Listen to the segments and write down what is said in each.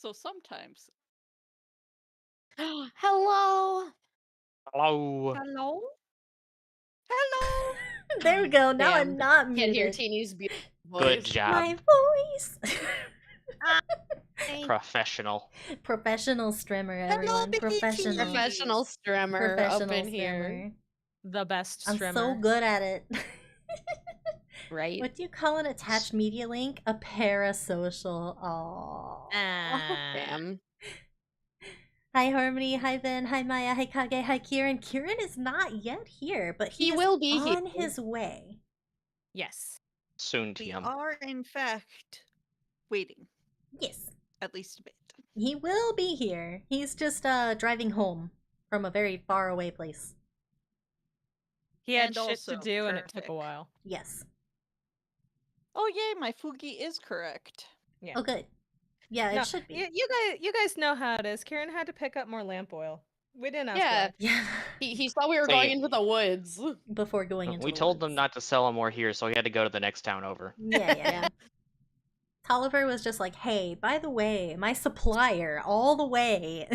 So sometimes. Hello. Hello. Hello? Hello! There we go. Now Damn, I'm not can't muted. hear Teeny's beautiful Good voice. job. My voice. Professional. Professional strimmer, everyone. Biggie Professional. T. Professional strimmer up Professional in here. strimmer. The best I'm strimmer. so good at it. Right? What do you call an attached media link? A parasocial. Aww. Damn. Hi Harmony, hi Ben, hi Maya, hi Kage, hi Kieran. Kieran is not yet here, but he is will be on here. his way. Yes. Soon, We TM. are, in fact, waiting. Yes. At least a bit. He will be here. He's just driving home from a very far away place. He had And shit also to do and it took perfect. a while. Yes. Oh yay, my Fugi is correct. Yeah. Oh good. Yeah, No, it should be. You guys know how it is. Kieran had to pick up more lamp oil. We didn't ask Yeah. why. Yeah. He saw we were Say- going into the woods. Before going into We the told them woods. not to sell him more here, so he had to go to the next town over. Yeah. Tolliver was just like, hey, by the way, my supplier, all the way.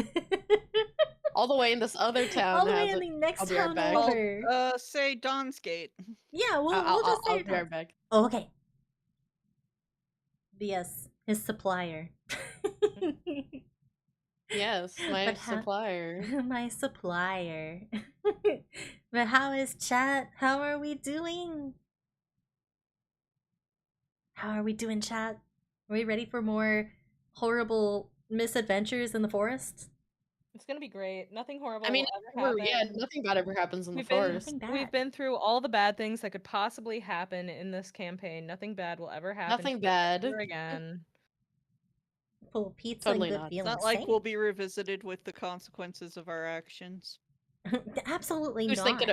All the way in this other town. all the way has in it. the next I'll be right town back. over. Say Dawn's Gate. Yeah, we'll just say I'll your be right town. back. Oh, okay. Yes, his supplier. Yes, my But how- supplier. My supplier. But how is chat? How are we doing? How are we doing, chat? Are we ready for more horrible misadventures in the forest? It's gonna be great. Nothing horrible I mean, will ever happen. nothing bad ever happens in the We've been- forest. Nothing bad. We've been through all the bad things that could possibly happen in this campaign. Nothing bad will ever happen. Nothing to us bad. ever again. Full of pizza Totally and good not. It's feelings. not like Same. we'll be revisited with the consequences of our actions. Absolutely Who's not. thinking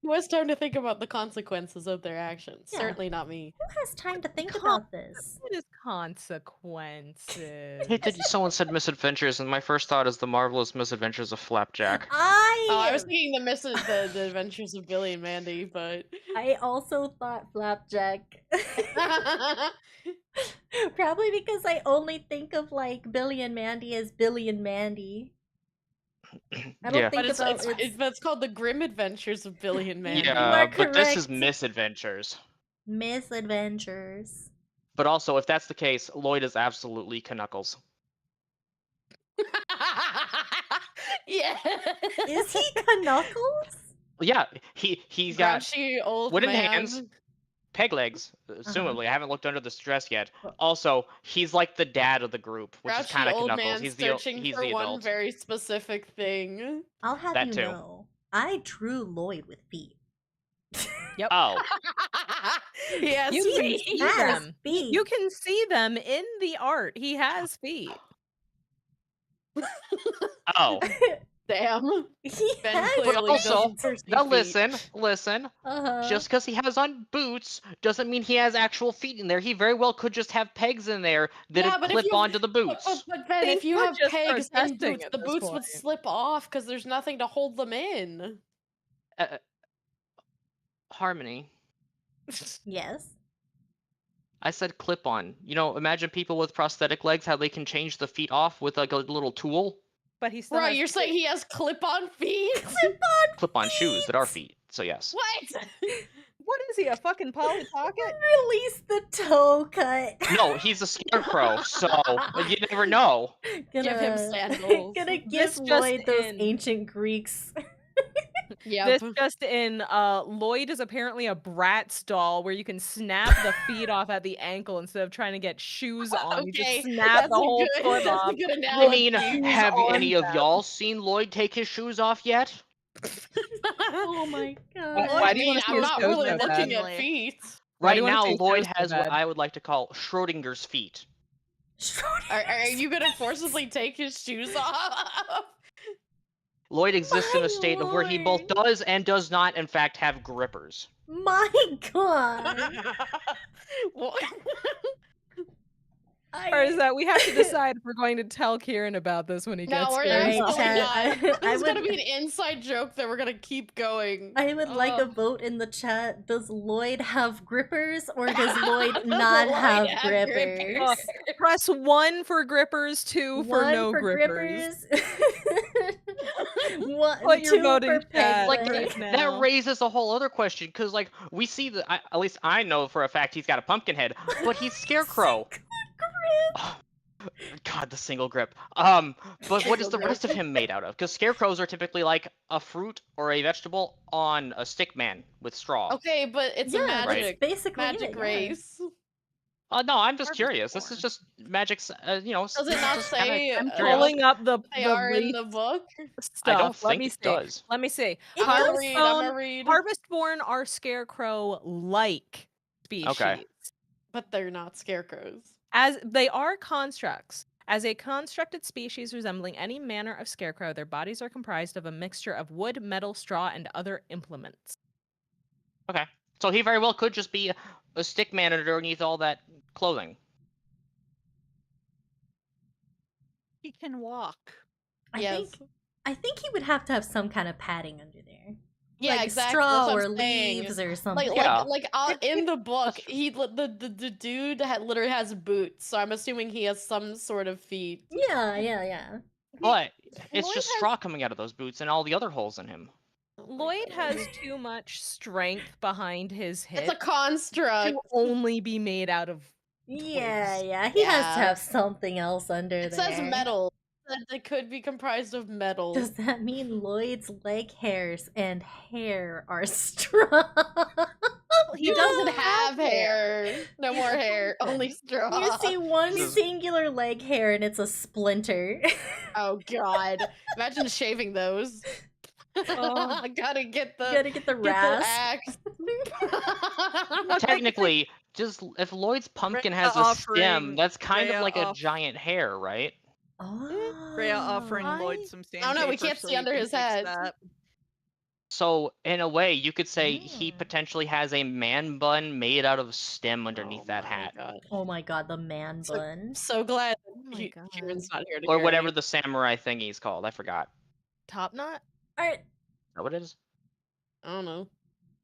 who has time to think about the consequences of their actions? Yeah. Certainly not me. Who has time to think about this? What is consequences? I hate that someone said misadventures, and my first thought is the marvelous misadventures of Flapjack. I was thinking the adventures of Billy and Mandy, but I also thought Flapjack. Probably because I only think of like Billy and Mandy as Billy and Mandy. I don't Yeah. think but about it's called the Grim Adventures of Billy and Mandy. You Yeah, are but this is correct. misadventures. misadventures. But also, if that's the case, Lloyd is absolutely Knuckles. Yeah. Is he Knuckles? Yeah, he's got Grouchy old wooden man. hands, peg legs, assumably. I haven't looked under the stress yet. Also, he's like the dad of the group, which is Grouchy kind of old Knuckles. man He's searching the for one adult. very specific thing. I'll have That you too. know, I drew Lloyd with feet. Yep. Oh, Yes, You can me. see Has them. feet. You can see them in the art. He has feet. oh. he Damn. Ben has clearly But also, doesn't foresee now feet. listen. Uh-huh. Just because he has on boots doesn't mean he has actual feet in there. He very well could just have pegs in there that but if clip you- onto the boots. But Ben, Think if you we're have just pegs and protesting boots, at the this boots would point. slip off because there's nothing to hold them in. Harmony. Yes. I said clip on. You know, imagine people with prosthetic legs, how they can change the feet off with like a little tool. But he still Right, has you're feet. saying he has clip-on feet? Clip-on Clip on shoes that are feet. So yes. What? What is he, a fucking Polly Pocket? Release the toe cut. No, he's a scarecrow, so you never know. Gonna, Give him sandals. Gonna give This just Lloyd those in. ancient Greeks. Yep. This just in, Lloyd is apparently a Bratz doll where you can snap the feet off at the ankle instead of trying to get shoes on. You Okay, just snap the whole foot that's off. a good I analogy. mean, shoes have on any of them. y'all seen Lloyd take his shoes off yet? Oh my Why god. do you wanna see I'm his not toes really so looking bad? at feet. Why do Right you wanna now, see his Lloyd toes so has what bad? I would like to call Schrodinger's feet. Are you gonna forcibly take his shoes off? Lloyd exists in My a state of where he both lord. does and does not, in fact, have grippers. My god. What? Or is that we have to decide if we're going to tell Kieran about this when he No, gets we're here? Alright, absolutely chat, not. I This is gonna would- be an inside joke that we're gonna keep going. I would like a Ugh. vote in the chat. Does Lloyd have grippers or does Lloyd Does not Lloyd have have grippers? grippers? Press 1 for grippers, 2 for One no for grippers. One, Put your 2 vote for in chat. Like penguin. right now. that raises a whole other question because like we see that at least I know for a fact he's got a pumpkin head, but he's Scarecrow. Oh, God, the single grip. But what is the rest of him made out of? Because scarecrows are typically like a fruit or a vegetable on a stick man with straw. Okay, but it's a Yeah, magic that's basically magic it, yeah. race. No, I'm just Harvest curious. This corn. is just magic's. You know. Does it not just kinda say I'm curious. pulling up the they are in race the book? stuff. I don't Let think me it see. does. Let me see. It I'm does. gonna read. I'm gonna read. Harvestborn are scarecrow-like species. But they're not scarecrows. As they are constructs. As a constructed species resembling any manner of scarecrow, their bodies are comprised of a mixture of wood, metal, straw, and other implements. Okay. So he very well could just be a stick man underneath all that clothing. He can walk. Yes. I think he would have to have some kind of padding under there. Yeah, like exactly. straw That's what or I'm saying. leaves or something. Like, Yeah. in the book, the dude literally has boots, so I'm assuming he has some sort of feet. Yeah. But it's Lloyd just has- straw coming out of those boots and all the other holes in him. Lloyd has too much strength behind his It's hip a construct. to only be made out of Yeah, twigs. yeah. He has to Yeah. have something else under It there. says metal. It could be comprised of metal. Does that mean Lloyd's leg hairs and hair are straw? He doesn't have hair. No more hair. Only straw. You see one This is- singular leg hair and it's a splinter. Oh god. Imagine shaving those. Oh. Gotta get the Gotta get the get the rasp. axe. Technically, just if Lloyd's pumpkin Freya has a stem, offering that's kind Freya of like a off- giant hair, right? Freya offering I- Lloyd some I don't know, we sandpaper can't so see he under can his fix head. that. So in a way, you could say he Mm. potentially has a man bun made out of stem underneath Oh that my hat, God. Oh my god, the man So- bun. So glad my God. Kieran's not here to or hear whatever any- the samurai thingy's called. I forgot. Top knot? Alright, Is that what it is? I don't know.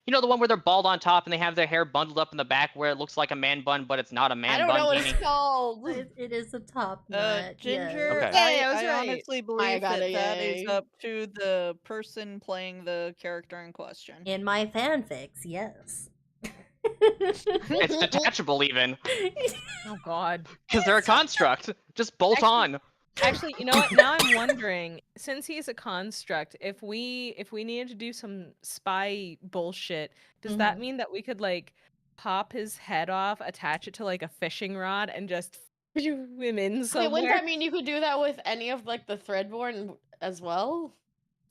You know the one where they're bald on top and they have their hair bundled up in the back, where it looks like a man bun, but it's not a man I don't bun. know what Jamie? it's called. it is a top knot. Ginger, Okay. Yay, I was I right. honestly believe got that it, that is yay. up to the person playing the character in question. In my fanfics, yes. It's detachable even, Oh god. because they're a construct. Just bolt on. Actually, you know what? Now I'm wondering, since he's a construct, if we needed to do some spy bullshit, does that mean that we could like pop his head off, attach it to like a fishing rod, and just phew him in Wait, somewhere? wouldn't that mean you could do that with any of like the Threadborn as well?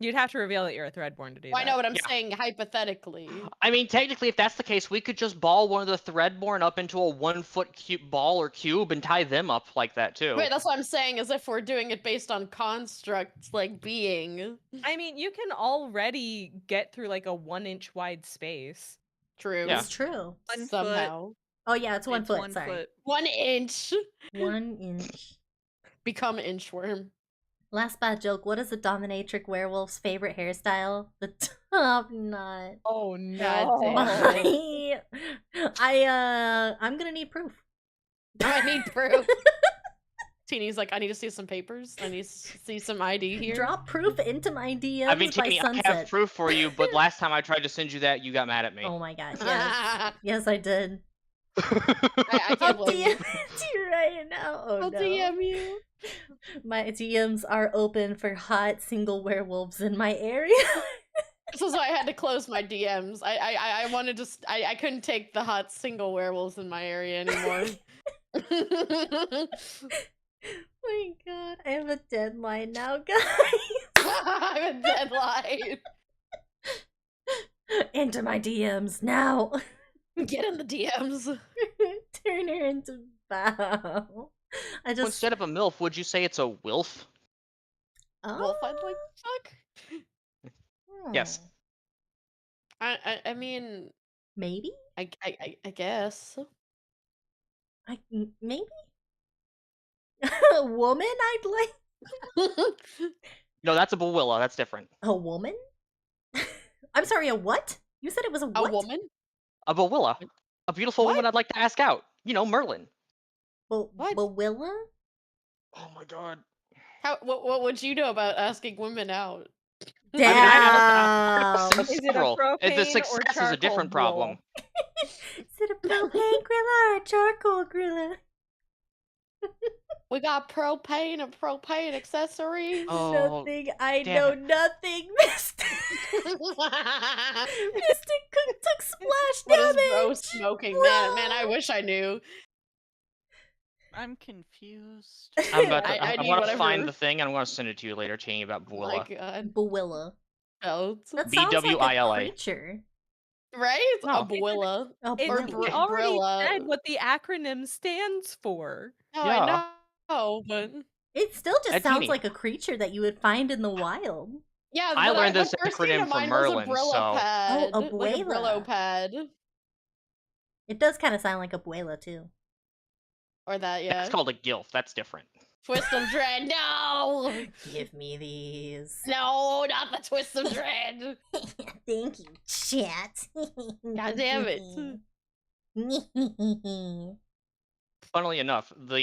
You'd have to reveal that you're a Threadborn to do Well, I that. know, but I'm Yeah. saying hypothetically. I mean, technically, if that's the case, we could just ball one of the Threadborn up into a 1-foot ball or cube and tie them up like that too. Wait, that's what I'm saying, is if we're doing it based on constructs, like being. I mean, you can already get through like a 1-inch wide space. True. Yeah. It's true. 1 foot. Somehow. Oh yeah, it's 1 It's foot, 1 sorry. foot. 1 inch. 1 inch. Become inchworm. Last bad joke, what is the dominatrix werewolf's favorite hairstyle? The top knot. Oh God damn. I'm gonna need proof. I need proof. Teeny's like, I need to see some papers. I need to see some ID here. Drop proof into my DMs I mean, by Timmy, I sunset. have proof for you, but last time I tried to send you that, you got mad at me. Oh my god, yes. Yes, I did. I I'll can't blame DM you. it to you right now. Oh I'll no. DM you. My DMs are open for hot single werewolves in my area. This is why I had to close my DMs. I wanted to. I couldn't take the hot single werewolves in my area anymore. My god, I have a deadline now, guys. I have a deadline. Into my DMs now. Get in the DMs. Turn her into Bow. I Well, just instead of a MILF, would you say it's a WILF? Wolf, I'd like fuck. Yes. I mean, Maybe? I guess. Maybe? A woman I'd like? No, that's a Bawilla. That's different. A woman? I'm sorry, a what? You said it was a A what? woman? A Bawilla. A beautiful What? woman I'd like to ask out. You know, Merlin. What? Bawilla? Oh my god. What would you know about asking women out? I mean, I Damn. Is it a several. The propane or success is a charcoal different grill? problem. Is it a propane griller or a charcoal griller? We got propane and propane accessories. Oh, Nothing. I damn know it. nothing. Mystic took splash What is bro damage. smoking? Man, I wish I knew. I'm confused. I'm about to. I I need want to whatever- find the thing, and I'm going to send it to you later, Cheney, about My Bawilla. god. Bawilla. Belts. That sounds like a BWILA. creature. Right? No. A boila. A It Or bawilla. already Brilla. said what the acronym stands for. No, Yeah. I know, but It still just A sounds teeny. like a creature that you would find in the wild. yeah. I learned the this first thing acronym to from mind was Merlin, a Brillo so- pad. Oh, a like a Brillo. Brillo pad. It does kind of sound like a bawilla too. Or that, yeah. That's called a gilf. That's different. Twist of Dread. No! Give me these. No, not the Twist of Dread. Thank you, chat. God damn it. Funnily enough, the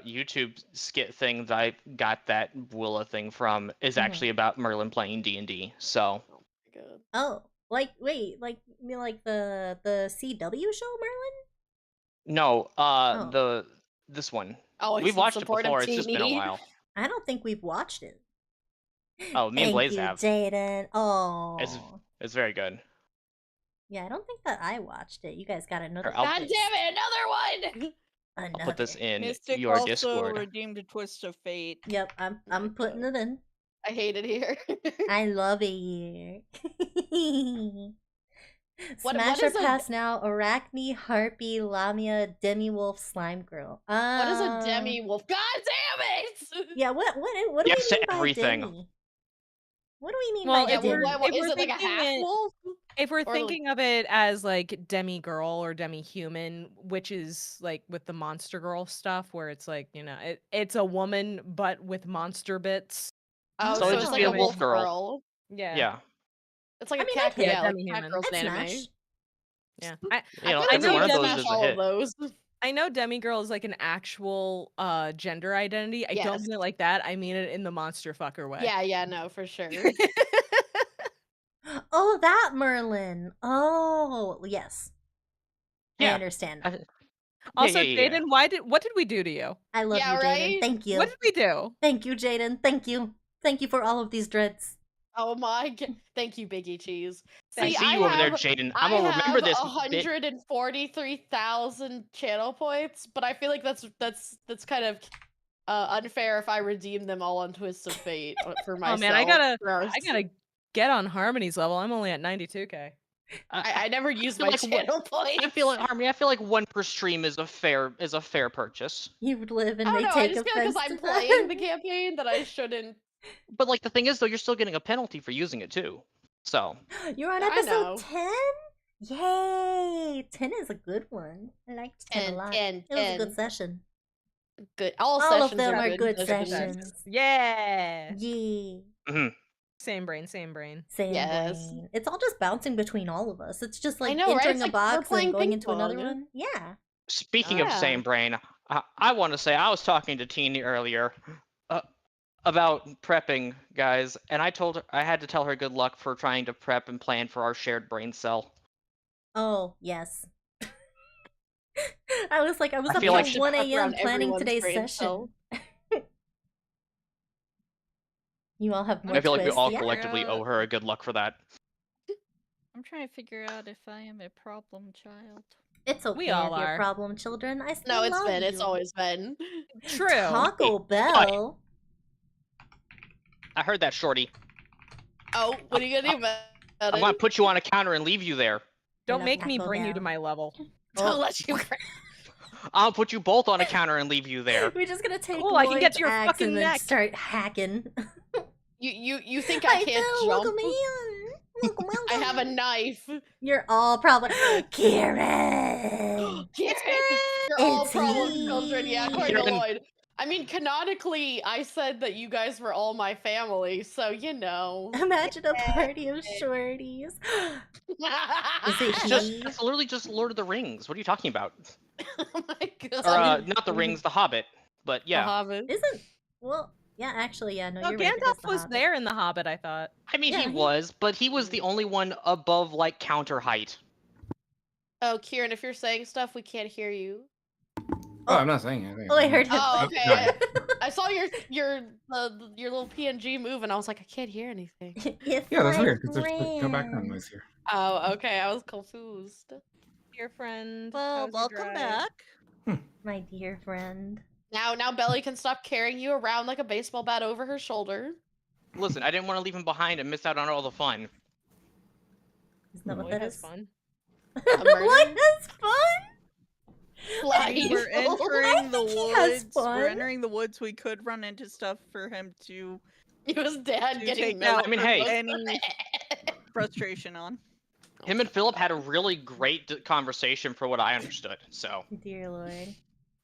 YouTube skit thing that I got that Willa thing from is Mhm. actually about Merlin playing D&D. So Oh my god. Oh, wait, you mean like the CW show, Merlin? no, Oh. this one. Oh, We've it's watched it support of before. It's just been a TNE. while. I don't think we've watched it. Oh, me and Blaze Thank you, have. Jaden. Oh, It's very good. yeah. I don't think that I watched it. You guys got another. I'll- God damn it, another one! I'll put this in Mystic your also Discord. redeemed a twist of fate. Yep, I'm putting it in. I hate it here. I love it here. What Smash or is a- pass now? Arachne, Harpy, Lamia, Demi-Wolf, Slime Girl. What is a demi-wolf? God damn it! Yeah, what do Yes we to mean by everything. Demi? What do we mean Well, by Yeah, if Demi? we're- what, if is we're it like a thinking half it- wolf? If we're Or, like- thinking of it as like demi-girl or demi-human, which is like with the monster girl stuff, where it's like, it's a woman but with monster bits. Oh, So so it'd it's just like be a a wolf wolf girl. girl. Yeah. Yeah. It's like I a mean, I cat, get it, yeah, like demi-human. cat girls I'd in anime. smash. Yeah. You know, I I every know one of those smash is a all hit. of those. I know demigirl is like an actual gender identity. I don't Yes. mean it like that. I mean it in the monster fucker way. Yeah, no, for sure. Oh, that Merlin. Oh, yes. I Yeah. understand. I- Also, yeah. Jaden, what did we do to you? I love Yeah, you, Jaden. right? Thank you. What did we do? Thank you, Jaden. Thank you. Thank you for all of these dreads. Oh my god. Thank you, Biggie Cheese. I see you over there, Jaden. I'm I gonna have remember this. 143,000 channel points, but I feel like that's kind of unfair if I redeem them all on Twist of Fate for myself. Oh man, I gotta Gross. get on Harmony's level. I'm only at 92K. I never used feel my like what- channel points. I feel like Harmony. I feel like one per stream is a fair purchase. You would live and I they don't know, I take just feel like offense because I'm to playing the that. campaign that I shouldn't. But like the thing is, though, you're still getting a penalty for using it too. So You're on I know. episode 10? Yay! 10 is a good one. I liked 10 a lot. 10, It was a 10. good session. Good. All All sessions of them are good sessions. sessions. Yeah. Yay. Same brain, same brain. Same Yes. brain. It's all just bouncing between all of us. It's just like know, right? entering It's a like we're box playing and going ping into another pong. one. Yeah. speaking of Yeah. same brain, I want to say I was talking to Teeny earlier about prepping, guys, and I had to tell her good luck for trying to prep and plan for our shared brain cell. Oh, yes. I was I up feel till like she 1 prep a.m. around planning everyone's today's brain session. cell. You all have more I feel like we twists. all Yeah. collectively owe her a good luck for that. I'm trying to figure out if I am a problem child. It's okay We all if you're are. problem children. I still No, it's love been. It's you. always been. True. Taco Bell. I heard that, Shorty. Oh, what are you gonna do about I'm it? gonna put you on a counter and leave you there. Don't Enough make me Taco bring you Bell. to my level. Don't let you. I'll put you both on a counter and leave you there. We're just gonna take Cool, I can get Lloyd's to your axe fucking and then neck. start hacking. You think I can't Phil, jump? welcome in. Welcome, welcome. I have a knife. You're all probably Kieran. Kieran! You're all It's problem me. children, yeah, according to Kieran. Lloyd. I mean, canonically, I said that you guys were all my family, so you know. Imagine a party of shorties. Is it he? That's literally just Lord of the Rings. What are you talking about? Oh my god. Or not the Rings, the Hobbit. But The yeah, Hobbit. Isn't well? Yeah, actually, yeah. No, Oh, you're right. it is Gandalf the was Hobbit. there in The Hobbit, I thought. I mean Yeah, he he- was, but he was the only one above like counter height. Oh, Kieran, if you're saying stuff, we can't hear you. Oh, I'm not saying anything. Oh, I heard him. Oh, Oh, okay. no. I saw your little PNG move, and I was like, I can't hear anything. It's Yeah, that's my weird because there's no background friend. noise here. Oh, okay. I was confused. Dear friend. Well, how's your welcome drive? back. My dear friend. Now Belly can stop carrying you around like a baseball bat over her shoulder. Listen, I didn't want to leave him behind and miss out on all the fun. Is that what Boy, that has is? fun. murder? What? That's fun. Like, We're entering the think he has woods. fun. We're entering the woods. We could run into stuff for him to it was Dad to getting take milk. out I mean, hey. any frustration on. Him and Philip had a really great conversation for what I understood. So Dear Lord.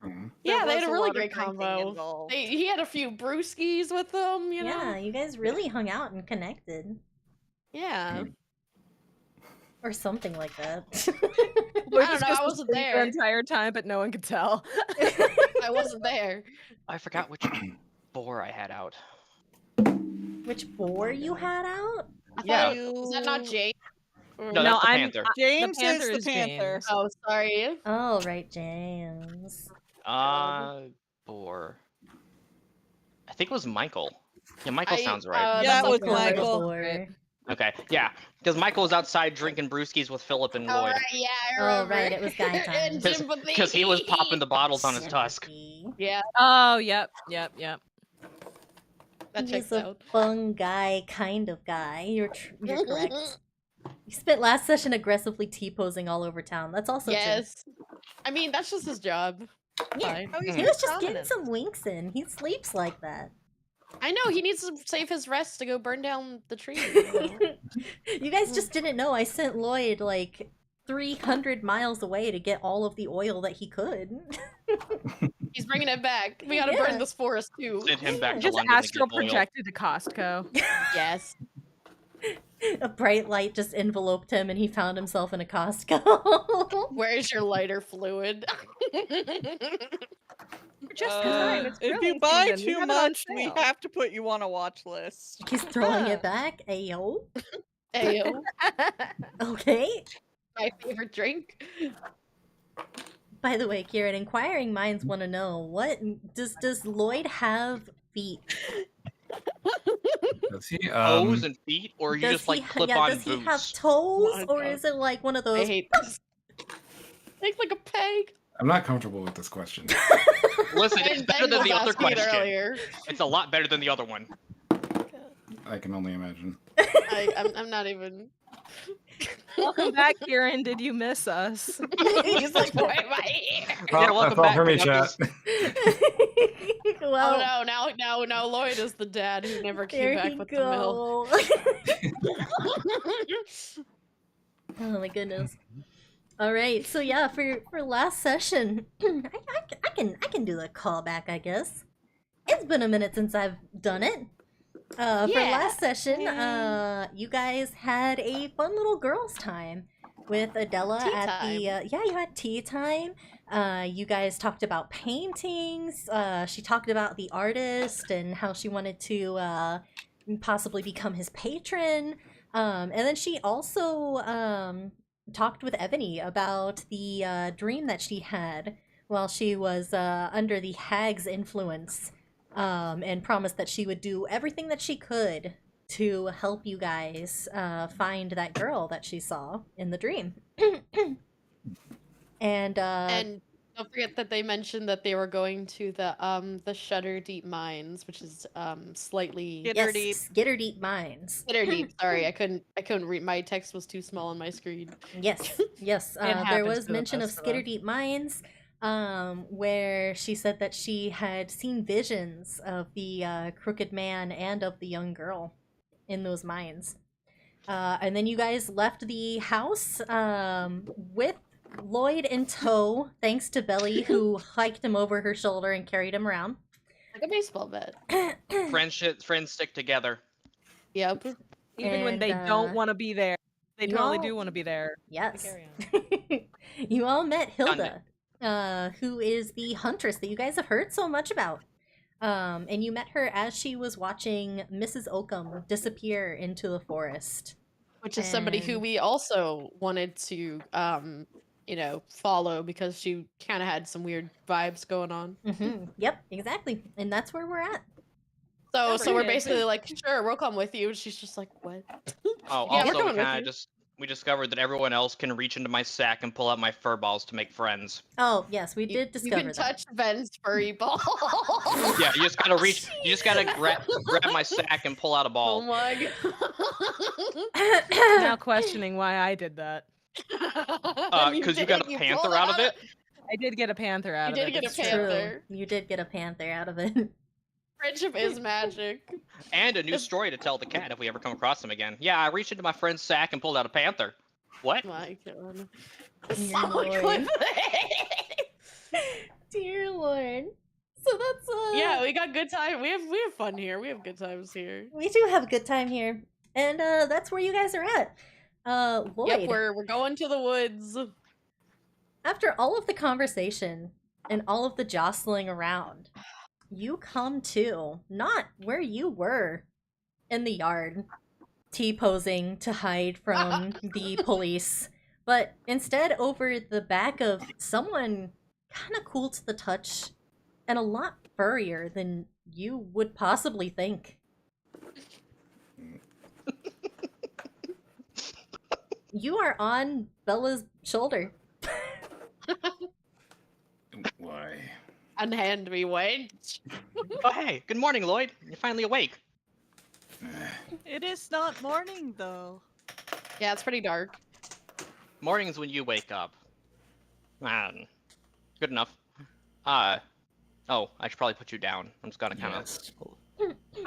Mhm. Yeah, There they was had a a really lot of great drinking combo. involved. He had a few brewskis with them, you know? Yeah, you guys really hung out and connected. Yeah. Or something like that. We're I don't just know, I gonna wasn't sleep there. the entire time, but no one could tell. I wasn't there. I forgot which boar I had out. Which boar you had out? I Yeah. thought it was that not Jake? Or No, was- that's the I'm- panther. James Panther is is the panther. James. Oh, sorry. Oh, right, James. Boar. I think it was Michael. Yeah, Michael sounds right. Yeah, that it was sounds Like a Michael. boar. Okay, yeah, because Michael was outside drinking brewskis with Philip and Oh, Lloyd. right, yeah, I Oh, remember. right, it was guy time. And sympathy. Because he was popping the bottles on his tusk. Sympathy. Yeah, Oh, yep. that He's checks a out. fun guy, kind of guy. You're correct. You spent last session aggressively T-posing all over town. That's also Yes. I mean, that's just his job. true. Yeah. Fine. Oh, he's He was just prominent. getting some winks in. He sleeps like that. I know, he needs to save his rest to go burn down the tree. You know? You guys just didn't know I sent Lloyd like 300 miles away to get all of the oil that he could. He's bringing it back. We gotta Yeah. burn this forest too. Send him back to Just London to astral get oil. projected to Costco. Yes. A bright light just enveloped him and he found himself in a Costco. Where's your lighter fluid? Just in time. It's if you grilling buy season. We too have it on much, we sale. have to put you on a watch list. He's throwing Huh. it back. Ayo. Ayo, Okay. my favorite drink. By the way, Kieran, inquiring minds want to know what does Lloyd have feet? Does he? Toes and feet, or you Does just like he, clip yeah, on does he boots? have toes, My or God. is it like one of I those? hate this. It's like a peg. I'm not comfortable with this question. Listen, it's Ben better than was the other asking it question. earlier. It's a lot better than the other one. I can only imagine. I'm not even. Welcome back, Kieran. Did you miss us? He's like, why am I here? Yeah, welcome that's all back, for me, Knuckles. chat. Well, Oh no! Now Lloyd is the dad who never came there back you with the milk. go. Oh my goodness. All right, so yeah, for last session, I can do the callback, I guess. It's been a minute since I've done it. For Yeah. last session, you guys had a fun little girls' time with Adela Tea at time. the yeah, you had tea time. You guys talked about paintings. She talked about the artist and how she wanted to possibly become his patron. And then she also talked with Ebony about the dream that she had while she was under the hag's influence, and promised that she would do everything that she could to help you guys find that girl that she saw in the dream. And And don't forget that they mentioned that they were going to the Shutter Deep Mines, which is slightly Get- yes, Skitterdeep. Skitterdeep Mines. Skitterdeep. Sorry, I couldn't read. My text was too small on my screen. Yes, yes. It There happens was to the mention of best of us. Skitterdeep Mines, where she said that she had seen visions of the crooked man and of the young girl in those mines. And then you guys left the house with Lloyd in tow, thanks to Belly, who hiked him over her shoulder and carried him around. a baseball bat. Friends stick together. Yep. Even when And, they don't want to be there, they you totally all- do want to be there. Yes. Carry You all met Done Hilda, who is the huntress that you guys have heard so much about. And you met her as she was watching Mrs. Oakum disappear into the forest. Which is somebody who And- we also wanted to, follow because she kind of had some weird vibes going on. Yep, exactly. And that's where we're at. So Pretty we're good. basically like, sure, we'll come with you. And she's just like, what? Oh, Yeah, we're also coming with we you. we discovered that everyone else can reach into my sack and pull out my fur balls to make friends. Oh, yes, we did You discover can that. touch Ben's furry ball. Yeah, you just gotta reach. You just gotta grab my sack and pull out a Oh ball. my Now questioning why I did that. god. Because you got a panther out of it. I did get a panther out You of did it. get a it's true. panther. True. You did get a panther out of it. Friendship is magic. And a new story to tell the cat if we ever come across him again. Yeah, I reached into my friend's sack and pulled out a panther. What? My god. Dear So Lord. quick. Dear Lord. So that's Yeah, we got good time. We have fun here. We have good times here. we do have a good time here. And that's where you guys are at. Lloyd, Yep, we're going to the woods. after all of the conversation and all of the jostling around, you come to not where you were in the yard, T-posing to hide from the police, but instead over the back of someone kind of cool to the touch and a lot furrier than you would possibly think. You are on Bella's shoulder. Why? Unhand me, wench. Oh hey, good morning, Lloyd. You're finally awake. It is not morning though. Yeah, it's pretty dark. Mornings when you wake up. Man, good enough. Oh, I should probably put you down. I'm just gonna kind of Yes.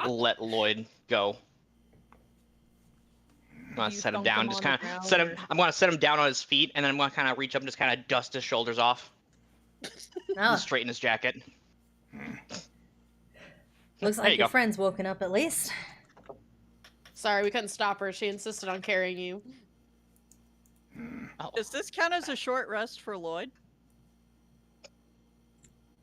let Lloyd go. I'm gonna You set him thunk down. him Just on the kind of ground, set him. or- I'm gonna set him down on his feet, and then I'm gonna kind of reach up and just kind of dust his shoulders off Oh, and straighten his jacket. looks There like you your go. friend's woken up at least. Sorry, we couldn't stop her. She insisted on carrying you. Oh, Does this count as a short rest for Lloyd?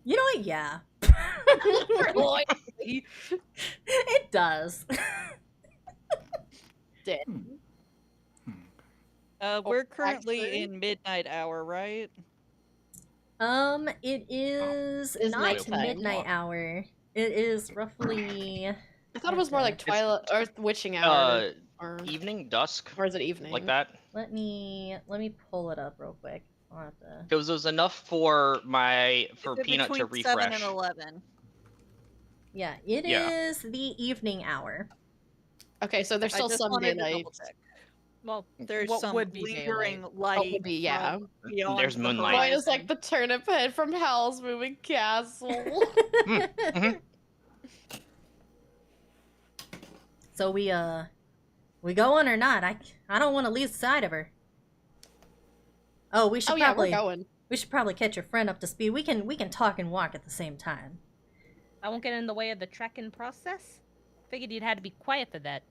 You know what? Yeah. For Lloyd. It does. We're currently actually- in midnight hour, right? It is It's not nighttime. midnight hour. It is roughly. I thought it was more like It's- twilight or witching hour. Or evening, dusk, is it evening? like that. Let me pull it up real quick. I'll have to... It was enough for Is it Peanut to between 7 refresh. and 11? Yeah, it is Yeah. the evening hour. Okay, so there's still I just some wanted to daylight. double check. Well, there's What some would be lingering Oh, light. would be, yeah. from beyond There's the moonlight. Lloyd is like horizon. the turnip head from Howl's Moving Castle. Mhm. So we going or not? I don't want to lose sight of her. Oh, we should Oh yeah, probably we're going. we should probably catch your friend up to speed. We can talk and walk at the same time. I won't get in the way of the tracking process. Figured you'd had to be quiet for that.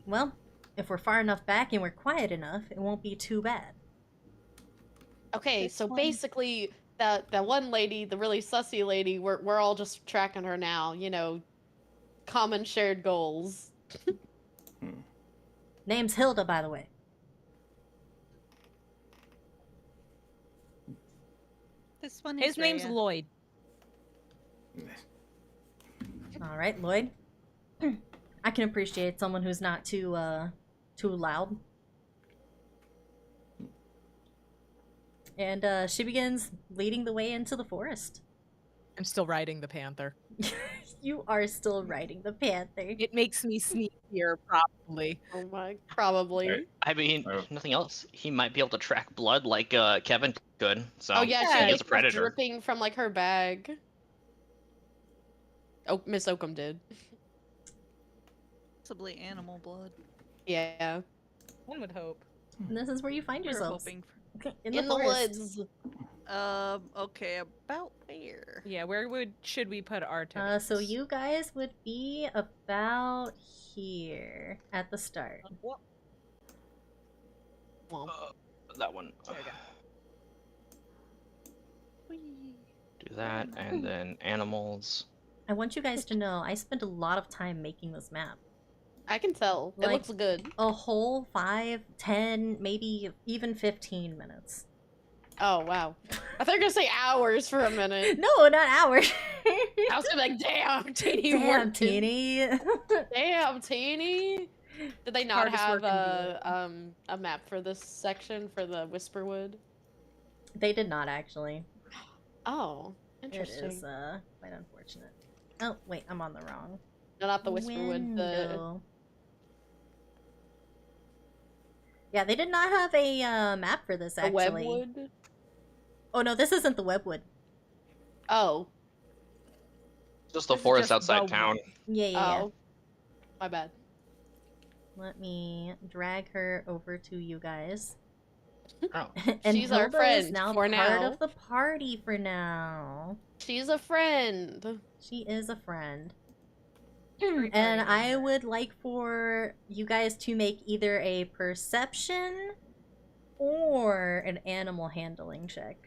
Well, if we're far enough back and we're quiet enough, it won't be too bad. Okay, This so one- basically that one lady, the really sussy lady, we're all just tracking her now, common shared goals. Name's Hilda, by the way. This one His name's Rhea. Lloyd. All right, Lloyd. I can appreciate someone who's not too loud. And she begins leading the way into the forest. I'm still riding the panther. You are still riding the panther. It makes me sneakier, probably. Oh my, probably. I mean, Oh. nothing else. He might be able to track blood like Kevin could. So Oh yeah, he she had is a stuff predator. dripping from like her bag. Oh, Miss Oakum did. Possibly animal blood. Yeah. One would hope. And this is where you find We're yourselves. hoping. In In the the forest. woods. Okay, about where? Yeah, where should we put our tokens? So you guys would be about here at the start. What? Well, That one. There we go. Do that, and then animals. I want you guys to know I spent a lot of time making this map. I can tell. It Like- looks good. A whole 5, 10, maybe even 15 minutes. Oh, wow. I thought you were gonna say hours for a minute. No, not hours. I was gonna be like, damn, Teeny. Damn, working. Teeny. Damn, Teeny. Did they not Hardest have working a map for this section for the Whisperwood? They did not actually. Oh, It interesting. is quite unfortunate. Oh wait, I'm on the wrong. No, not the Whisperwood. The window. Yeah, they did not have a map for this actually. Webwood. Oh no, this isn't the Webwood. Oh. Just the This is forest just outside the town. Yeah, yeah. Oh. My bad. Let me drag her over to you guys. Oh. And She's our Hilda is friend now for part now. of the party for now. She's a friend. She is a friend. Free And party. I would like for you guys to make either a perception or an animal handling check.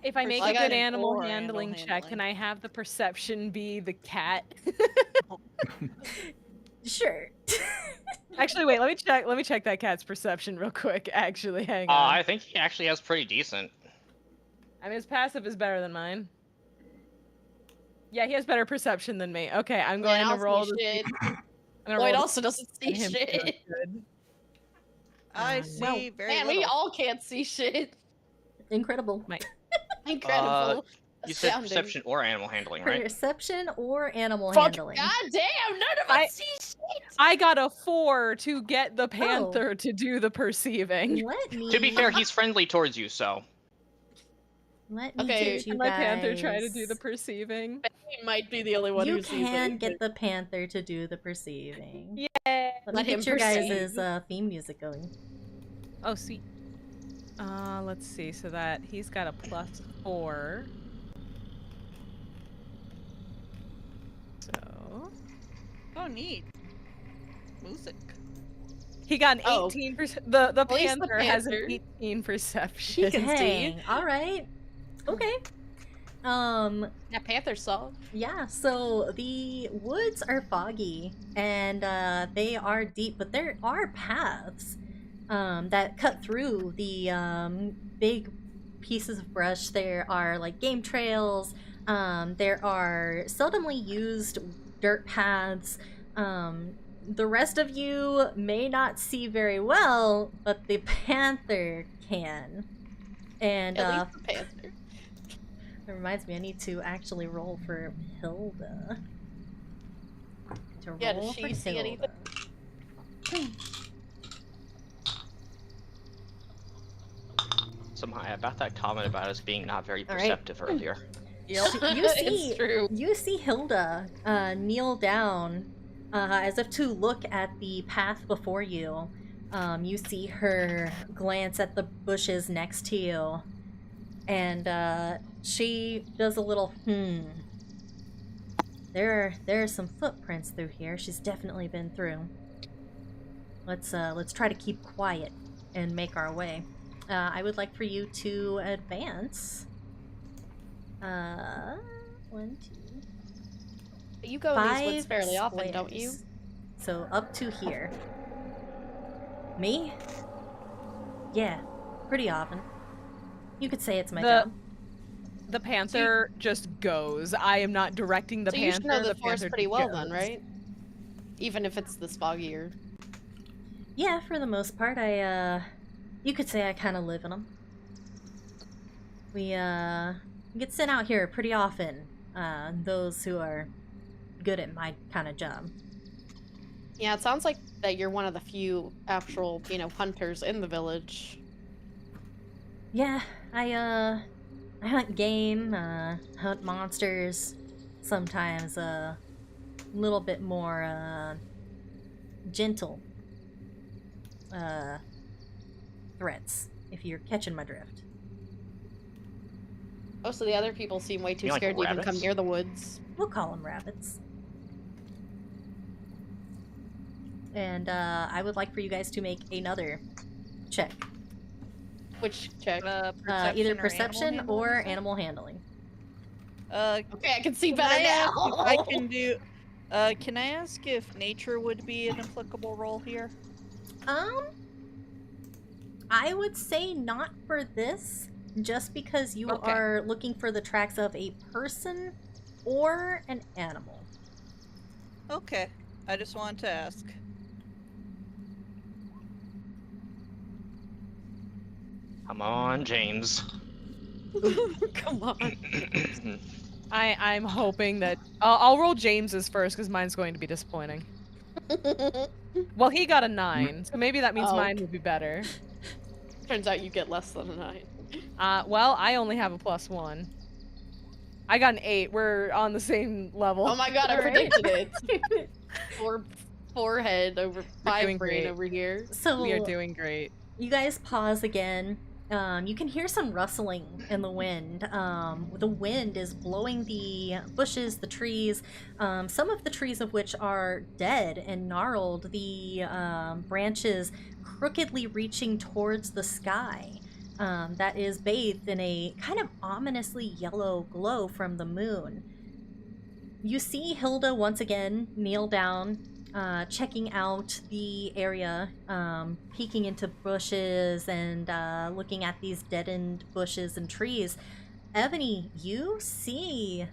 If I make I a got good an animal or handling animal check, can I have the perception be the cat? Sure. Actually, wait. Let me check that cat's perception real quick. Actually, hang on. I think he actually has pretty decent. I mean, his passive is better than mine. Yeah, he has better perception than me. Okay, I'm going Yeah, to I'll roll see the. shit. I'm gonna Lloyd roll also doesn't see him to shit. good. I Um, see Well, very man, little. we all can't see shit. Incredible. Incredible. You said Astounding. perception or animal handling, right? Perception or animal Fuck, handling. God damn, none of I- us see shit. I got a 4 to get the panther to do the perceiving. Let me. To be fair, he's friendly towards you, so. Let me Okay, get you Can my guys. panther try to do the perceiving? He might be the only one You who sees can it. get the panther to do the perceiving. Yeah. Let me Let him get your guys' perceive. theme music going. Oh, sweet. Let's see. So that he's got a +4. So Oh, neat. Music. he got an Oh. 18%. The At least the panther has an panther. 18 perception. He can see. Dang. All right. Okay. That panther saw. Yeah, so the woods are foggy and they are deep, but there are paths that cut through the big pieces of brush. There are like game trails, there are seldomly used dirt paths. The rest of you may not see very well, but the panther can. And At least the panther. it reminds me, I need to actually roll for Hilda. Yeah, does she see anything? Somehow, about that comment about us being not very All right. perceptive earlier. You see, It's true. you see Hilda kneel down as if to look at the path before you. You see her glance at the bushes next to you, and she does a little There are some footprints through here. She's definitely been through. Let's try to keep quiet and make our way. I would like for you to advance. 1, 2, You go in these 5 woods fairly often, don't you? squares. So up to here. Me? Yeah, pretty often. You could say it's my job. The panther just goes. I am not directing the So panther. you should know the panther forest pretty just well goes. then, right? Even if it's this foggier. Yeah, for the most part, you could say I kind of live in them. We get sent out here pretty often. Those who are good at my kind of job. Yeah, it sounds like that you're one of the few actual, hunters in the village. Yeah, I hunt game, hunt monsters. Sometimes a little bit more gentle threats. if you're catching my drift. Oh, so the other people seem way too You like scared to even come rabbits? near the woods. We'll call them rabbits. And I would like for you guys to make another check. Which check? Either perception or animal handling. Okay, I can see Can better I now. ask if I can do? Can I ask if nature would be an applicable role here? I would say not for this, just because you Okay. are looking for the tracks of a person or an animal. Okay, I just wanted to ask. Come on, James. Come on. I'm hoping that I'll roll James's first because mine's going to be disappointing. Well, he got a 9, so maybe that means Oh. mine would be better. Turns out you get less than a 9. Well, I only have a +1. I got an 8. We're on the same level. Oh my god, I Alright. predicted it. Forehead over We're doing 5 brain great. over here. So We are doing great. you guys pause again. You can hear some rustling in the wind. The wind is blowing the bushes, the trees, some of the trees of which are dead and gnarled, the branches crookedly reaching towards the sky. That is bathed in a kind of ominously yellow glow from the moon. You see Hilda once again kneel down, checking out the area, peeking into bushes and looking at these deadened bushes and trees. Ebony, you see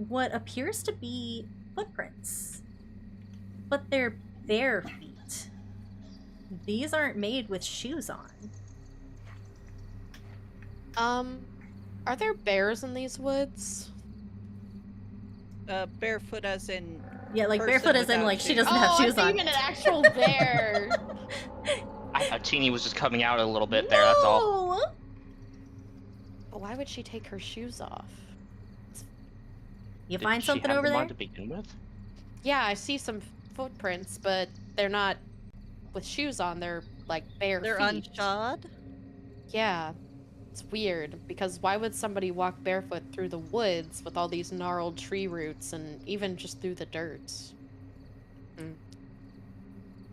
what appears to be footprints, but they're bare feet. These aren't made with shoes on. Are there bears in these woods? Barefoot as in. Yeah, like Person barefoot as in without like she shoes. doesn't have shoes I on. thought you meant an actual bear. I thought Teeny was just coming out a little bit there, that's all. No! But why would she take her shoes off? You Did find she something have over them on there? to begin with? Yeah, I see some footprints, but they're not with shoes on. They're like bare They're feet. unshod. Yeah, it's weird because why would somebody walk barefoot through the woods with all these gnarled tree roots and even just through the dirt?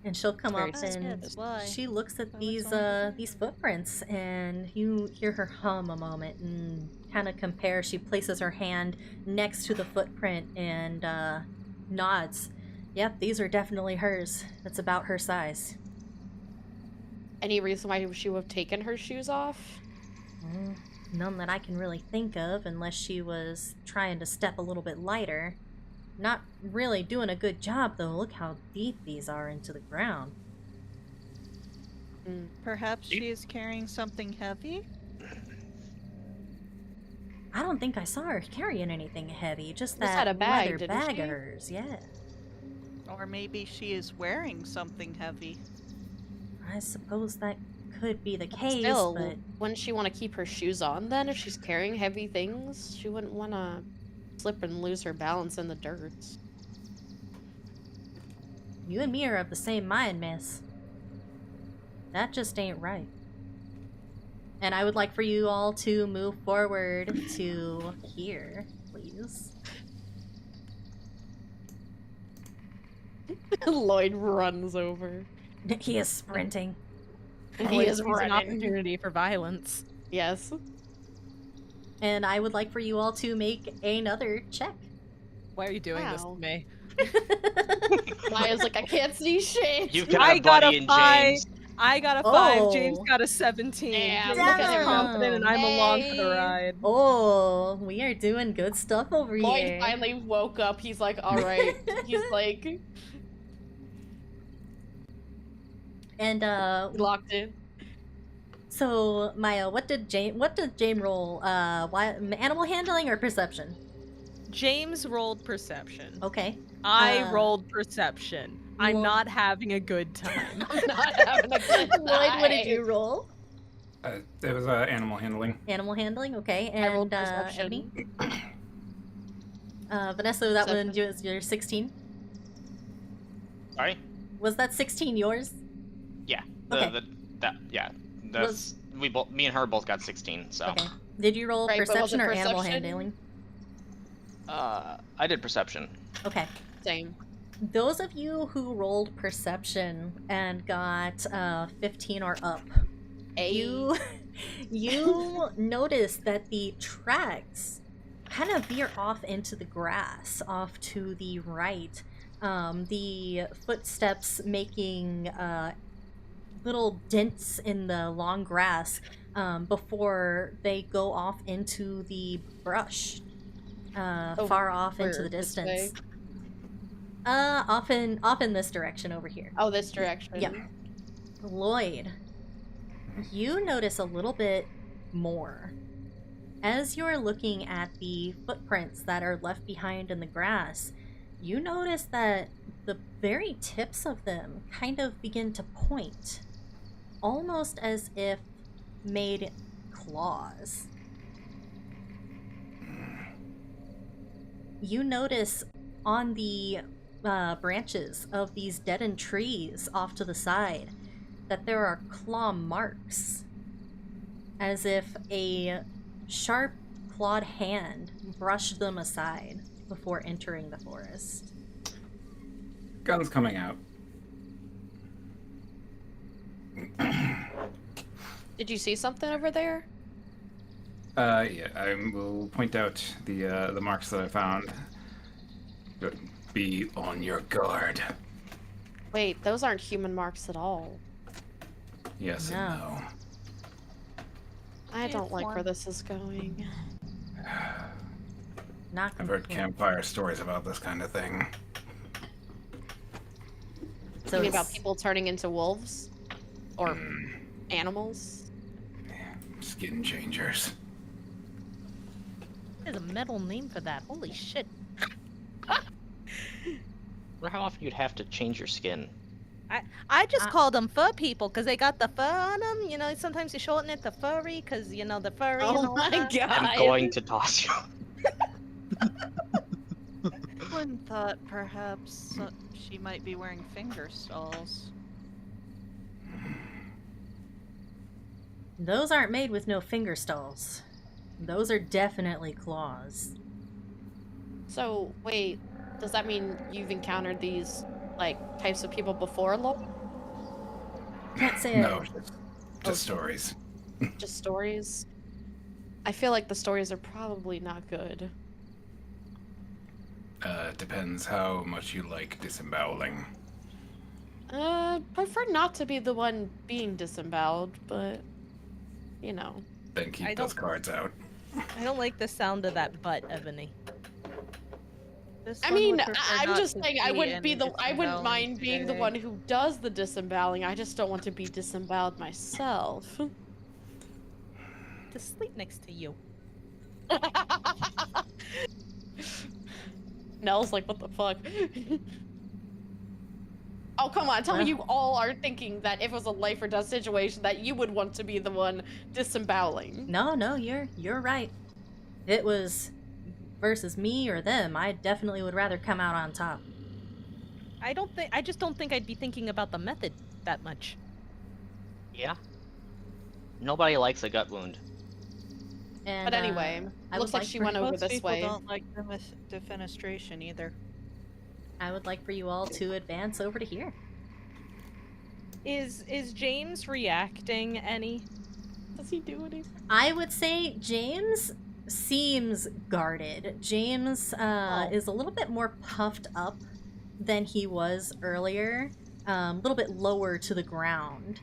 And she'll come Very up suspicious. and Why? she looks at Why would these someone do these footprints, and you hear her hum a moment and kind of compare. She places her hand next to the footprint and nods. Yep, these are definitely hers. It's about her size. Any reason why she would have taken her shoes off? None that I can really think of, unless she was trying to step a little bit lighter. Not really doing a good job, though. Look how deep these are into the ground. Perhaps she is carrying something heavy? I don't think I saw her carrying anything heavy, just Just that had a bag, leather didn't bag she? of hers, yeah. Or maybe she is wearing something heavy. I suppose that could be the case, Still, but wouldn't she want to keep her shoes on then if she's carrying heavy things? She wouldn't want to slip and lose her balance in the dirt. you and me are of the same mind, miss. That just ain't right. And I would like for you all to move forward to here, please. Lloyd runs over. He is sprinting. He Always is sees an running. opportunity for violence. Yes. And I would like for you all to make another check. Why are you doing this to Wow. me? Maya's like, I can't see shit. You've got I a got buddy a in 5. James. I got a 5. James Oh. got a 17. Damn, James look at is him. confident, and I'm along for the Hey. ride. Oh, we are doing good stuff over Lloyd here. finally woke up. He's like, all right. He's like And locked in. so Maya, what did Jane roll? Animal handling or perception? James rolled perception. Okay. I rolled perception. I'm Well- not having a good time. I'm not having a good Lloyd, what did time. you roll? It was animal handling. Animal handling, okay. I rolled And perception. Ebony? Vanessa, that one Perception. was your 16. Sorry? Was that 16 yours? Yeah. Okay. Yeah. That's me and her both got 16. So. Okay. Did you roll Right, but was perception it or animal perception? handling? I did perception. Okay. Same. Those of you who rolled perception and got 15 or up, you notice that the tracks kind of veer off into the grass off to the right. The footsteps making little dents in the long grass before they go off into the brush far off into the this way? distance. Off in this direction over here. Oh, this direction. Yep. Lloyd, you notice a little bit more. As you're looking at the footprints that are left behind in the grass, you notice that the very tips of them kind of begin to point, almost as if made claws. You notice on the branches of these deadened trees off to the side that there are claw marks, as if a sharp clawed hand brushed them aside before entering the forest. Gun's coming out. Did you see something over there? Yeah, I will point out the marks that I found. Be on your guard. Wait, those aren't human marks at all. Yes and no. I don't like where this is going. Not I've heard completely. campfire stories about this kind of thing. So So you mean it's- about people turning into wolves? Or animals? Skin changers. There's a metal name for that. Holy shit. I wonder how often you'd have to change your skin. I just call them fur people because they got the fur on them. You know, sometimes you shorten it to furry because, you know, the furry and Oh all my that. god! I'm going to toss you. One thought perhaps she might be wearing finger stalls. Those aren't made with no finger stalls. Those are definitely claws. So, wait, does that mean you've encountered these, like, types of people before, Can't say No, just stories. Just stories? I feel like the stories are probably not good. Depends how much you like disemboweling. Prefer not to be the one being disemboweled, but, you know. Then keep I those don't- cards out. I don't like the sound of that butt, Ebony. This I one mean, would prefer I'm not just to saying I be wouldn't be in the I wouldn't disemboweling mind being the today. one who does the disemboweling. I just don't want to be disemboweled myself. To sleep next to you. Nell's like, what the fuck? Oh, come on, tell me you all are thinking that if it was a life or death situation that you would want to be the one disemboweling. No, you're right. If it was versus me or them, I definitely would rather come out on top. I just don't think I'd be thinking about the method that much. Yeah. Nobody likes a gut wound. And, But anyway, I looks would like like she for- went over Most this people way. don't like defenestration either. I would like for you all to advance over to here. Is James reacting any? Does he do anything? I would say James seems guarded. James is a little bit more puffed up than he was earlier. A little bit lower to the ground.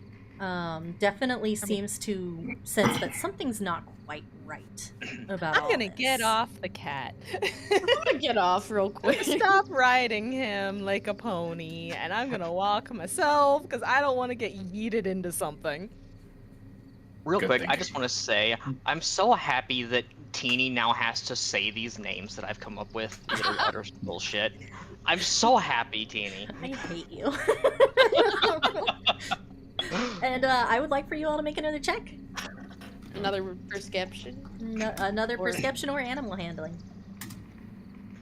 Definitely seems to sense that something's not quite right about I'm all gonna this. get off the cat. I'm gonna get off real quick. Stop riding him like a pony, and I'm gonna walk myself because I don't want to get yeeted into something. Real Good quick, I thinking. just want to say, I'm so happy that Teeny now has to say these names that I've come up with that are utter bullshit. I'm so happy, Teeny. I hate you. And I would like for you all to make another check. Another perception. Another Or- perception or animal handling.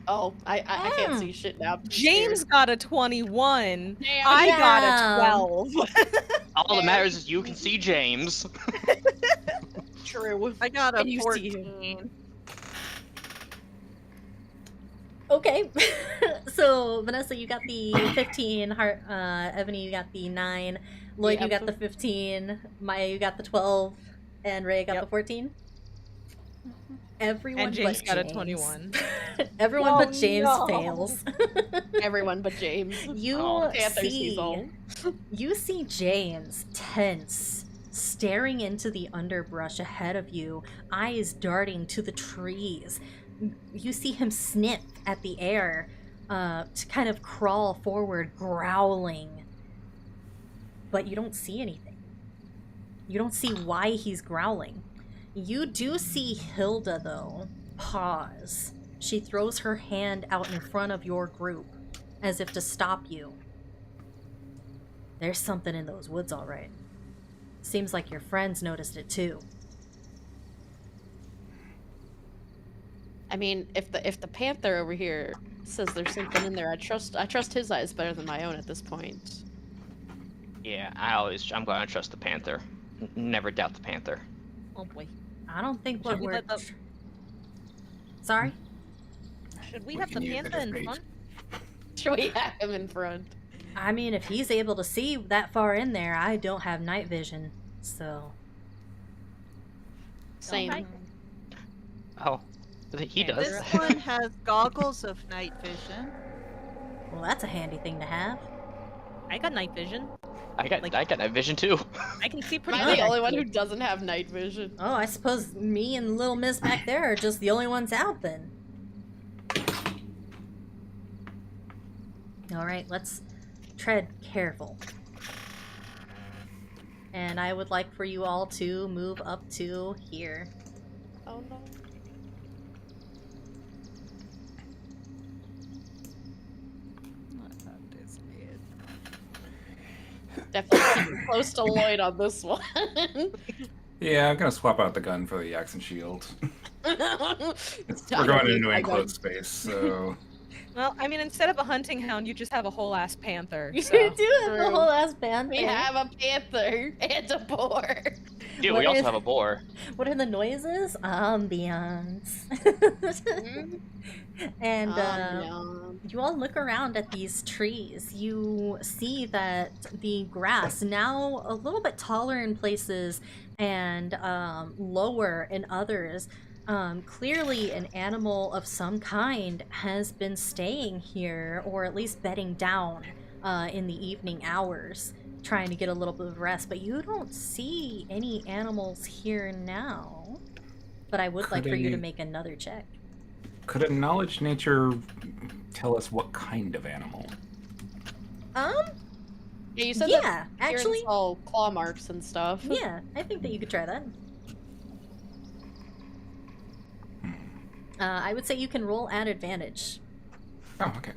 Oh, I can't see shit now. I'm James scared. got a 21. Damn. I got Yeah. a 12. All that matters is you can see James. true. I got a And you see him. 14. Okay. So, Vanessa, you got the 15. Ebony, you got the 9. Lloyd, Yeah, you got the 15. Maya, you got the 12. And Ray got Yep. the 14. Everyone And James but got a James. 21. Everyone Oh, but James no. fails. Everyone but James. You Oh, Panther sees see, all. you see James tense, staring into the underbrush ahead of you, eyes darting to the trees. You see him sniff at the air, to kind of crawl forward, growling. But you don't see anything. You don't see why he's growling. You do see Hilda, though, pause. She throws her hand out in front of your group, as if to stop you. There's something in those woods, all right. Seems like your friends noticed it too. I mean, if the panther over here says there's something in there, I trust his eyes better than my own at this point. Yeah, I'm going to trust the panther. Never doubt the panther. Oh boy. I don't think what Should we we're. let the- Sorry? Should we We have can the use it panther as in bait. front? Should we have him in front? I mean, if he's able to see that far in there, I don't have night vision, so. Same. Okay. Oh, he does. This one has goggles of night vision. Well, that's a handy thing to have. I got night vision. I got that vision too. I can see pretty Am I the good. only one who doesn't have night vision? Oh, I suppose me and Little Miss back there are just the only ones out then. Alright, let's tread careful. And I would like for you all to move up to here. Oh no. Definitely keep close to Lloyd on this one. Yeah, I'm gonna swap out the gun for the axe and shield. We're We're going into an enclosed space, so Well, I mean, instead of a hunting hound, you just have a whole ass panther. You So. do have the True. whole ass band. We have a panther and a boar. Dude, What we also is- have a boar. What are the noises? Ambiance. And no. you all look around at these trees. You see that the grass, now a little bit taller in places and lower in others, clearly an animal of some kind has been staying here, or at least bedding down in the evening hours, trying to get a little bit of rest. But you don't see any animals here now. But I would like Could for you to any- make another check. could a knowledge nature tell us what kind of animal? Um, Yeah, you said yeah, that actually, Kieran's all claw marks and stuff. yeah, I think that you could try that. I would say you can roll at advantage. Oh, okay.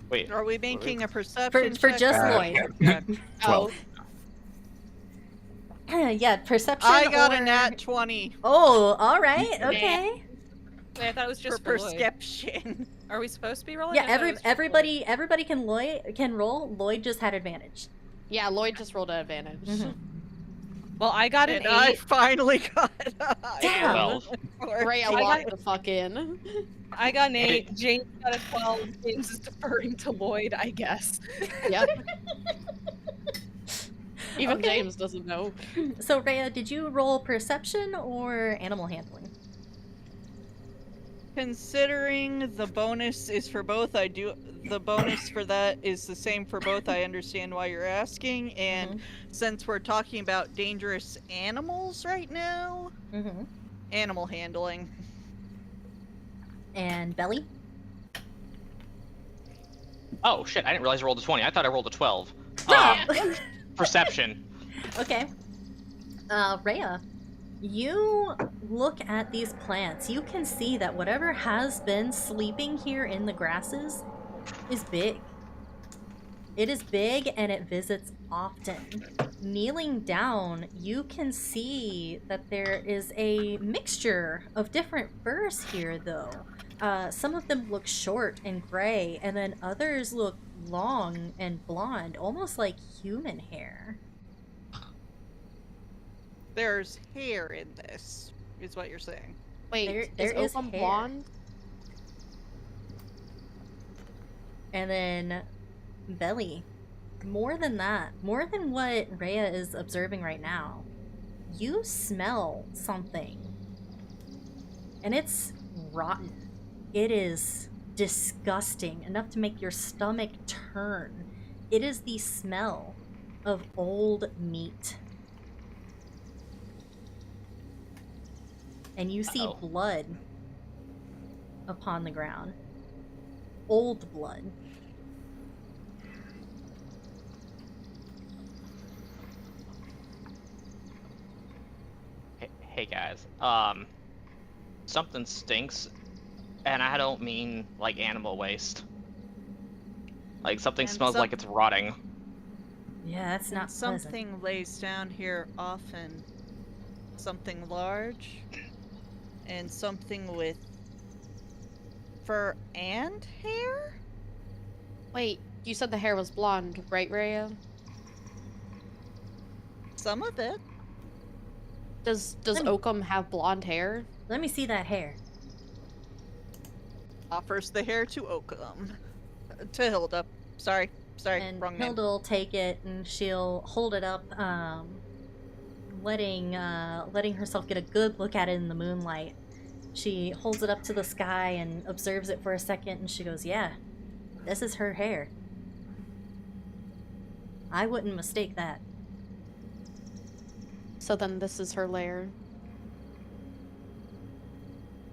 Wait, Are we making a perception For check? just Uh, Lloyd. Okay. 12. Yeah, perception. I got or... a nat 20 Oh, all right, okay. Wait, I thought it was for just for Lloyd. perception. Are we supposed to be rolling? Yeah, I thought it was just everybody can roll. Lloyd just had advantage. Yeah, Lloyd just rolled an advantage. Mhm. Lloyd. Well, I got an And I 8. finally got Damn. 12. Rhea I locked got- the fuck in. I got an 8. James got a 12. James is deferring to Lloyd, I guess. Yep. Even Okay. James doesn't know. So, Rhea, did you roll perception or animal handling? Considering the bonus is for both, the bonus for that is the same for both. I understand why you're asking, and since we're talking about dangerous animals right now, Mm-hmm. animal handling. And Belly? Oh shit! I didn't realize I rolled a 20. I thought I rolled a 12. Perception. Okay. Rhea, you look at these plants. You can see that whatever has been sleeping here in the grasses is big. It is big and it visits often. Kneeling down, you can see that there is a mixture of different furs here, though. Some of them look short and gray, and then others look long and blonde, almost like human hair. there's hair in this, is what you're saying. Wait, There is is Oakum hair. blonde? And then Belly. More than that, more than what Rhea is observing right now, you smell something. And it's rotten. It is disgusting, enough to make your stomach turn. It is the smell of old meat. And you see Uh-oh. blood upon the ground. Old blood. Hey guys, something stinks, and I don't mean like animal waste. Like something And smells like it's rotting. Yeah, that's not pleasant. Something lays down here often. Something large. And something with fur and hair? Wait, you said the hair was blonde, right, Rhea? Some of it. Does Let me- Oakum have blonde hair? Let me see that hair. Offers the hair to Oakum. To Hilda. Sorry, And wrong name. Hilda will take it and she'll hold it up, letting herself get a good look at it in the moonlight. She holds it up to the sky and observes it for a second, and she goes, "Yeah, this is her hair. I wouldn't mistake that." So then this is her lair.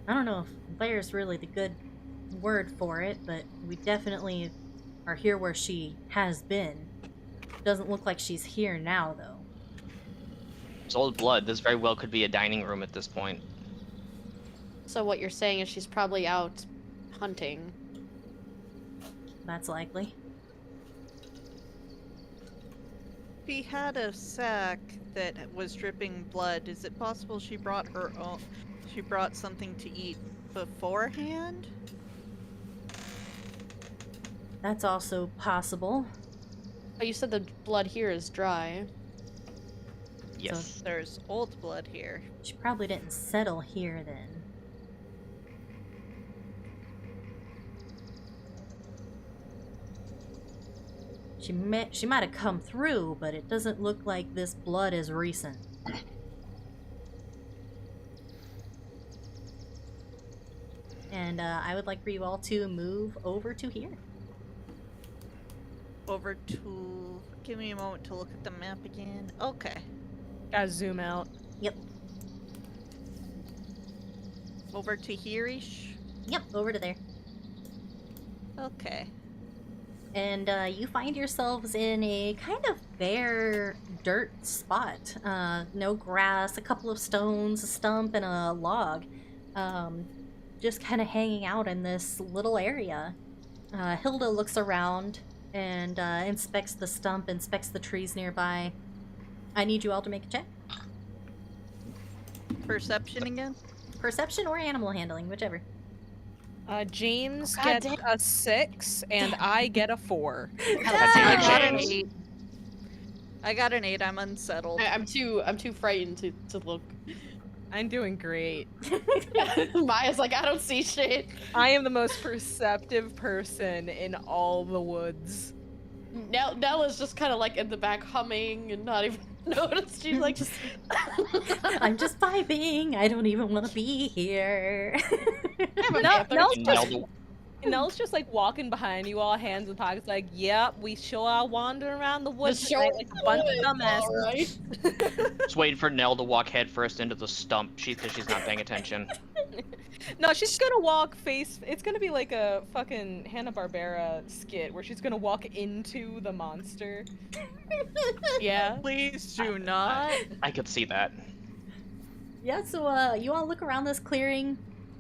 I don't know if lair's really the good word for it, but we definitely are here where she has been. Doesn't look like she's here now, though. It's old blood. This very well could be a dining room at this point. So what you're saying is she's probably out hunting. That's likely. She had a sack that was dripping blood. Is it possible she brought her own? She brought something to eat beforehand? That's also possible. But you said the blood here is dry. Yes. There's old blood here. She probably didn't settle here then. She might have come through, but it doesn't look like this blood is recent. And I would like for you all to move over to here. Over to. Give me a moment to look at the map again. Okay. Gotta zoom out. Yep, Over to here-ish. yep, over to there. Okay. And you find yourselves in a kind of bare dirt spot. No grass, a couple of stones, a stump, and a log. Just kind of hanging out in this little area. Hilda looks around and inspects the stump, inspects the trees nearby. I need you all to make a check. Perception again? Perception or animal handling, whichever. James God gets damn. a 6, and I get a 4. That's I a got an James. 8. I got an 8. I'm unsettled. I'm too frightened to look. I'm doing great. Maya's like, I don't see shit. I am the most perceptive person in all the woods. Nella's just kind of like in the back humming and not even noticed. She's like, just. I'm just vibing. I don't even want to be here. Nell's just like walking behind you, all hands in pockets, like, "Yep, we sure are wandering around the woods tonight like a bunch of dumbasses." Right? Just waiting for Nell to walk headfirst into the stump. Because she's not paying attention. No, she's gonna walk face. It's gonna be like a fucking Hanna-Barbera skit where she's gonna walk into the monster. Yeah. Please do not. I could see that. Yeah, so you all look around this clearing.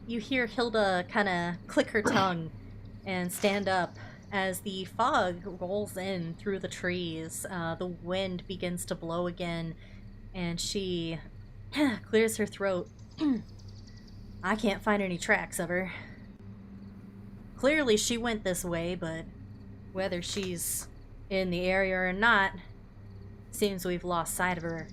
You hear Hilda kind of click her tongue and stand up as the fog rolls in through the trees. The wind begins to blow again, and she clears her throat. I can't find any tracks of her. Clearly she went this way, but whether she's in the area or not, seems we've lost sight of her.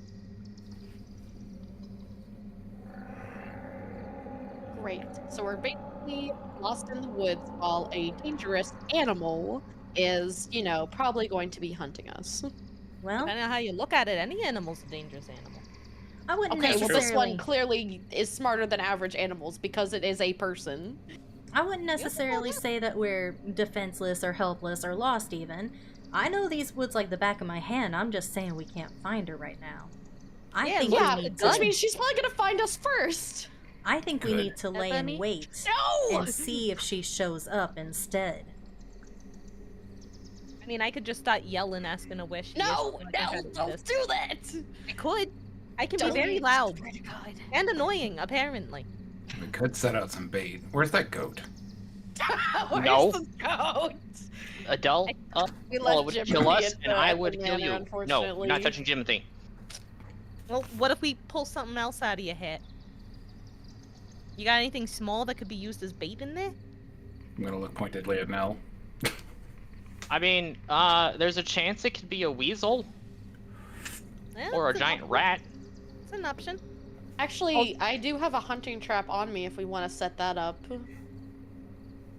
Great. So we're basically lost in the woods while a dangerous animal is, you know, probably going to be hunting us. Well, Depending on how you look at it, any animal's a dangerous animal. I wouldn't Okay, well, this one necessarily. clearly is smarter than average animals because it is a person. I wouldn't necessarily say that we're defenseless or helpless or lost even. I know these woods like the back of my hand. I'm just saying we can't find her right now. I Yeah, think look we Yeah, need which to. means she's probably gonna find us first. I think we Good. need to lay in Ebony? wait No! and see if she shows up instead. I mean, I could just start yelling, asking a wish. No, Yes, I no, could don't this. do that! I could. I can Don't. be very loud Swear to God. and annoying, apparently. We could set out some bait. Where's that goat? Where's No. the goat? Adele, We well, it left would Jim kill us, at and the- I at the would kill manor, you. No, unfortunately. not touching Jimothy. Well, what if we pull something else out of your hat? You got anything small that could be used as bait in there? I'm gonna look pointedly at Nell. I mean, there's a chance it could be a weasel Eh, or a it's an giant option. rat. It's an option. Actually, I do have a hunting trap on me if we want to set that up.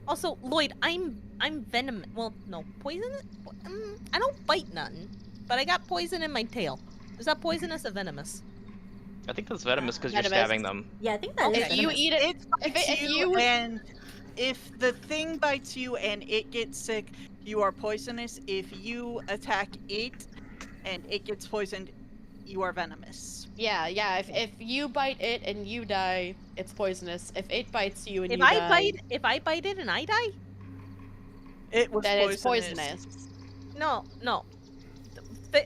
Also, Lloyd, I'm venom. Well, no, poison. I don't bite nothing, but I got poison in my tail. Is that poisonous or venomous? I think that's venomous because you're Venomous. stabbing them. Yeah, I think that is If you venomous. eat it, It if bites you you, and if the thing bites you and it gets sick, you are poisonous. If you attack it and it gets poisoned, you are venomous. yeah. If you bite it and you die, it's poisonous. If it bites you and If you I die, if I bite it and I die, It was then poisonous. it's poisonous. no.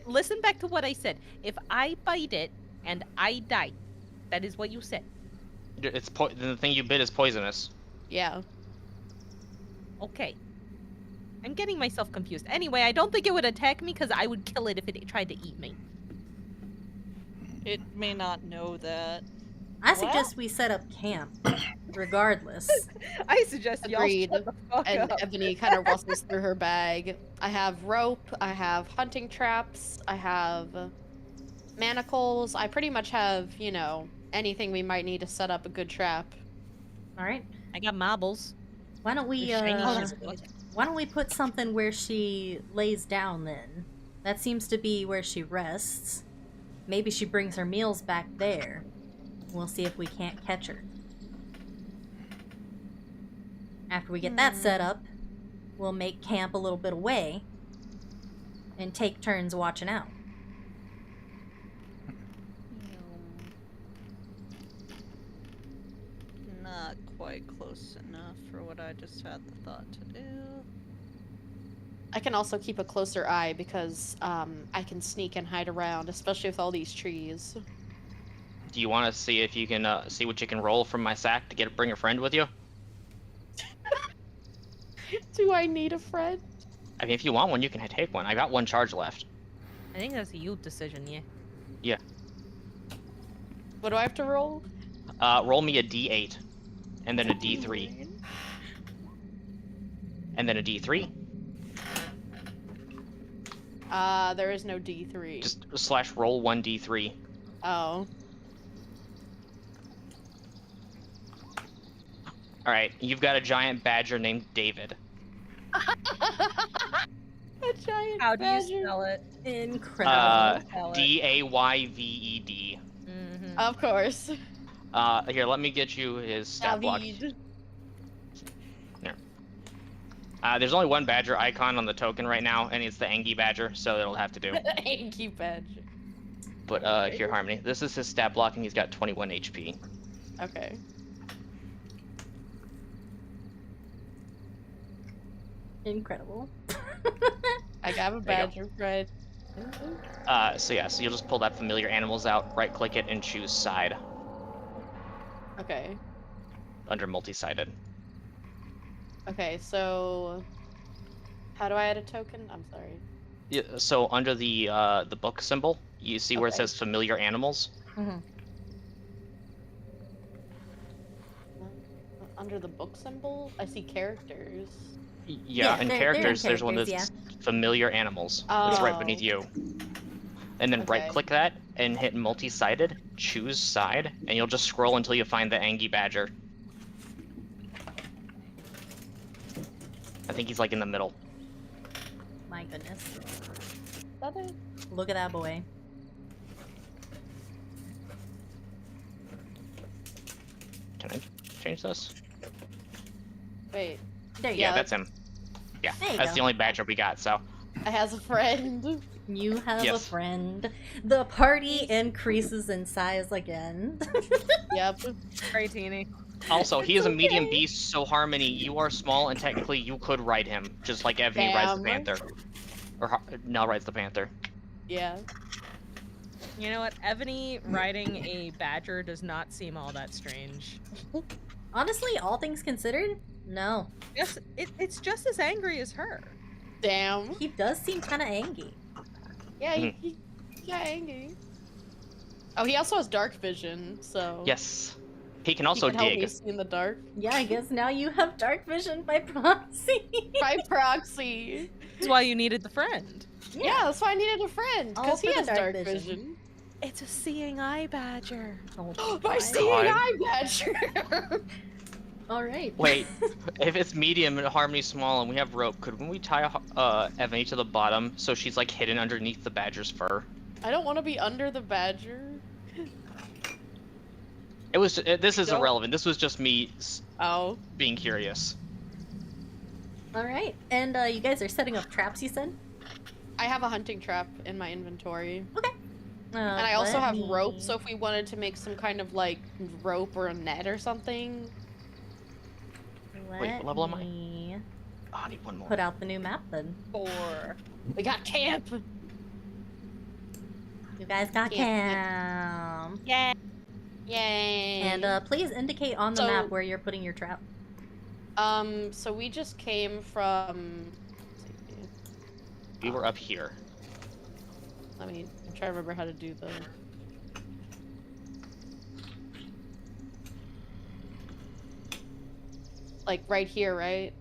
Listen back to what I said. If I bite it and I die, that is what you said. It's the thing you bit is poisonous. Yeah. Okay. I'm getting myself confused. Anyway, I don't think it would attack me because I would kill it if it tried to eat me. It may not know that. I suggest we set up camp, regardless. I suggest Agreed. y'all shut the fuck And up. Ebony kind of rustles through her bag. I have rope, I have hunting traps, I have manacles. I pretty much have, you know, anything we might need to set up a good trap. All right. I got marbles. Why don't we They're shiny uh, as fuck. why don't we put something where she lays down then? That seems to be where she rests. Maybe she brings her meals back there. We'll see if we can't catch her. After we get that set up, we'll make camp a little bit away and take turns watching out. Not quite close enough for what I just had the thought to do. I can also keep a closer eye because I can sneak and hide around, especially with all these trees. Do you want to see if you can see what you can roll from my sack to bring a friend with you? Do I need a friend? I mean, if you want one, you can take one. I got one charge left. I think that's a you decision, yeah. What do I have to roll? Roll me a D8, and then a D3, and then a D3. There is no D3. Just slash roll 1d3. Oh. All right, you've got a giant badger named David. A giant How do you badger. spell it? Incredible. Spell it. Dayved. Mhm. Of course. Here, let me get you his stat block. David. There's only one badger icon on the token right now, and it's the Angie badger, so it'll have to do. Angie badger. But here, Harmony, this is his stat block, and he's got 21 HP. Okay. Incredible. I got a badger friend. So you'll just pull that familiar animals out, right-click it, and choose side Okay. under multi-sided. Okay, so how do I add a token? I'm sorry. Yeah, so under the book symbol, you see where it Okay. says familiar animals. Under the book symbol, I see characters. Yeah, Yeah, in they're in characters, there's one characters, that's familiar animals. That's right Oh. beneath you. And then Okay. right-click that and hit multi-sided, choose side, and you'll just scroll until you find the Angie badger. I think he's like in the middle. My goodness. That is- Look at that boy. Can I change this? Wait, There you Yeah, go. that's him. Yeah, There you that's go. the only badger we got. So I has a friend. You have a Yes. friend. The party increases in size again. Yep. Right, Teeny. also, he It's is a medium okay. beast. So Harmony, you are small, and technically you could ride him, just like Evie rides the Damn. panther, or Nell rides the panther. Yeah. You know what? Ebony riding a badger does not seem all that strange. Honestly, all things considered, no. Yes, it's just as angry as her. Damn. He does seem kind of angry. Yeah, he got angry. Oh, he also has dark vision, so Yes, he can he also can help me dig. see in the dark Yeah, I guess now you have dark vision by proxy. by proxy. That's why you needed the friend. Yeah, that's why I needed a friend All because he for the has dark dark vision. vision. It's a seeing eye badger. Oh, My my. seeing God. eye badger. All right. Wait, if it's medium and Harmony's small and we have rope, couldn't we tie Ebony to the bottom so she's like hidden underneath the badger's fur? I don't want to be under the badger. It was. This is Nope. irrelevant. This was just me Oh, being curious. All right. And you guys are setting up traps, you said? I have a hunting trap in my inventory, And and I also have rope. So if we wanted to make some kind of like rope or a net or something, Wait, what level am I? Oh, I need one more. Put out the new map then. 4. we got camp. You guys got Yeah. camp. Yeah. Yay! And please indicate on the So- map where you're putting your trap. so we just came from. We were up here. I'm trying to remember how to do the. Like right here, right?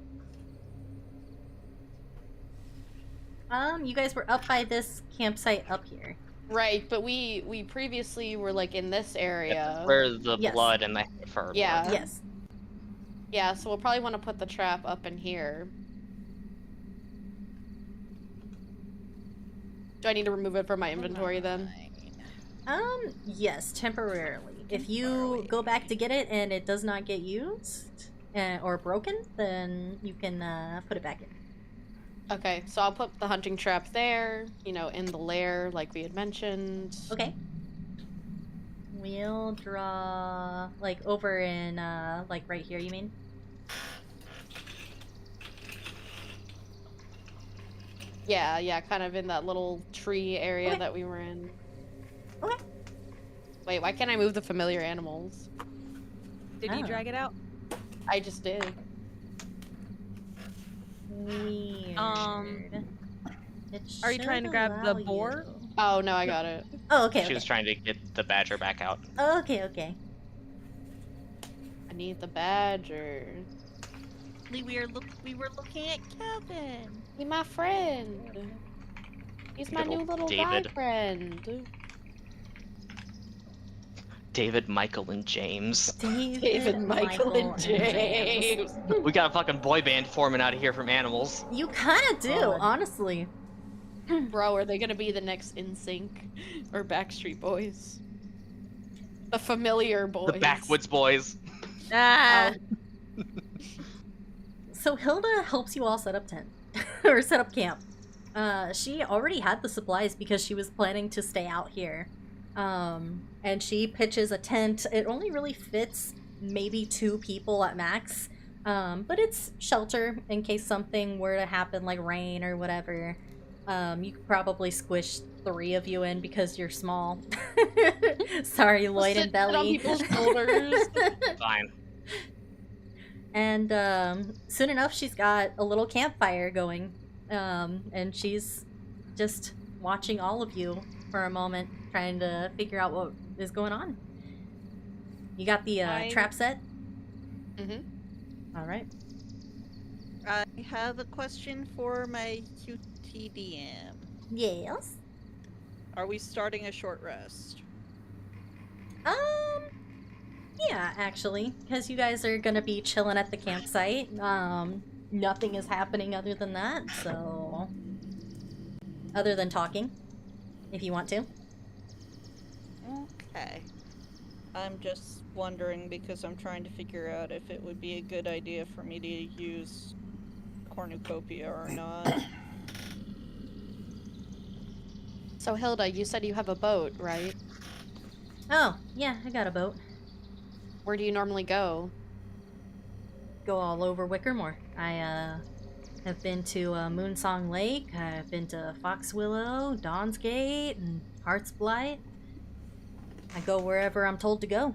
You guys were up by this campsite up here. Right, but we previously were like in this area. Where the Yes. blood and the fur. Yeah. were. Yes. Yeah, so we'll probably want to put the trap up in here. Do I need to remove it from my inventory then? Yes, temporarily. If you go back to get it and it does not get used or broken, then you can put it back in. Okay, so I'll put the hunting trap there, in the lair like we had mentioned. Okay. We'll draw, like, over in, like, right here, you mean? Yeah, kind of in that little tree area Okay. that we were in. Okay. Wait, why can't I move the familiar animals? Did you Oh. drag it out? I just did. Weird. It Are you trying to should grab the allow boar? you- Oh, no, I got it. Oh, okay, She okay. was trying to get the badger back out. Okay, okay. I need the badger. We were looking at Kevin. He's my friend. He's my Good new old little guy David. friend. David, Michael, and James. David, Michael, and James. We got a fucking boy band forming out of here from animals. You kind of do, God. honestly. Bro, are they gonna be the next NSYNC or Backstreet Boys? The familiar boys. The backwoods boys. Ah! So Hilda helps you all set up tent or set up camp. She already had the supplies because she was planning to stay out here. And she pitches a tent. It only really fits maybe 2 people at max. But it's shelter in case something were to happen, like rain or whatever. You could probably squish 3 of you in because you're small. Sorry, Lloyd and Sit on Belly. people's shoulders. Fine. And soon enough, she's got a little campfire going. And she's just watching all of you for a moment, trying to figure out what is going on. You got the trap set? Mhm. All right. I have a question for my QTDM. Yes. Are we starting a short rest? Yeah, actually, because you guys are gonna be chilling at the campsite. Nothing is happening other than that, so... Other than talking, if you want to. Okay. I'm just wondering because I'm trying to figure out if it would be a good idea for me to use cornucopia or not. So Hilda, you said you have a boat, right? Oh, yeah, I got a boat. Where do you normally go? Go all over Wickermore. I have been to Moonsong Lake, I've been to Fox Willow, Dawn's Gate, and Heart's Blight. I go wherever I'm told to go.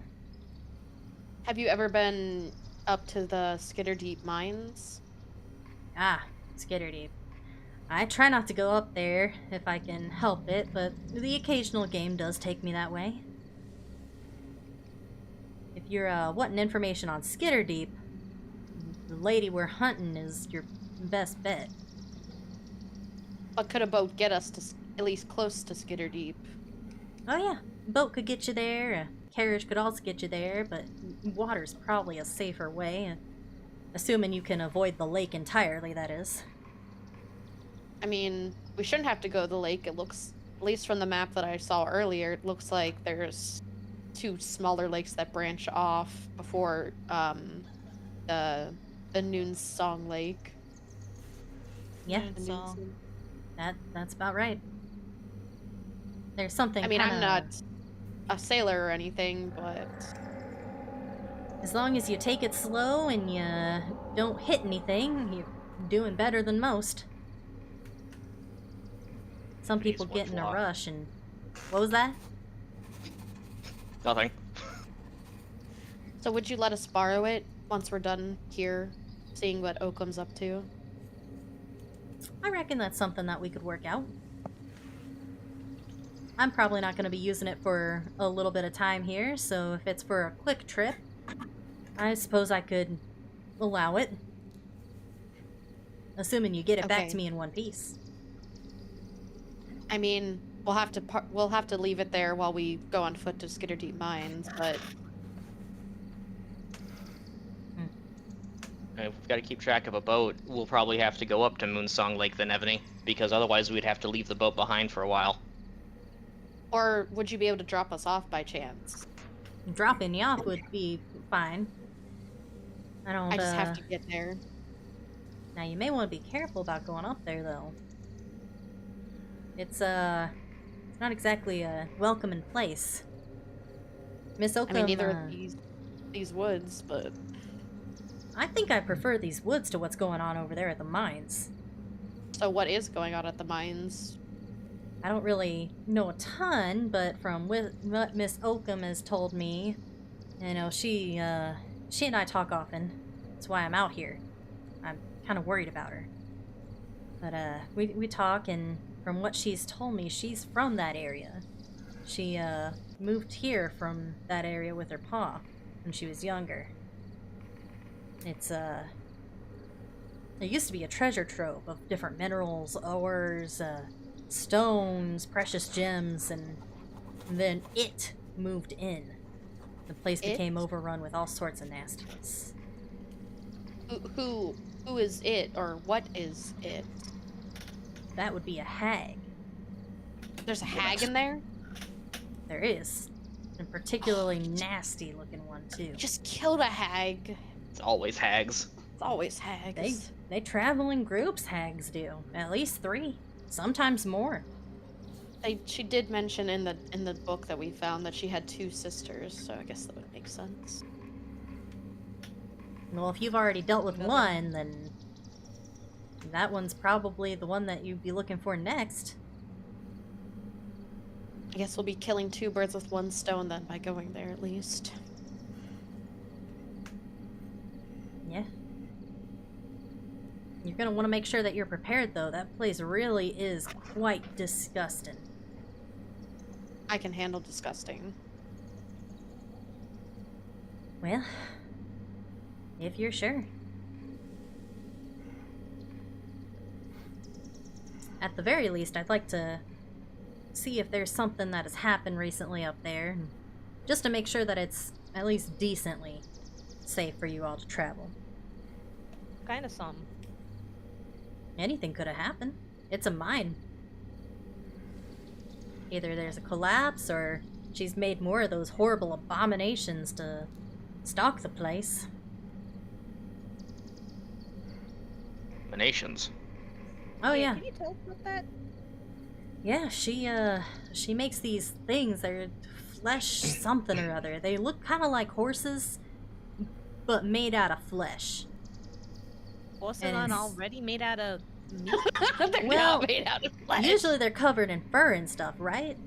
Have you ever been up to the Skitterdeep mines? Ah, Skitterdeep. I try not to go up there if I can help it, but the occasional game does take me that way. If you're wanting information on Skitterdeep, the lady we're hunting is your best bet. But could a boat get us to at least close to Skitterdeep? Oh yeah, boat could get you there, a carriage could also get you there, but water's probably a safer way, assuming you can avoid the lake entirely, that is. I mean, we shouldn't have to go to the lake. It looks, at least from the map that I saw earlier, it looks like there's 2 smaller lakes that branch off before the Noonsong Lake. Yeah, Moonsong. that's about right. There's something I mean, kinda... I'm not a sailor or anything, but As long as you take it slow and you don't hit anything, you're doing better than most. Some people Jeez, get in a what's rush and... What was that? Nothing. so would you let us borrow it once we're done here, seeing what Oakum's up to? I reckon that's something that we could work out. I'm probably not going to be using it for a little bit of time here, so if it's for a quick trip, I suppose I could allow it. Assuming you get it back Okay. to me in one piece. I mean, we'll have to leave it there while we go on foot to Skitterdeep Mines, but If we've got to keep track of a boat, we'll probably have to go up to Moonsong Lake then, Evany, because otherwise we'd have to leave the boat behind for a while. or would you be able to drop us off by chance? Dropping you off would be fine. I don't, I just have to get there. Now, you may want to be careful about going up there, though. It's not exactly a welcoming place. Miss Oakum, I mean, neither of these woods, but I think I prefer these woods to what's going on over there at the mines. so what is going on at the mines? I don't really know a ton, but from what Miss Oakum has told me, you know, she and I talk often. That's why I'm out here. I'm kind of worried about her. But, we talk, and from what she's told me, she's from that area. She, moved here from that area with her pa when she was younger. It's, there used to be a treasure trove of different minerals, ores, stones, precious gems, and then it moved in. The place became overrun with all sorts of nastiness. Who is it, or what is it? That would be a hag. There's a hag in there? There is. A particularly nasty looking one, too. Just killed a hag. It's always hags. It's always hags. They travel in groups, hags do. At least 3. Sometimes more. She did mention in the book that we found that she had 2 sisters, so I guess that would make sense. Well, if you've already dealt with one, then that one's probably the one that you'd be looking for next. I guess we'll be killing 2 birds with 1 stone then by going there at least. Yeah. You're gonna want to make sure that you're prepared, though. That place really is quite disgusting. I can handle disgusting. Well, if you're sure. At the very least, I'd like to see if there's something that has happened recently up there, just to make sure that it's at least decently safe for you all to travel. Kind of something. Anything could have happened. It's a mine. Either there's a collapse or she's made more of those horrible abominations to stalk the place. Emanations. Oh yeah. Can you tell us about that? Yeah, she makes these things. They're flesh something or other. They look kind of like horses, but made out of flesh. Horses And aren't it's- already made out of meat. They're Well, not made out of flesh. Usually they're covered in fur and stuff, right?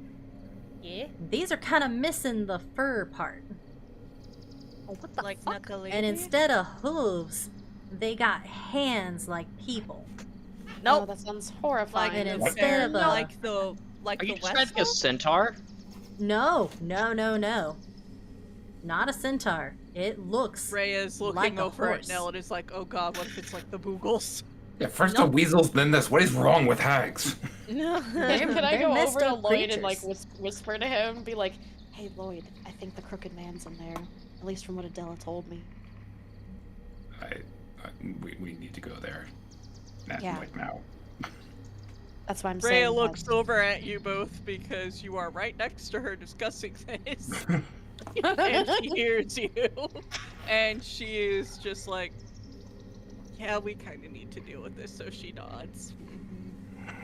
Yeah. These are kind of missing the fur part. Oh, what the Like fuck? Knuckle And instead of hooves, they got hands like people. No, Nope. that sounds horrifying. And the instead bear, of a- like the Are you the describing a West centaur? No. Not a centaur. It looks Rhea's looking like a over horse. at Nell and is like, "Oh God, what if it's like the Boogles?" Yeah, first Nope. the weasels, then this. What is wrong with hags? No. They're- Can I they're go messed over to up Lloyd and like creatures. whisper to him and be like, "Hey Lloyd, I think the crooked man's in there. At least from what Adela told me." We need to go there. Yeah. Like now. That's why I'm Rhea saying. looks over at you both because you are right next to her discussing this, and she hears you, and she is just like, "Yeah, we kind of need to deal with this." So she nods.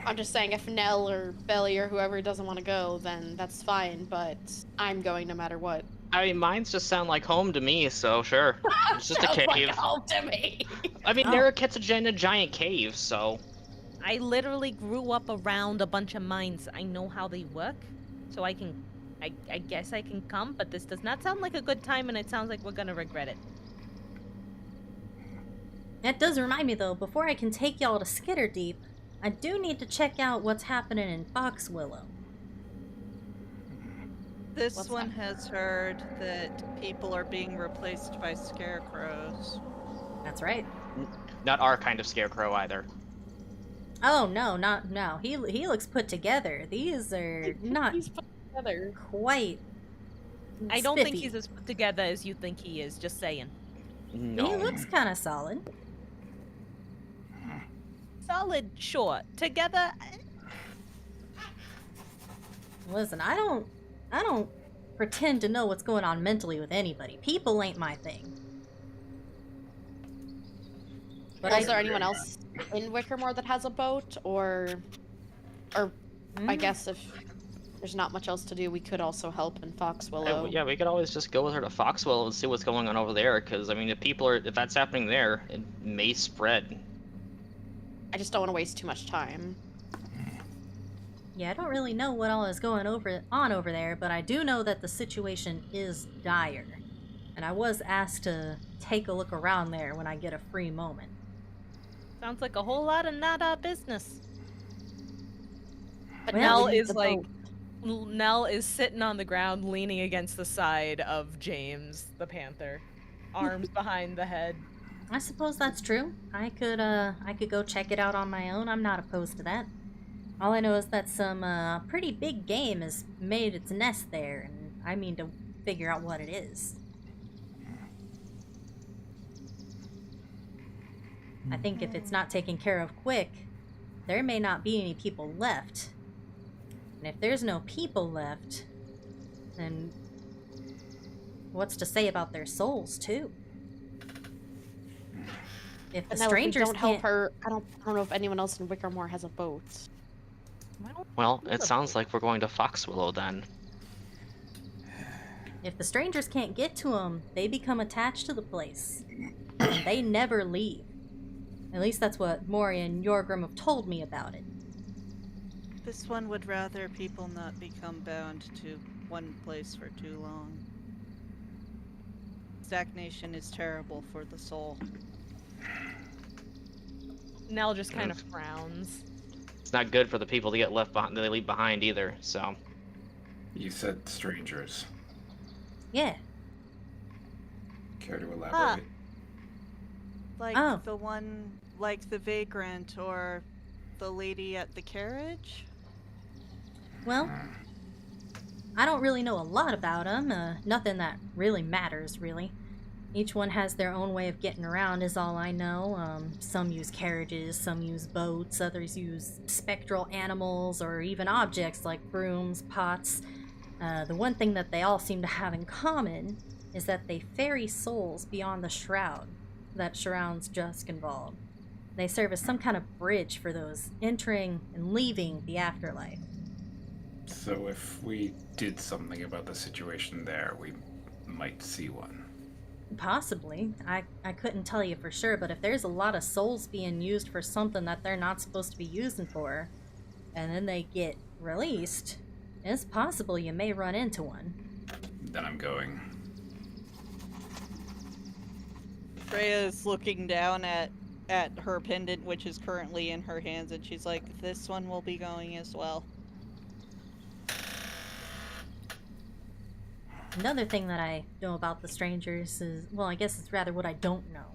I'm just saying, if Nell or Belly or whoever doesn't want to go, then that's fine. But I'm going no matter what. I mean, mines just sound like home to me, so sure. It's just a Sounds cave. like home to me. I mean, Oh. Narrowkit's in a giant cave, so. I literally grew up around a bunch of mines. I know how they work, so I guess I can come, but this does not sound like a good time, and it sounds like we're gonna regret it. That does remind me though, before I can take y'all to Skitterdeep, I do need to check out what's happening in Foxwillow. This What's one that? has heard that people are being replaced by scarecrows. That's right. Not our kind of scarecrow either. Oh no. He looks put together. These are not He's put together. quite. I don't think spiffy. he's as put together as you think he is. Just saying. No. He looks kind of solid. Solid, sure. Together, Listen, I don't pretend to know what's going on mentally with anybody. People ain't my thing. But Is there anyone else in Wickermore that has a boat, or I Mm, guess if there's not much else to do, we could also help in Foxwillow. Yeah, we could always just go with her to Foxwell and see what's going on over there. Because I mean, if that's happening there, it may spread. I just don't want to waste too much time. Yeah, I don't really know what all is going on over there, but I do know that the situation is dire. And I was asked to take a look around there when I get a free moment. sounds like a whole lot of not our business. But Well, Nell Nell we need is the like, boat. Nell is sitting on the ground, leaning against the side of James the panther, arms behind the head. I suppose that's true. I could go check it out on my own. I'm not opposed to that. All I know is that some pretty big game has made its nest there, and I mean to figure out what it is. I think if it's not taken care of quick, there may not be any people left. And if there's no people left, then what's to say about their souls too? If the But Nell, if we strangers don't help can't, her, I don't know if anyone else in Wickermore has a boat. Well, it sounds like we're going to Foxwillow then. if the strangers can't get to them, they become attached to the place. And they never leave. At least that's what Mori and Yorgrim have told me about it. This one would rather people not become bound to one place for too long. Stagnation is terrible for the soul. Nell just kind of frowns. It's not good for the people to get left behind. That they leave behind either. So. You said strangers. Yeah. Care to elaborate? Like Oh. the one, like the vagrant or the lady at the carriage? Well, I don't really know a lot about them. Nothing that really matters, really. Each one has their own way of getting around, is all I know. Some use carriages, some use boats, others use spectral animals or even objects like brooms, pots. The one thing that they all seem to have in common is that they ferry souls beyond the shroud that surrounds Juskenwald. They serve as some kind of bridge for those entering and leaving the afterlife. So if we did something about the situation there, we might see one. Possibly. I couldn't tell you for sure, but if there's a lot of souls being used for something that they're not supposed to be using for, and then they get released, it's possible you may run into one. Then I'm going. Freya is looking down at her pendant, which is currently in her hands, and she's like, this one will be going as well. Another thing that I know about the strangers is, well, I guess it's rather what I don't know.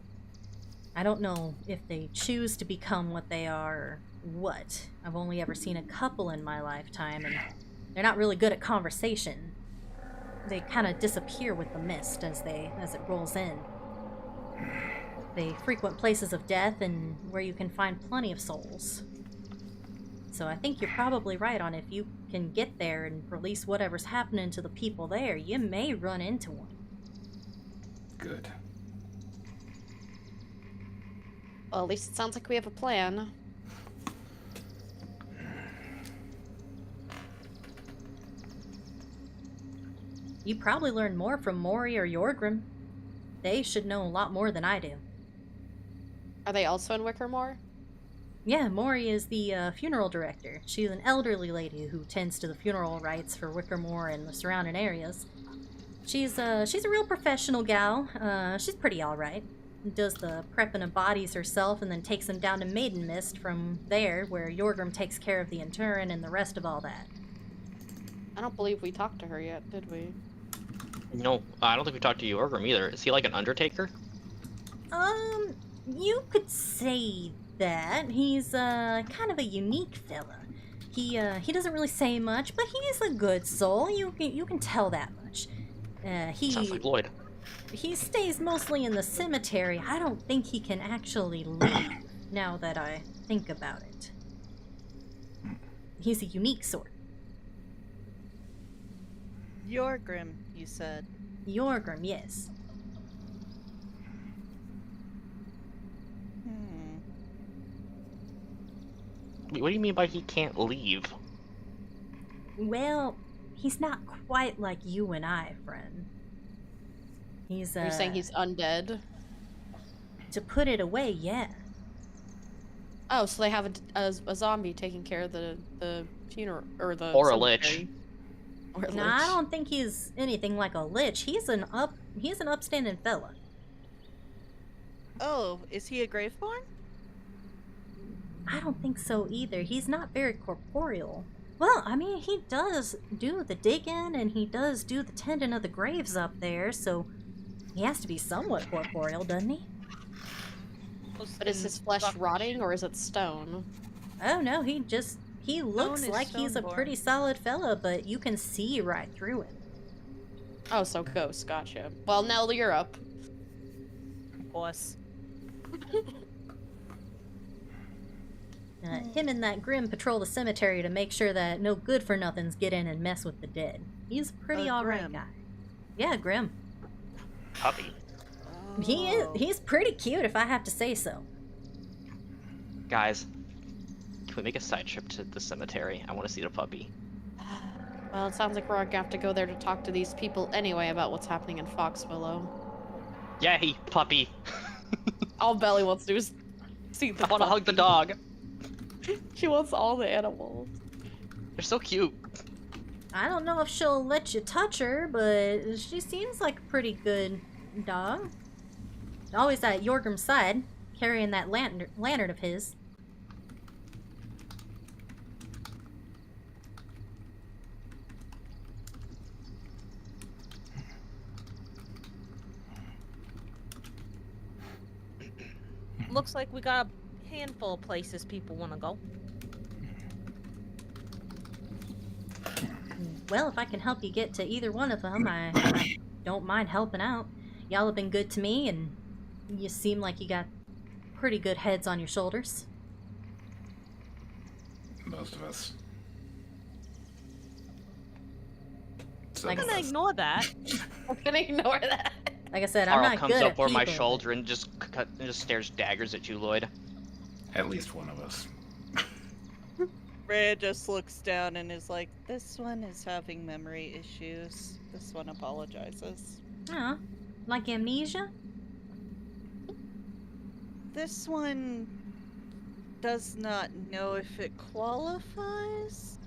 I don't know if they choose to become what they are or what. I've only ever seen a couple in my lifetime, and they're not really good at conversation. They kind of disappear with the mist as it rolls in. They frequent places of death and where you can find plenty of souls. So I think you're probably right on if you can get there and release whatever's happening to the people there, you may run into one. Good. Well, at least it sounds like we have a plan. You probably learn more from Mori or Jorgrim. They should know a lot more than I do. Are they also in Wickermore? Yeah, Mori is the funeral director. She's an elderly lady who tends to the funeral rites for Wickermore and the surrounding areas. She's a real professional gal. She's pretty alright. Does the prepping of bodies herself and then takes them down to Maiden Mist from there, where Jorgrim takes care of the interring and the rest of all that. I don't believe we talked to her yet, did we? No, I don't think we talked to Jorgrim either. Is he like an undertaker? You could say that. He's kind of a unique fella. He doesn't really say much, but he's a good soul. You can tell that much. Sounds like Lloyd. He stays mostly in the cemetery. I don't think he can actually leave, now that I think about it. He's a unique sort. Jorgrim, you said. Jorgrim, yes. What do you mean by he can't leave? Well, he's not quite like you and I, friend. He's, Are you saying he's undead? To put it away, yeah. Oh, so they have a zombie taking care of the funeral, or the Or a cemetery. lich. Or a No, lich. I don't think he's anything like a lich. He's an upstanding fella. Oh, is he a Graveborn? I don't think so either. He's not very corporeal. Well, I mean, he does do the digging, and he does do the tending of the graves up there, so he has to be somewhat corporeal, doesn't he? But is his flesh rotting, or is it stone? Oh no, he looks is like he's a stoneborn. pretty solid fella, but you can see right through him. Oh, so ghost, gotcha. Well, Nell, you're up. Boss. Him and that Grim patrol the cemetery to make sure that no good-for-nothings get in and mess with the dead. He's a pretty alright Grim. guy. Yeah, Grim. Puppy. He's pretty cute, if I have to say so. Guys, can we make a side trip to the cemetery? I want to see the puppy. Well, it sounds like we're gonna have to go there to talk to these people anyway about what's happening in Foxwillow. Yay, puppy! All Belly wants to do is see the I want to hug the puppy. dog. She wants all the animals. They're so cute. I don't know if she'll let you touch her, but she seems like a pretty good dog. Always at Jorgrim's side, carrying that lantern of his. Looks like we got a handful of places people want to go. Well, if I can help you get to either one of them, I don't mind helping out. Y'all have been good to me, and you seem like you got pretty good heads on your shoulders. Most of us. I'm gonna ignore that. I'm gonna ignore that. Like I said, I'm Carl not comes good up at over my people, shoulder and just stares daggers at you, Lloyd. At least one of us. Rhea just looks down and is like, this one is having memory issues. This one apologizes. Oh, like amnesia? This one does not know if it qualifies.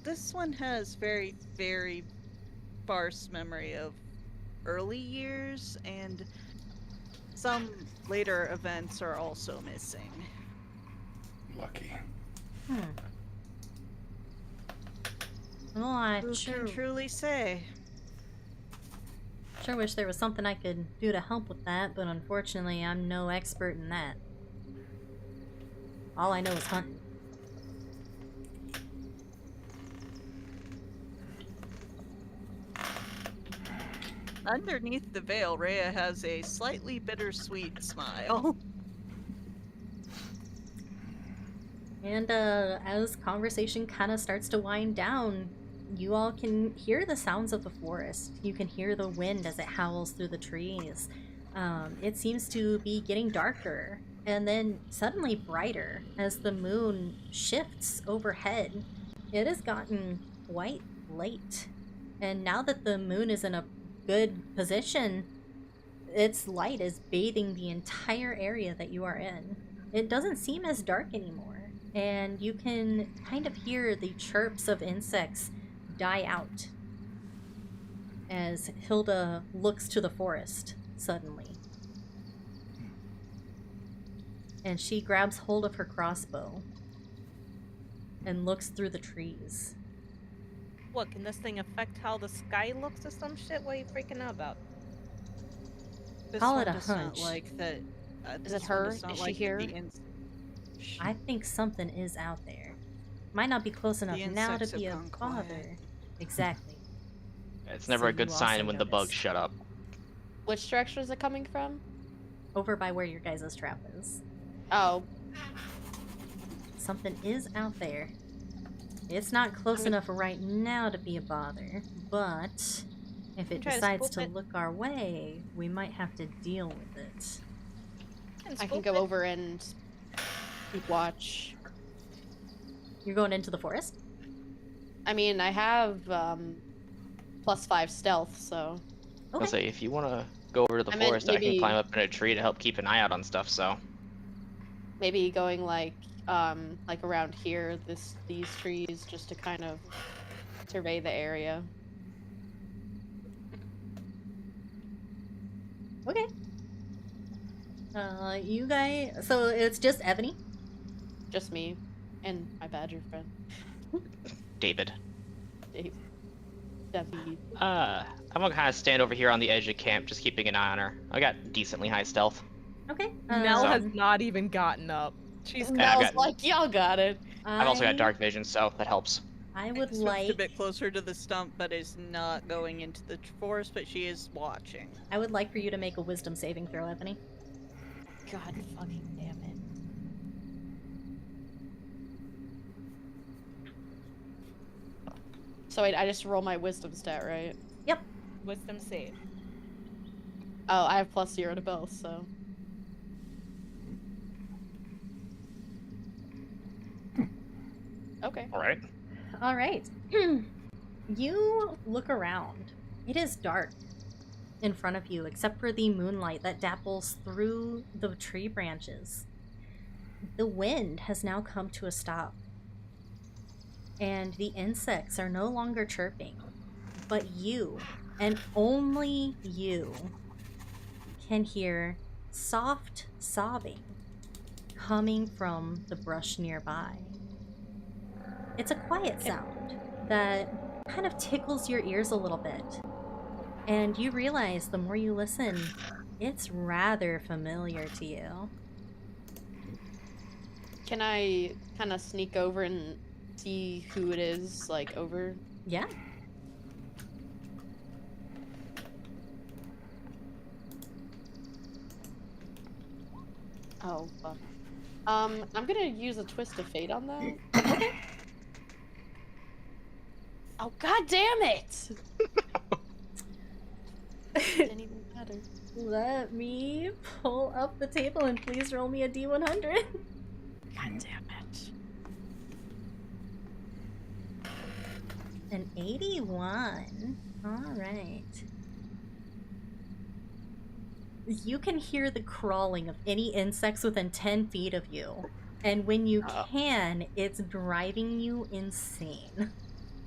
This one has very, very sparse memory of early years, and some later events are also missing. Lucky. Well, I Who sure can truly say? wish there was something I could do to help with that, but unfortunately I'm no expert in that. All I know is hunting. Underneath the veil, Rhea has a slightly bittersweet smile. And as conversation kind of starts to wind down, you all can hear the sounds of the forest. You can hear the wind as it howls through the trees. It seems to be getting darker and then suddenly brighter as the moon shifts overhead. It has gotten quite late. And now that the moon is in a good position, its light is bathing the entire area that you are in. It doesn't seem as dark anymore, and you can kind of hear the chirps of insects die out as Hilda looks to the forest suddenly. And she grabs hold of her crossbow and looks through the trees. What, can this thing affect how the sky looks or some shit? What are you freaking out about? This Call one it a does not hunch. like that. Is this it one her? does not Is she like here? I think something is out there. Might not be close enough now to insects be a have gone quiet. bother. Exactly. It's never So a good you sign also when the bugs noticed. shut up. Which direction is it coming from? Over by where your guys' trap is. Oh, Something is out there. It's not close enough right now to be a bother, but if it Try to decides spook to it. look our way, we might have to deal with it. I can go over and keep watch. You're going into the forest? I mean, I have +5 stealth, so I'll say, if you want to go over to the I meant forest, I maybe- can climb up in a tree to help keep an eye out on stuff, so. maybe going like around here, these trees, just to kind of survey the area. Okay. You guys, so it's just Ebony? Just me and my badger friend, David. Dave. David. I'm gonna kind of stand over here on the edge of camp, just keeping an eye on her. I got decently high stealth. Okay. Mel So- has not even gotten up. She's Yeah, I've Mel's got- like, y'all got it. I've also got dark vision, so that helps. I would She's moved a like bit closer to the stump, but is not going into the forest, but she is watching. for you to make a wisdom saving throw, Ebony. God fucking damn it. So wait, I just roll my wisdom stat, right? wisdom save. Oh, I have +0 to both, so. Okay. All right. All right. You look around. It is dark in front of you, except for the moonlight that dapples through the tree branches. The wind has now come to a stop, and the insects are no longer chirping, but you, and only you, can hear soft sobbing coming from the brush nearby. It's a quiet sound that kind of tickles your ears a little bit. And you realize the more you listen, it's rather familiar to you. Can I kind of sneak over and see who it is, like, over? Yeah. Oh, fuck. I'm gonna use a twist of fate on that. Okay. Oh, god damn it! Didn't even matter. Let me pull up the table and please roll me a D100. God damn it. An 81. Alright. You can hear the crawling of any insects within 10 feet of you. And when you can, it's driving you insane.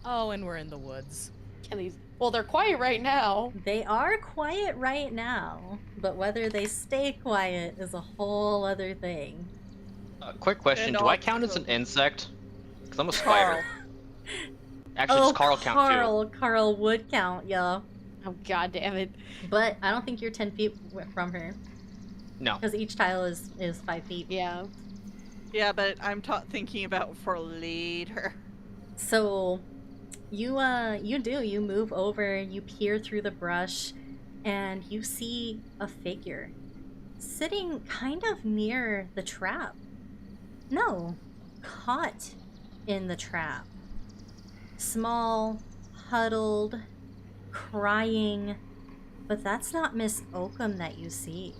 Oh, and we're in the woods. Can these... Well, they're quiet right now. They are quiet right now, but whether they stay quiet is a whole other thing. Quick question: And do I count as also- an insect? Because I'm a spider. Actually, Oh, does Carl count too? Carl would count, yeah. Oh, god damn it. But I don't think you're 10 feet from her, No. because each tile is 5 feet. Yeah. Yeah, but I'm thinking about for later. So, you move over, you peer through the brush, and you see a figure sitting kind of near the trap. No, caught in the trap. Small, huddled, crying, but that's not Miss Oakum that you see.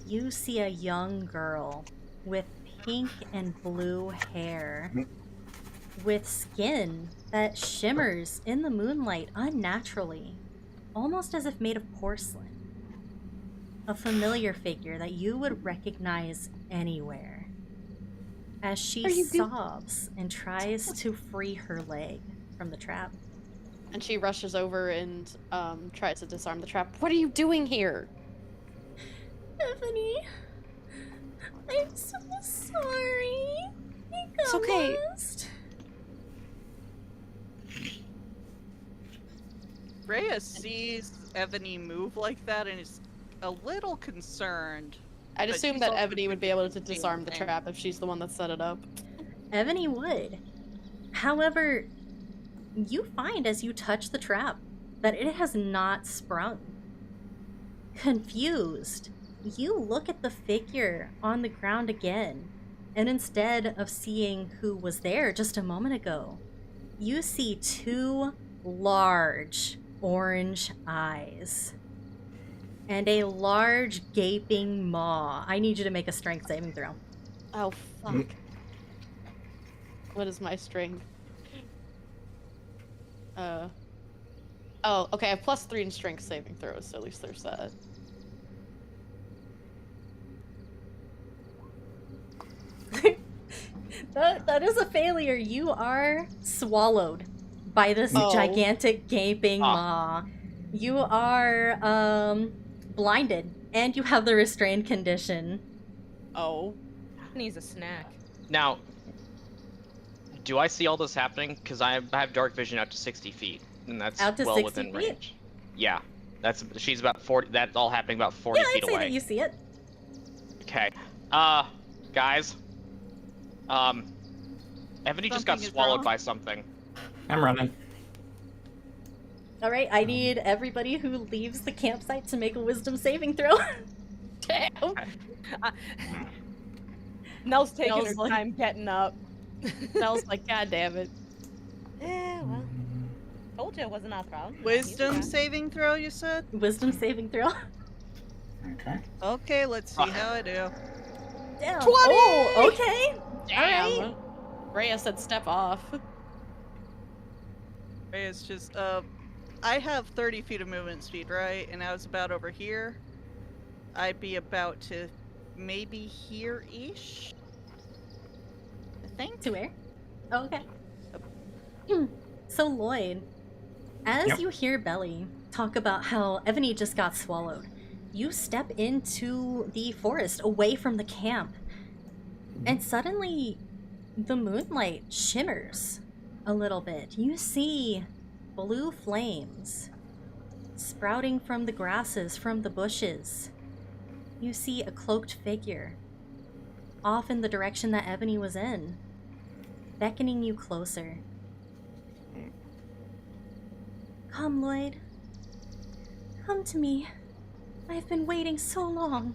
You see a young girl with pink and blue hair, with skin that shimmers in the moonlight unnaturally, almost as if made of porcelain. A familiar figure that you would recognize anywhere, as she sobs and tries to free her leg from the trap. And she rushes over and tries to disarm the trap. What are you doing here? Stephanie, I'm so sorry. It's okay. Rhea sees Ebony move like that and is a little concerned. I'd But assume she's that also Ebony would be able to doing disarm the the same. trap if she's the one that set it up. Ebony would. However, you find as you touch the trap that it has not sprung. Confused, you look at the figure on the ground again, and instead of seeing who was there just a moment ago, you see two large orange eyes and a large gaping maw. I need you to make a strength saving throw. Oh, fuck. What is my strength? Oh, okay, I have +3 in strength saving throws, so at least there's that. That is a failure. You are swallowed by this Oh. gigantic gaping maw. You are blinded, and you have the restrained condition. Oh. Needs a snack. Now, do I see all this happening? Because I have dark vision out to 60 feet, and that's Out to well 60 within feet? range. Yeah, she's about 40. That's all happening about 40 Yeah, I'd feet say away. that you see it. Okay. Guys. Ebony just got Something is swallowed wrong? by something. I'm running. All right, I need everybody who leaves the campsite to make a wisdom saving throw. Damn. Nell's taking Nell's her like- time getting up. Nell's like, god damn it. Yeah, well. Told you it wasn't our problem. Wisdom Yeah. saving throw, you said? Wisdom saving throw. Okay. Okay, let's see how I do. Damn. 20! Oh, okay. Damn. Alright. Rhea said step off. It's just, I have 30 feet of movement speed, right? And I was about over here. I'd be about to maybe here-ish? I think? To where? Oh, okay. So, Lloyd, as Yep. you hear Belly talk about how Ebony just got swallowed, you step into the forest away from the camp, and suddenly the moonlight shimmers a little bit. You see blue flames sprouting from the grasses, from the bushes. You see a cloaked figure off in the direction that Ebony was in. beckoning you closer. Come, Lloyd. Come to me. I've been waiting so long.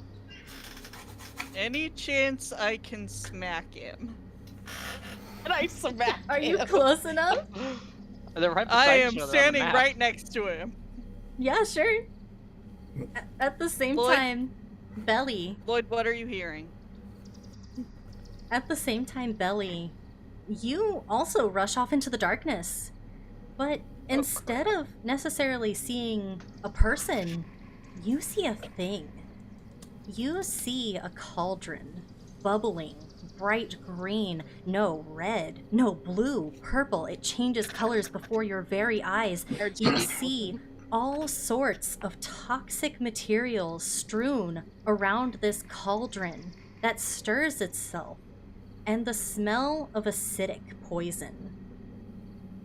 Any chance I can smack him? And I smack Are you him. close enough? They're right I beside am each other on the standing map. right next to him. Yeah, sure. At the same Lloyd- time, Belly. Lloyd, what are you hearing? At the same time, Belly, you also rush off into the darkness. But instead of necessarily seeing a person, you see a thing. You see a cauldron, bubbling, bright green, no red, no blue, purple. It changes colors before your very eyes. You see all sorts of toxic materials strewn around this cauldron that stirs itself, and the smell of acidic poison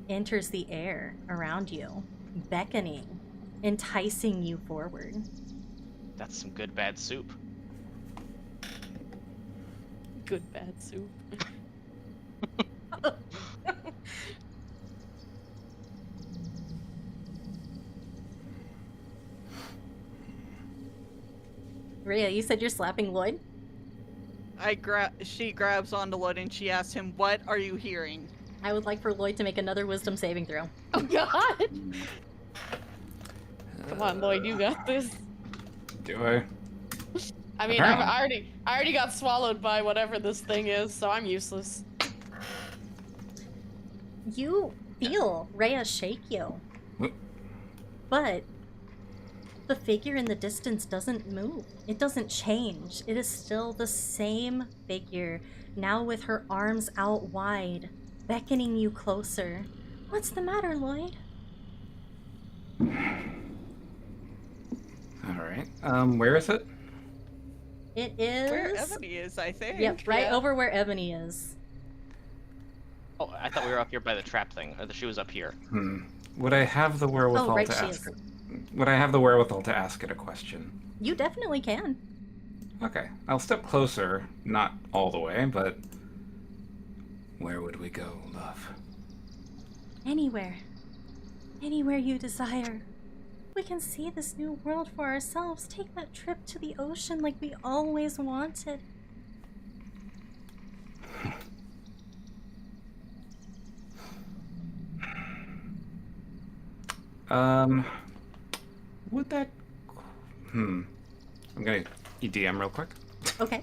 enters the air around you, beckoning, enticing you forward. That's some good bad soup. Good bad soup. Rhea, you said you're slapping Lloyd? She grabs onto Lloyd and she asks him, "What are you hearing?" I would like for Lloyd to make another wisdom saving throw. Oh god! Come on, Lloyd, you got this. Do I? I mean, I already got swallowed by whatever this thing is, so I'm useless. You feel Rhea shake you. What? But the figure in the distance doesn't move. It doesn't change. It is still the same figure, now with her arms out wide, beckoning you closer. What's the matter, Lloyd? Alright. Where is it? It is... Where Ebony is, I think. Yep, right Yeah. over where Ebony is. Oh, I thought we were up here by the trap thing, or she was up here. Would I have the wherewithal right, to she ask is. it? Would I have the wherewithal to ask it a question? You definitely can. Okay, I'll step closer, not all the way, but where would we go, love? Anywhere. Anywhere you desire. We can see this new world for ourselves. Take that trip to the ocean like we always wanted. Would that... I'm gonna EDM real quick. Okay.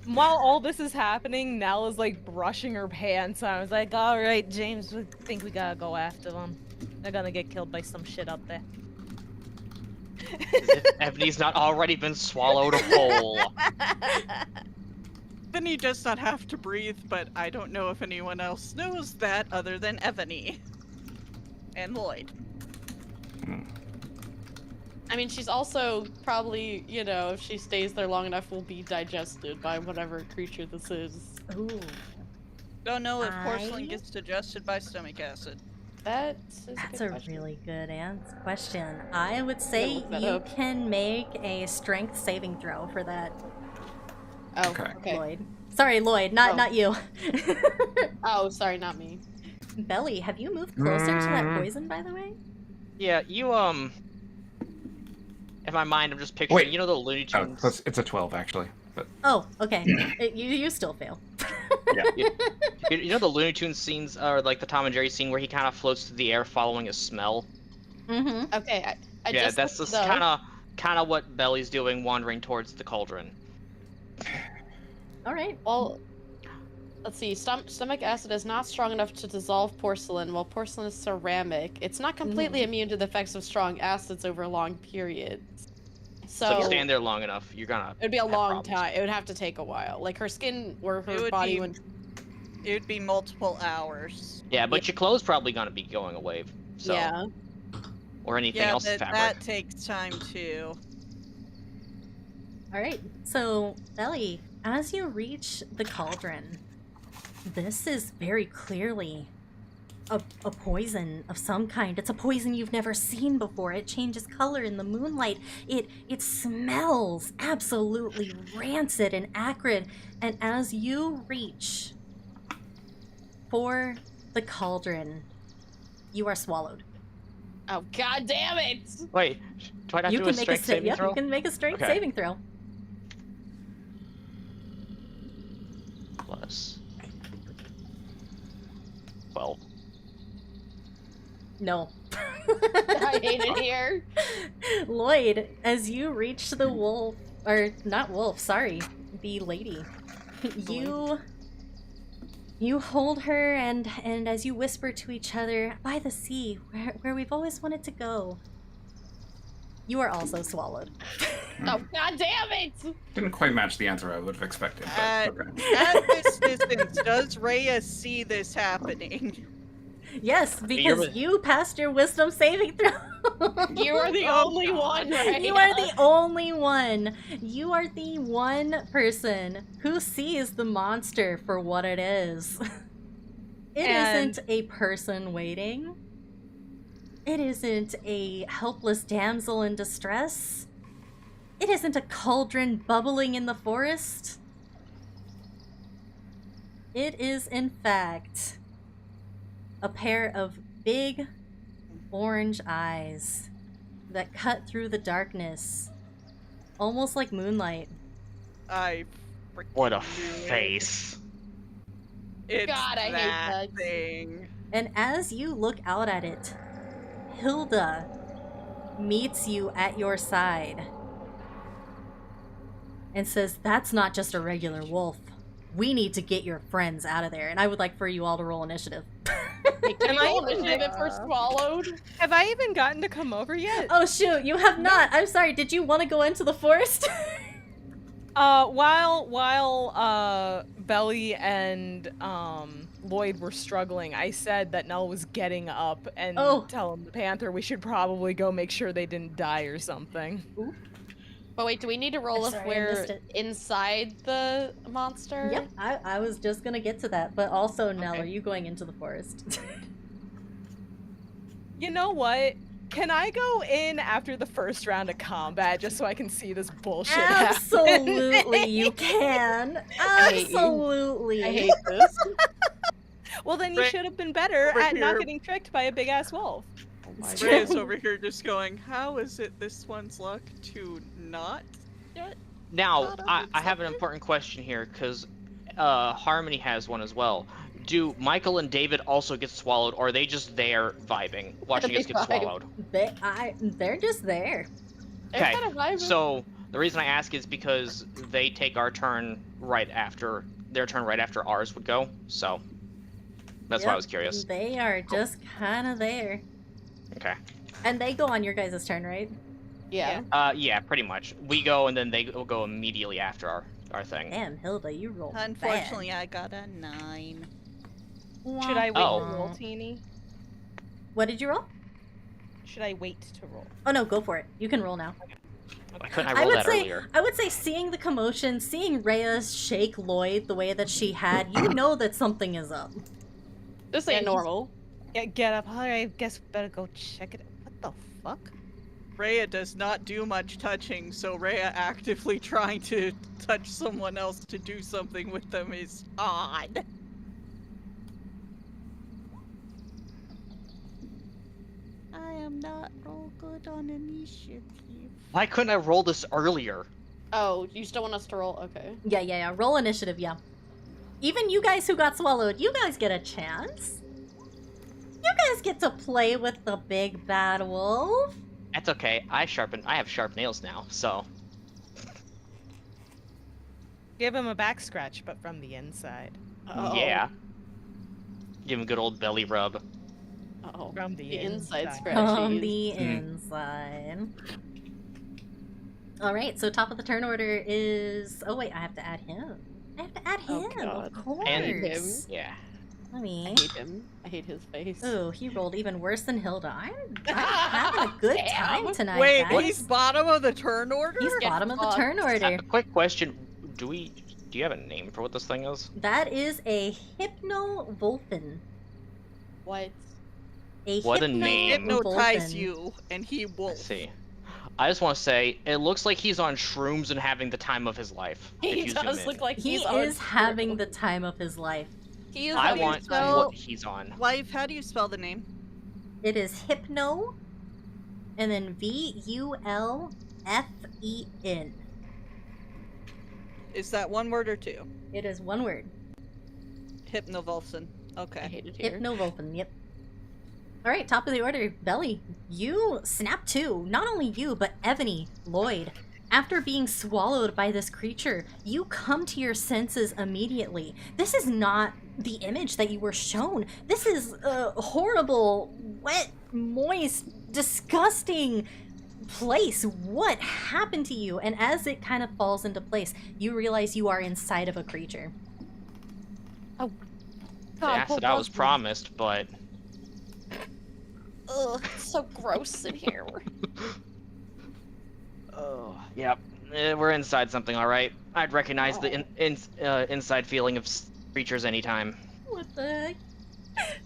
While all this is happening, Nell is like brushing her pants. I was like, all right, James, we think we gotta go after them. They're gonna get killed by some shit up there. As if Ebony's not already been swallowed whole. Then he does not have to breathe, but I don't know if anyone else knows that other than Ebony. And Lloyd. I mean, she's also probably, you know, if she stays there long enough, will be digested by whatever creature this is. Ooh. Don't know if porcelain I- gets digested by stomach acid. That is That's good a question. really good question. I would say look that you up. can make a strength saving throw for that, Oh, Okay. okay. Lloyd. Sorry, Lloyd, not Oh. you. Oh, sorry, not me. Belly, have you moved closer to that poison, by the way? Yeah, you, in my mind, I'm just picturing, Wait. you know the Looney Oh, Tunes? it's a 12 actually. But Oh, okay. You still fail. You know the Looney Tunes scenes, or like the Tom and Jerry scene where he kind of floats through the air following a smell? Mm-hmm. Okay, I Yeah, just that's looked just it up. kind of what Belly's doing, wandering towards the cauldron. All right. Well, let's see. Stomach acid is not strong enough to dissolve porcelain, while porcelain is ceramic. It's not completely immune to the effects of strong acids over long periods. So if you stand there long enough, you're gonna. It'd be a have long problems. time. It would have to take a while. Like her skin or It her would body be- would. It would be multiple hours. Yeah, but your clothes probably gonna be going away. So, Yeah. Or anything Yeah, else but fabric. that takes time too. All right. So, Belly, as you reach the cauldron, this is very clearly a poison of some kind. It's a poison you've never seen before. It changes color in the moonlight. It smells absolutely rancid and acrid. And as you reach for the cauldron, you are swallowed. Oh, god damn it! Wait, do I not You do can a make a strength saving yep, throw? you can make a strength Okay. saving throw. Plus 12. No. I hate it here. Lloyd, as you reach the wolf, or not wolf, sorry, the lady, you hold her, and as you whisper to each other, by the sea, where we've always wanted to go, you are also swallowed. Oh, god damn it! Didn't quite match the answer I would have expected, but okay. At this distance, does Rhea see this happening? Yes, because you passed your wisdom saving throw. You are the only one, right? You are the only one. You are the one person who sees the monster for what it is. It isn't a person waiting. It isn't a helpless damsel in distress. It isn't a cauldron bubbling in the forest. It is, in fact, a pair of big orange eyes that cut through the darkness, almost like moonlight. I freaking What a knew it. face. It's God, I hate that. thing. And as you look out at it, Hilda meets you at your side and says, "That's not just a regular wolf. We need to get your friends out of there." And I would like for you all to roll initiative. Can I initiative if we're swallowed? Have I even gotten to come over yet? Oh shoot, you have not. I'm sorry. Did you want to go into the forest? While Belly and Lloyd were struggling, I said that Nell was getting up and telling the Panther we should probably go make sure they didn't die or something. Ooh. But wait, do we need to roll I'm if sorry, I we're missed it. inside the monster? Yep, I was just gonna get to that, but also, Nell, Okay. are you going into the forest? You know what? Can I go in after the first round of combat just so I can see this bullshit happen? Absolutely, you can. hate you. Absolutely. I hate this. Well, then you Right should have been better over at not here. getting tricked by a big ass wolf. It's Rhea's true. over here just going, how is it this one's luck to not get Now, caught up I in have an something? important question here, because Harmony has one as well. Do Michael and David also get swallowed, or are they just there vibing, watching They us get vibe. swallowed? They're just there. They're Okay, kind of vibing. so the reason I ask is because they take our turn right after, their turn right after ours would go, so that's why I was curious. They are just kind of there. Okay. And they go on your guys' turn, right? yeah. Yeah, pretty much. We go, and then they will go immediately after our thing. Damn, Hilda, you rolled Unfortunately, I got a 9. Should I wait Oh. to roll, Teeny? What did you roll? Should I wait to roll? Oh no, go for it. You can roll now. Why couldn't I roll that earlier? I would say seeing the commotion, seeing Rhea shake Lloyd the way that she had, you know that something is up. This ain't normal. Yeah, get up. I guess better go check it. What the fuck? Rhea does not do much touching, so Rhea actively trying to touch someone else to do something with them is odd. I am not real good on initiative. Why couldn't I roll this earlier? Oh, you still want us to roll? Okay. Yeah. Roll initiative, yeah. Even you guys who got swallowed, you guys get a chance. You guys get to play with the big bad wolf. That's okay. I have sharp nails now, so. Give him a back scratch, but from the inside. Oh. Yeah. Give him a good old belly rub. Oh. From the inside inside. scratch. On Scratchies. the inside. Alright, so top of the turn order is... Oh wait, I have to add him. I have to add him, Oh, God. of course. And him. Yeah. Let I me... hate him. I hate his face. Oh, he rolled even worse than Hilda. I'm having a good Damn. time tonight, Wait, guys. he's bottom of the turn order? He's Get bottom of the fucked. turn order. Quick question: Do you have a name for what this thing is? That is a Hypno-Wolfen. What? A What a name. Hypnotize Wolfen. you, and he will. Let's see. I just want to say, it looks like he's on shrooms and having the time of his life. if He you zoom does in. look like He he's on is having screw. the time of his life. He is I on want your side. what he's on. Wife, how do you spell the name? It is Hypno, and then VULFEN. Is that one word or two? It is one word. Hypnovolson. I Okay. hate it here. Hypnovolphin, yep. Alright, top of the order. Belly, you snap to. Not only you, but Ebony, Lloyd. After being swallowed by this creature, you come to your senses immediately. This is not the image that you were shown. This is a horrible, wet, moist, disgusting place. What happened to you? And as it kind of falls into place, you realize you are inside of a creature. God, The acid what I was that? promised, but Ugh, it's so gross in here. oh, yep, we're inside something, all right. I'd recognize the inside feeling of creatures anytime. What the heck?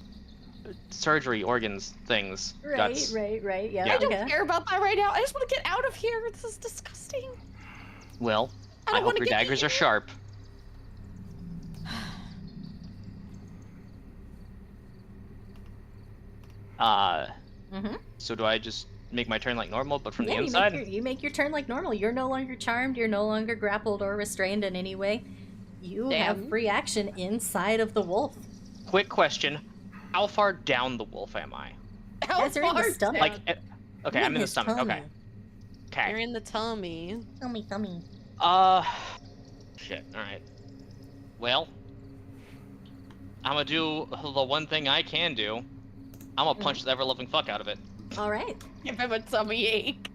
Surgery, organs, things, Right, guts. right, yeah. Yeah. I don't okay. care about that right now. I just want to get out of here. This is disgusting. Well, I I don't hope wanna your get daggers are eaten. sharp. Mm-hmm. So do I just make my turn like normal, but from the Yeah, inside? you make your turn like normal. You're no longer charmed. You're no longer grappled or restrained in any way. You have Damn. free action inside of the wolf. Quick question: how far down the wolf am I? How Guys are in the far stomach. down? Like, okay, I'm in the his stomach. tummy. Okay, You're okay. in the tummy. Tummy. Shit. All right. Well, I'm gonna do the one thing I can do. I'm gonna punch the ever-loving fuck out of it. All right. Give him a tummy ache.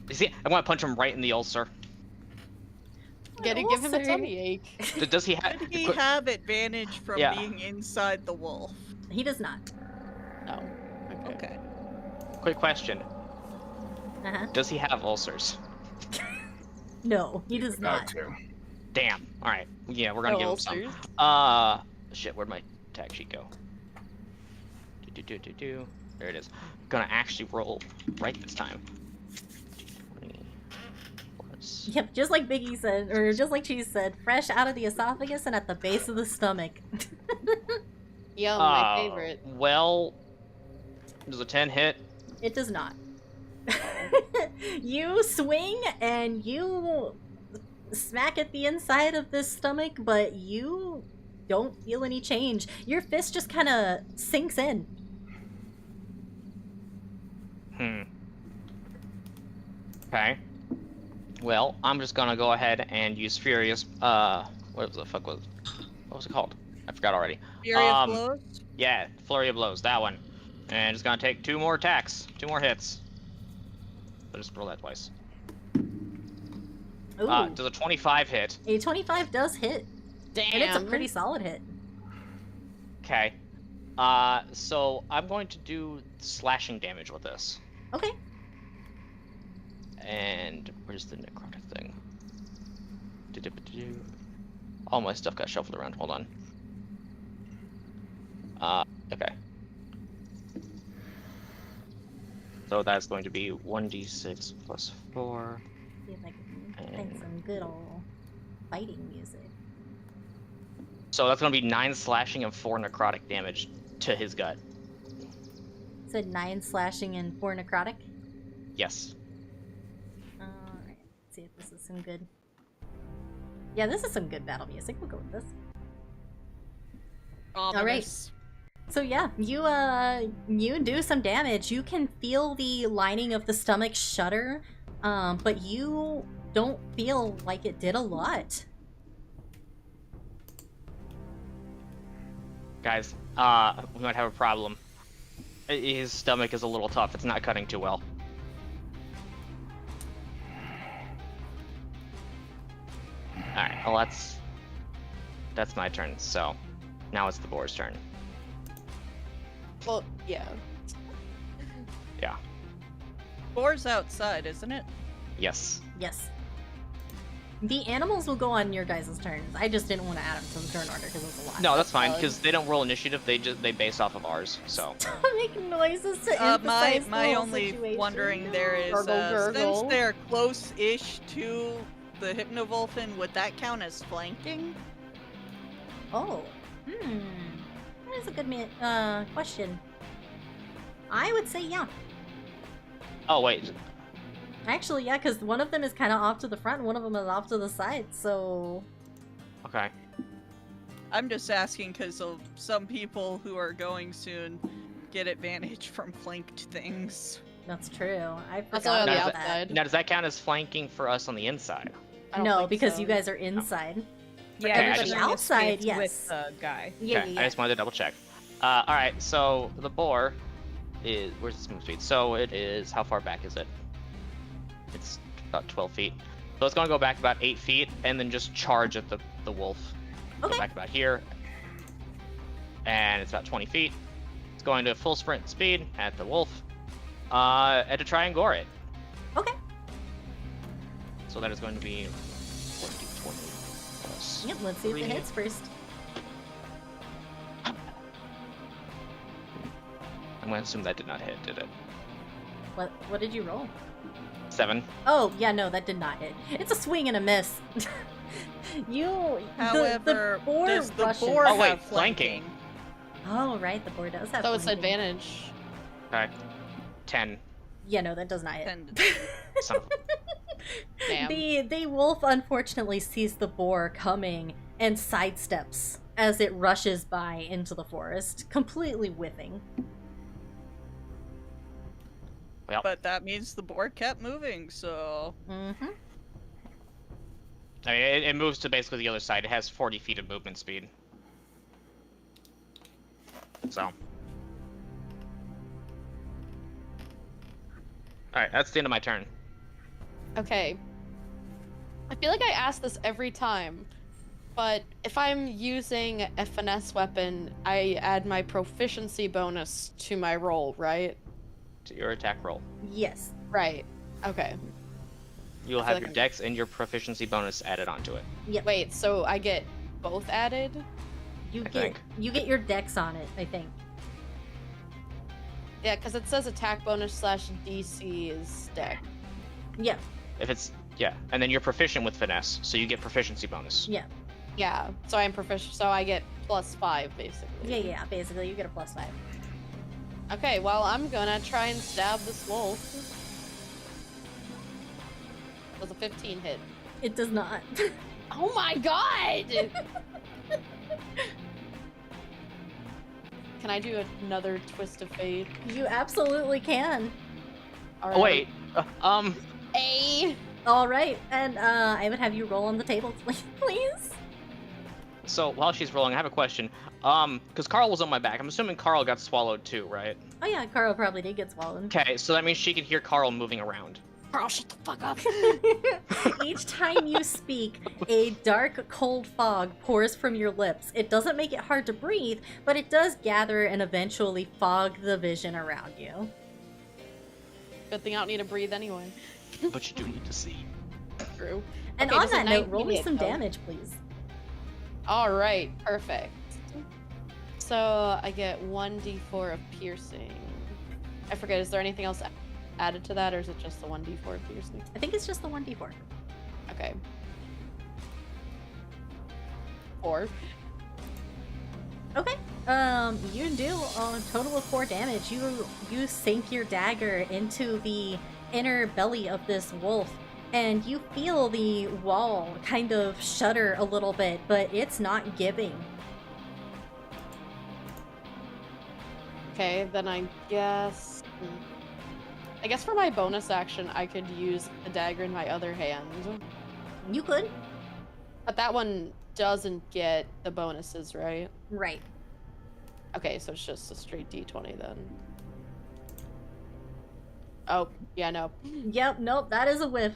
You see, I want to punch him right in the ulcer. Gotta give him a ulcer? tummy ache. Does he have? Did he have advantage from Yeah. being inside the wolf? He does not. No. Okay. Quick question: Uh-huh. does he have ulcers? No, he does About not. to. Damn. All right. Yeah, we're gonna No give him ulcers. some. Shit. Where'd my tag sheet go? Do. There it is. Gonna actually roll right this time. 20 plus- Yep, just like Biggie said, or just like Cheese said, fresh out of the esophagus and at the base of the stomach. Yum, my favorite. Well, does a 10 hit? It does not. You swing and you smack at the inside of this stomach, but you don't feel any change. Your fist just kind of sinks in. Okay. Well, I'm just gonna go ahead and use Furious. What the fuck was? What was it called? I forgot already. Furious blows? Yeah, Flurry of Blows, that one. And just gonna take 2 more attacks, 2 more hits. I'll just roll that twice. Ooh, Does a 25 hit? a 25 does hit, Damn. and it's a pretty solid hit. Okay. So I'm going to do slashing damage with this. Okay. And where's the necrotic thing? All my stuff got shuffled around. Hold on. Okay. So that's going to be 1d6 plus 4. See if I can find some good old fighting music. So that's going to be 9 slashing and 4 necrotic damage to his gut. Said 9 slashing and 4 necrotic. Yes. Alright, let's see if this is some good. Yeah, this is some good battle music. We'll go with this. Ominous. So yeah, you do some damage. You can feel the lining of the stomach shudder, but you don't feel like it did a lot. Guys, we might have a problem. His stomach is a little tough. It's not cutting too well. Alright, well that's my turn, so now it's the boar's turn. Well, yeah. Yeah. Boar's outside, isn't it? Yes. Yes. The animals will go on your guys' turns. I just didn't want to add them to the turn order because it was a lot. No, that's fine, because they don't roll initiative, they base off of ours, so. Make noises to emphasize My the whole only situation. wondering there is, Gurgle, since gurgle. they're close-ish to the Hypnovolphin, would that count as flanking? Oh. That is a good question. I would say yeah. Oh wait, Actually, yeah, because one of them is kind of off to the front, and one of them is off to the side, so... okay. I'm just asking because some people who are going soon get advantage from flanked things. That's true. I That's only on forgot the about that. outside. Now does that count as flanking for us on the inside? I don't No, think because so. you guys are inside. Yeah, everybody everybody outside, yes. with the guy. Yeah, Okay, yeah, I just wanted to double check. Alright, so the boar is... Where's its move speed? So it is... How far back is it? It's about 12 feet. So it's going to go back about 8 feet and then just charge at the wolf. Go Okay. back about here. And it's about 20 feet. It's going to full sprint speed at the wolf. And to try and gore it. Okay. So that is going to be 20 plus... Yep, let's see if it 3. hits first. I'm going to assume that did not hit, did it? What did you roll? 7. Oh, yeah, no, that did not hit. It's a swing and a miss. However, the boar does the rushes. boar Oh, wait, have flanking. Oh, right, the boar does have So it's flanking. advantage. Okay. 10. Yeah, no, that does not hit. And Son of a- Damn. The wolf unfortunately sees the boar coming and sidesteps as it rushes by into the forest, completely whiffing. Well, but that means the boar kept moving, so Mm-hmm. I mean, it moves to basically the other side. It has 40 feet of movement speed. So. Alright, that's the end of my turn. Okay. I feel like I ask this every time, but if I'm using a finesse weapon, I add my proficiency bonus to my roll, right? To your attack roll. Yes. Right. Okay. You'll I feel have like your I'm- dex and your proficiency bonus added onto it. Wait, so I get both added? You I get think. your dex on it, I think. Yeah, because it says attack bonus / DC is deck. Yeah. If it's... Yeah, and then you're proficient with finesse, so you get proficiency bonus. Yeah. Yeah, so I'm proficient, so I get +5 basically. Yeah, basically you get a +5. Okay, well, I'm gonna try and stab this wolf. Does a 15 hit? It does not. Oh my god! Can I do another twist of fate? You absolutely can. Alright. Oh, wait. A. Alright, and I would have you roll on the table, please. So, while she's rolling, I have a question. Because Carl was on my back. I'm assuming Carl got swallowed too, right? Oh yeah, Carl probably did get swallowed. Okay, so that means she can hear Carl moving around. Carl, shut the fuck up. Each time you speak, a dark, cold fog pours from your lips. It doesn't make it hard to breathe, but it does gather and eventually fog the vision around you. Good thing I don't need to breathe anyway. But you do need to see. True. And Okay, on does a that note, roll 19 me hit, some though? damage, please. Alright, perfect. So I get 1d4 of piercing. I forget, is there anything else added to that, or is it just the 1d4 of piercing? I think it's just the 1d4. Okay. 4. Okay. You do a total of 4 damage. You sink your dagger into the inner belly of this wolf, and you feel the wall kind of shudder a little bit, but it's not giving. Okay, then I guess for my bonus action I could use a dagger in my other hand. You could. But that one doesn't get the bonuses, right? Right. Okay, so it's just a straight d20 then. Oh, yeah, no. Yep, nope, that is a whiff.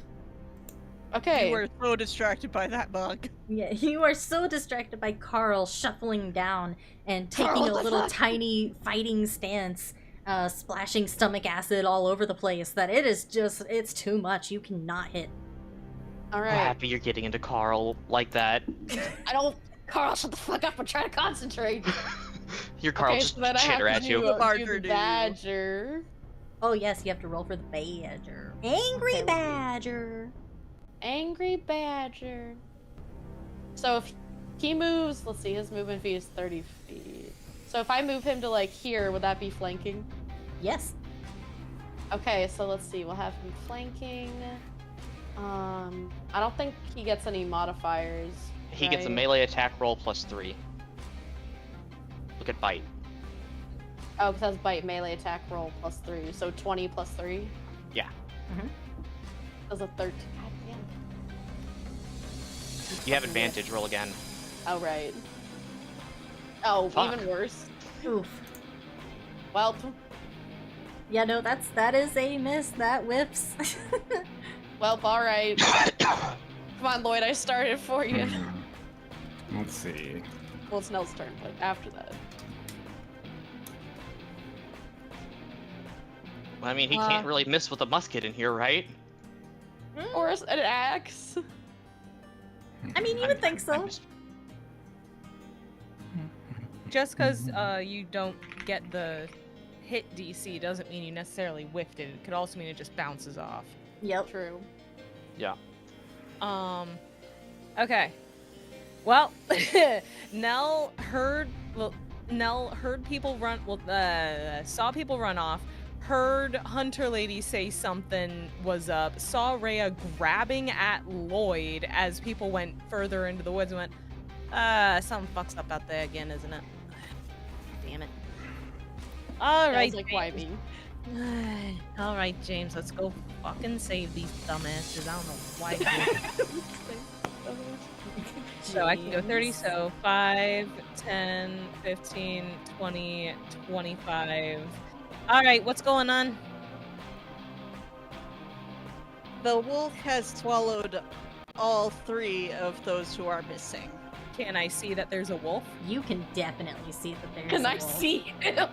Okay. you were so distracted by that bug. Yeah, you are so distracted by Carl shuffling down and taking Carl, a what the little fuck? tiny fighting stance, splashing stomach acid all over the place, that it is just, it's too much. You cannot hit. I'm Alright. happy you're getting into Carl like that. I don't... Carl, shut the fuck up. I'm trying to concentrate. Your Carl Okay, just so then I have chitter to at do, you. do Larger the dude. badger. Oh yes, you have to roll for the badger. Angry Okay. badger. Angry badger. So if He moves. Let's see. His movement speed is 30 feet. So if I move him to like here, would that be flanking? Yes. Okay, so let's see. We'll have him flanking. I don't think he gets any modifiers. He gets a right? melee attack roll +3. Look at bite. Oh, because that's bite melee attack roll +3. So 20 +3. Yeah. Does a 13. God damn. You have advantage. Roll again. Oh right. Oh, Fuck. even worse. Oof. Well, Yeah, no, that is a miss. That whips. well, all right. Come on, Lloyd. I started for you. Let's see. Well, it's Nell's turn, but after that. I mean, he can't really miss with a musket in here, right? Or an axe. I mean, you would think so. Just because you don't get the hit DC doesn't mean you necessarily whiffed it. It could also mean it just bounces off. Yep. True. Yeah. Okay. Well, Nell heard people run. Well, saw people run off. Heard Hunter Lady say something was up. Saw Rhea grabbing at Lloyd as people went further into the woods and went, something fucks up out there again, isn't it? Damn it. All right. Like, why me? All right, James, let's go fucking save these dumbasses. I don't know why. So I can go 30, so 5, 10, 15, 20, 25. All right, what's going on? The wolf has swallowed all 3 of those who are missing. Can I see that there's a wolf? You can definitely see that there's Can a I wolf. see him?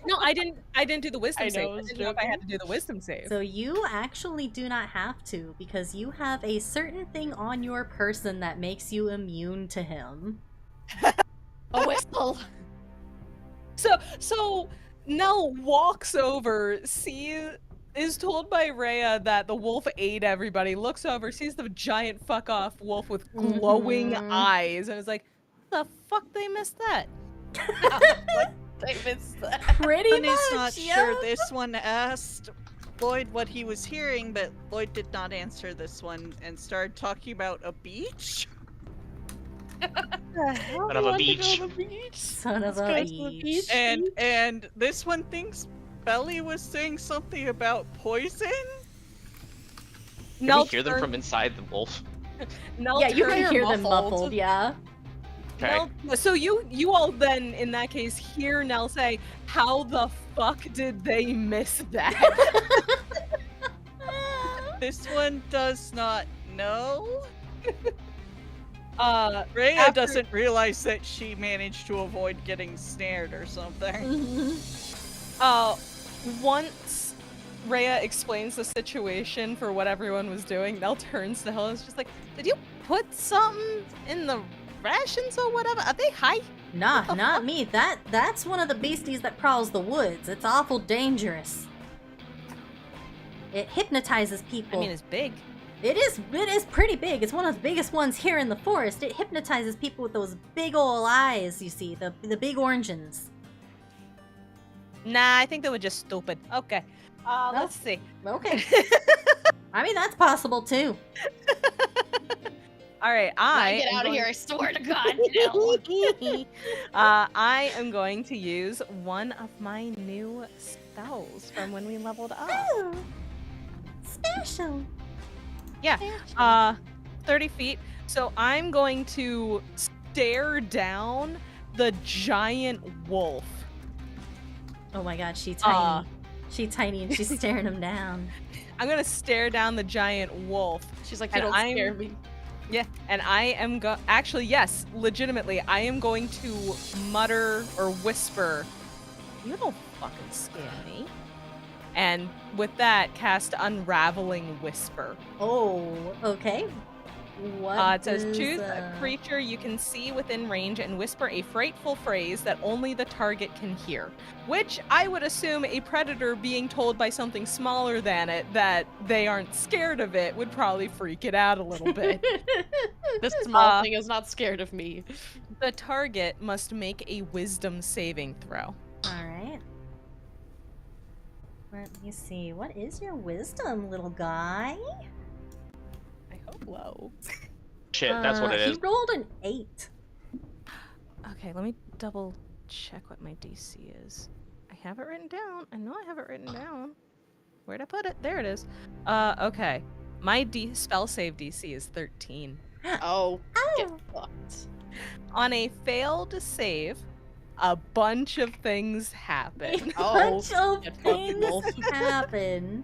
No, I didn't do the wisdom I save. know, I I was didn't know if I had to joking. do the wisdom save. So you actually do not have to, because you have a certain thing on your person that makes you immune to him. A whistle. So Nell walks over, is told by Rhea that the wolf ate everybody, looks over, sees the giant fuck off wolf with glowing eyes, and is like, the fuck they missed that? I missed that. Pretty One much, is not yeah. sure. This one asked Lloyd what he was hearing, but Lloyd did not answer this one and started talking about a beach. Son of a beach. Son of a Let's go to the beach. beach. And this one thinks Belly was saying something about poison. Can Nell we hear them turn- from inside the wolf? Nell Yeah, you turn- can hear them muffled. muffled, yeah. Okay. Nell, so you all then, in that case, hear Nell say, "How the fuck did they miss that?" This one does not know. Rhea After- doesn't realize that she managed to avoid getting snared or something. Once Rhea explains the situation for what everyone was doing, Nell turns to Hilda and is just like, "Did you put something in the rations or whatever? Are they high?" Nah, not me. That's one of the beasties that prowls the woods. It's awful dangerous. It hypnotizes I people. mean, it's big. It is pretty big. It's one of the biggest ones here in the forest. It hypnotizes people with those big ol' eyes, you see, the big oranges. Nah, I think they were just stupid. Okay. Let's see. Okay. I mean, that's possible too. All right, I I get am out of going- here, I swear to God, no. I am going to use one of my new spells from when we leveled up. Oh, special. Yeah, 30 feet. So I'm going to stare down the giant wolf. Oh my God, she's tiny. She's tiny and she's staring him down. I'm gonna stare down the giant wolf. She's like, And you don't I'm- scare me. Yeah, and I am actually, yes, legitimately, I am going to mutter or whisper, "You don't fucking scare me." And with that, cast Unraveling Whisper. Oh, okay. What It says, is, choose a creature you can see within range and whisper a frightful phrase that only the target can hear. Which I would assume a predator being told by something smaller than it that they aren't scared of it would probably freak it out a little bit. This small thing is not scared of me. The target must make a wisdom saving throw. Alright. Let me see. What is your wisdom, little guy? I hope low. Shit, that's what it He is. rolled an 8. Okay, let me double check what my DC is. I have it written down. I know I have it written down. Where'd I put it? There it is. Okay. My spell save DC is 13. Oh, get Oh. fucked. On a failed save, a bunch of things A happen. bunch of get fucking things wolf. happen.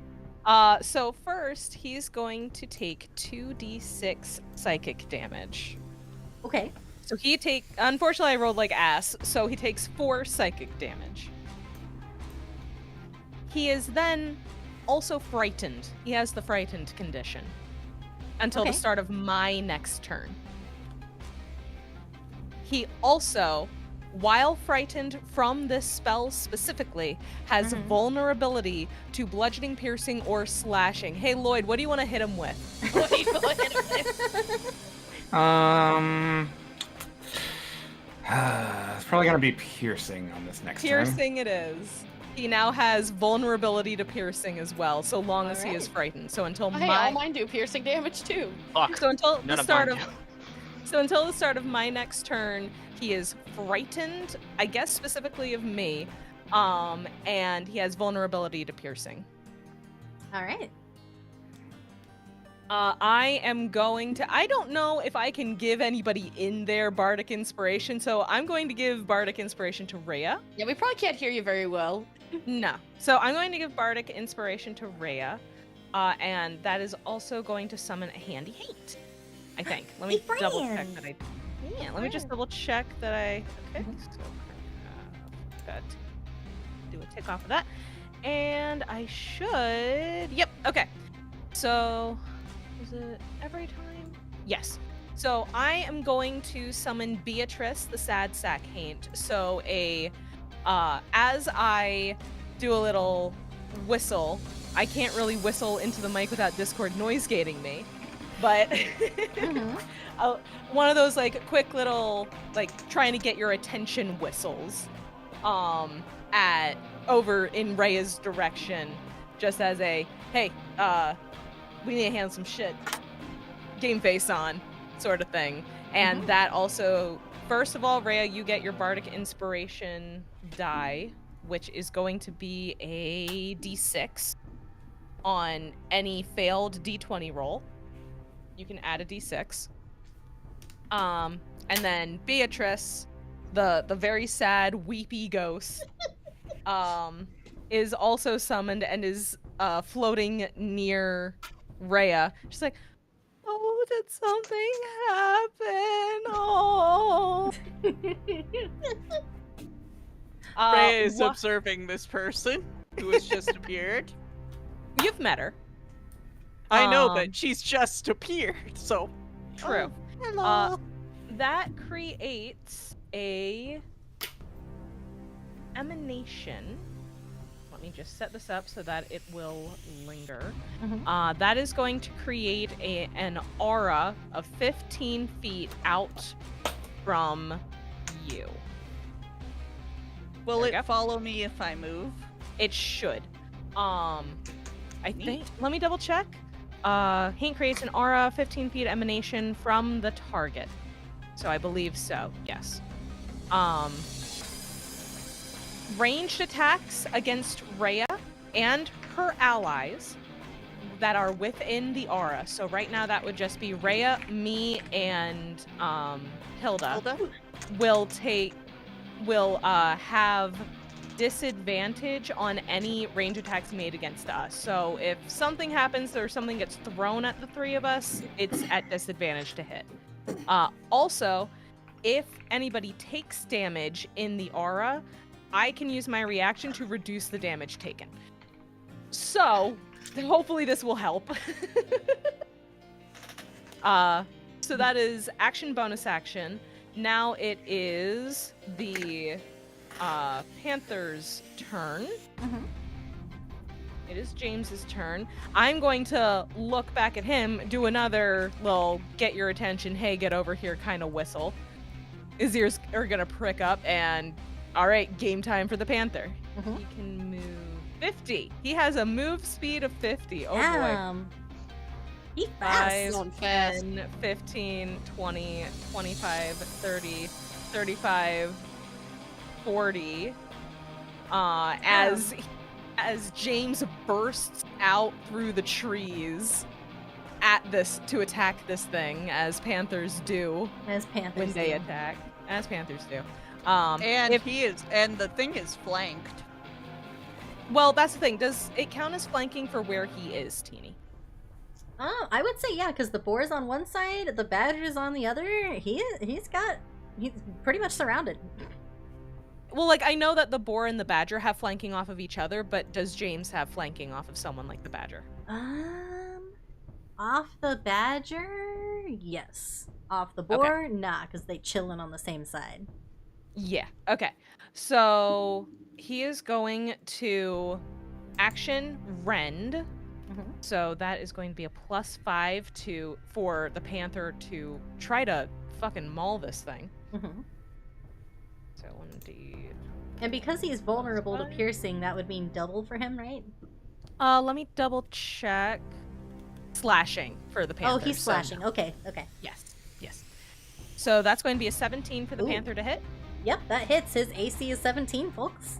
So first, he's going to take 2d6 psychic damage. Okay. So unfortunately I rolled like ass, so he takes 4 psychic damage. He is then also frightened. He has the frightened condition until the Okay. start of my next turn. He also, while frightened from this spell specifically, has Mhm. vulnerability to bludgeoning, piercing, or slashing. Hey Lloyd, what do you want to hit him with? What do you wanna hit him with? It's probably gonna be piercing on this next turn. Piercing it is. He now has vulnerability to piercing as well, so long as he is Alright. frightened. So until Hey, all mine do piercing damage too. Fuck. so until None the of start mine of do. so until the start of my next turn, he is frightened, I guess specifically of me, and he has vulnerability to piercing. Alright. I am going to. I don't know if I can give anybody in there Bardic Inspiration, so I'm going to give Bardic Inspiration to Rhea. Yeah, we probably can't hear you very well. No. So I'm going to give Bardic Inspiration to Rhea, and that is also going to summon a Handy Hate, I think. Let me Hey, double check friend. that I. Yeah, let me just double check that I. Okay, so got do a tick off of that, and I should. Yep. Okay. So is it every time? Yes. So I am going to summon Beatrice, the Sad Sack Haint. So as I do a little whistle, I can't really whistle into the mic without Discord noise gating me, but one of those like quick little like trying to get your attention whistles, at over in Rhea's direction, just as a hey, we need to handle some shit, game face on, sort of thing. And that also, first of all, Rhea, you get your Bardic Inspiration die, which is going to be a d6 on any failed d20 roll. You can add a d6. And then Beatrice, the very sad, weepy ghost, is also summoned and is floating near Rhea. She's like, oh, did something happen? Oh. Rhea is wha- observing this person who has just appeared. You've met her. I know, Um, but she's just appeared, so. True. Hello. That creates a emanation. Let me just set this up so that it will linger. That is going to create an aura of 15 feet out from you. Will There we go. it follow me if I move? It should. I Neat. think. Let me double check. Haint creates an aura 15 feet emanation from the target. So I believe so. Yes. Ranged attacks against Rhea and her allies that are within the aura. So right now that would just be Rhea, me, and Hilda. Will have disadvantage on any range attacks made against us. So if something happens or something gets thrown at the three of us, it's at disadvantage to hit. Also, if anybody takes damage in the aura, I can use my reaction to reduce the damage taken. So, hopefully this will help. So that is action, bonus action. Now it is the Panther's turn. Mhm. It is James's turn. I'm going to look back at him, do another little get your attention, hey, get over here kind of whistle. His ears are going to prick up, and all right, game time for the Panther. Mhm. He can move 50. He has a move speed of 50. Oh boy. Damn. He fast. 5, Going fast. 10, 15, 20, 25, 30, 35, 40. As James bursts out through the trees at this to attack this thing, as Panthers do As Panthers when they do. attack, as Panthers do. And if- the thing is flanked. Well, that's the thing. Does it count as flanking for where he is, Teeny? Oh, I would say yeah, because the boar's on one side, the badger's on the other. He's pretty much surrounded. Well, like, I know that the boar and the badger have flanking off of each other, but does James have flanking off of someone like the badger? Off the badger, yes. Off the boar, nah, because they chillin' on the same side. Yeah. Okay. So he is going to action rend. Mhm. So that is going to be a +5 for the Panther to try to fucking maul this thing. Mhm. So 1d. And because he's vulnerable to piercing, that would mean double for him, right? Let me double check. Slashing for the Panther. Oh, he's so- slashing. Okay. Yes. Yes. So that's going to be a 17 for the Ooh. Panther to hit. Yep, that hits. His AC is 17, folks.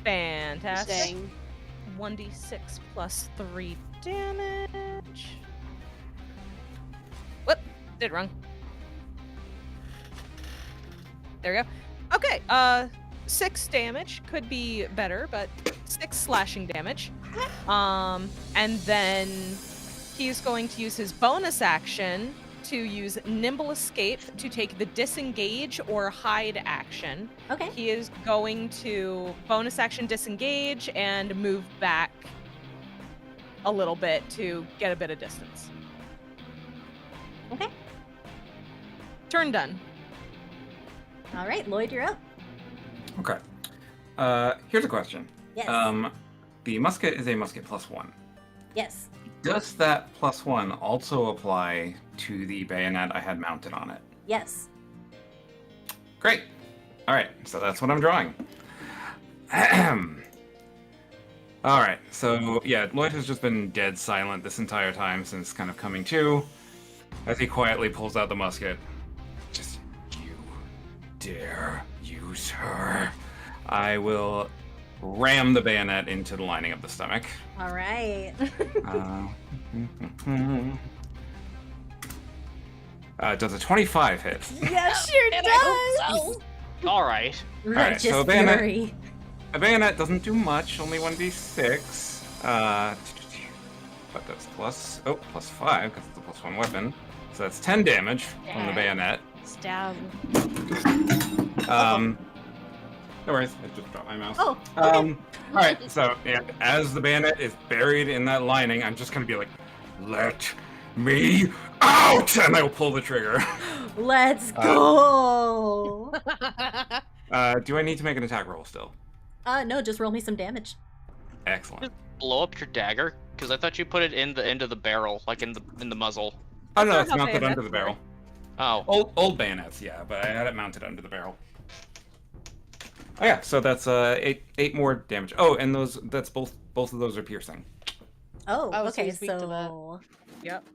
Fantastic. Dang. 1d6 plus 3 damage. Whoop, did it wrong. There we go. Okay, 6 damage. Could be better, but 6 slashing damage. And then he's going to use his bonus action to use Nimble Escape to take the disengage or hide action. Okay. He is going to bonus action disengage and move back a little bit to get a bit of distance. Okay. Turn done. All right, Lloyd, you're up. Okay. Here's a question. Yes. The musket is a musket +1. Yes. Does that +1 also apply to the bayonet I had mounted on it? Yes. Great. All right, so that's what I'm drawing. All right, so yeah, Lloyd has just been dead silent this entire time since kind of coming to, as he quietly pulls out the musket. Just, you dare use her. I will ram the bayonet into the lining of the stomach. All right. Does a 25 hit? Yeah, sure does. All right. Alright, so Righteous bayonet- fury. A bayonet doesn't do much, only 1d6. But that's +5, because it's a +1 weapon. So that's 10 damage from the bayonet. Stab. No worries, I just dropped my mouse. Oh, okay. Alright, so yeah, as the bayonet is buried in that lining, I'm just gonna be like, let me out! And I will pull the trigger. Let's go. Do I need to make an attack roll still? No, just roll me some damage. Excellent. Blow up your dagger, because I thought you put it in the end of the barrel, like in the muzzle. Oh no, not it's how mounted under bayonets the barrel. Oh. Old bayonets, yeah, but I had it mounted under the barrel. Oh yeah, so that's 8 more damage. Oh, and that's both of those are piercing. Oh, Oh, so okay, he's weak to that. so Yep.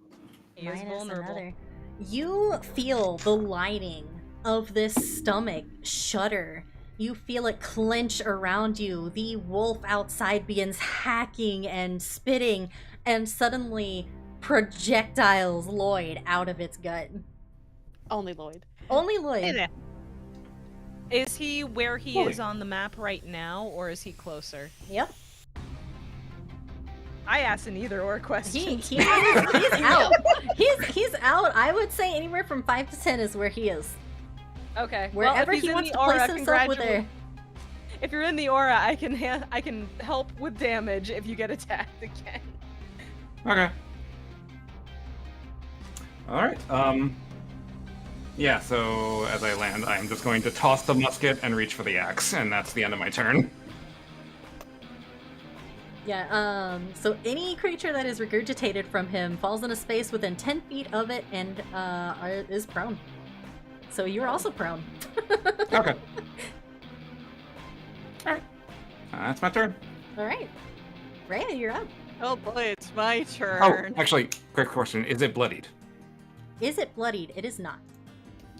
He is minus vulnerable. another. You feel the lining of this stomach shudder. You feel it clench around you. The wolf outside begins hacking and spitting, and suddenly projectiles Lloyd out of its gut. Only Lloyd. Only Lloyd. Hey there. Is he where he Holy. is on the map right now, or is he closer? Yep. I asked an either or question. He's out. He's out. I would say anywhere from 5 to 10 is where he is. Okay. Wherever well, if he's he in wants the to place aura, himself with there. If you're in the aura, I can help with damage if you get attacked again. Okay. Alright, Yeah, so as I land, I'm just going to toss the musket and reach for the axe, and that's the end of my turn. Yeah, so any creature that is regurgitated from him falls in a space within 10 feet of it and is prone. So you're also prone. Okay. Alright. That's my turn. Alright. Rhea, you're up. Oh boy, it's my Oh, turn. actually, quick question. Is it bloodied? Is it bloodied? It is not.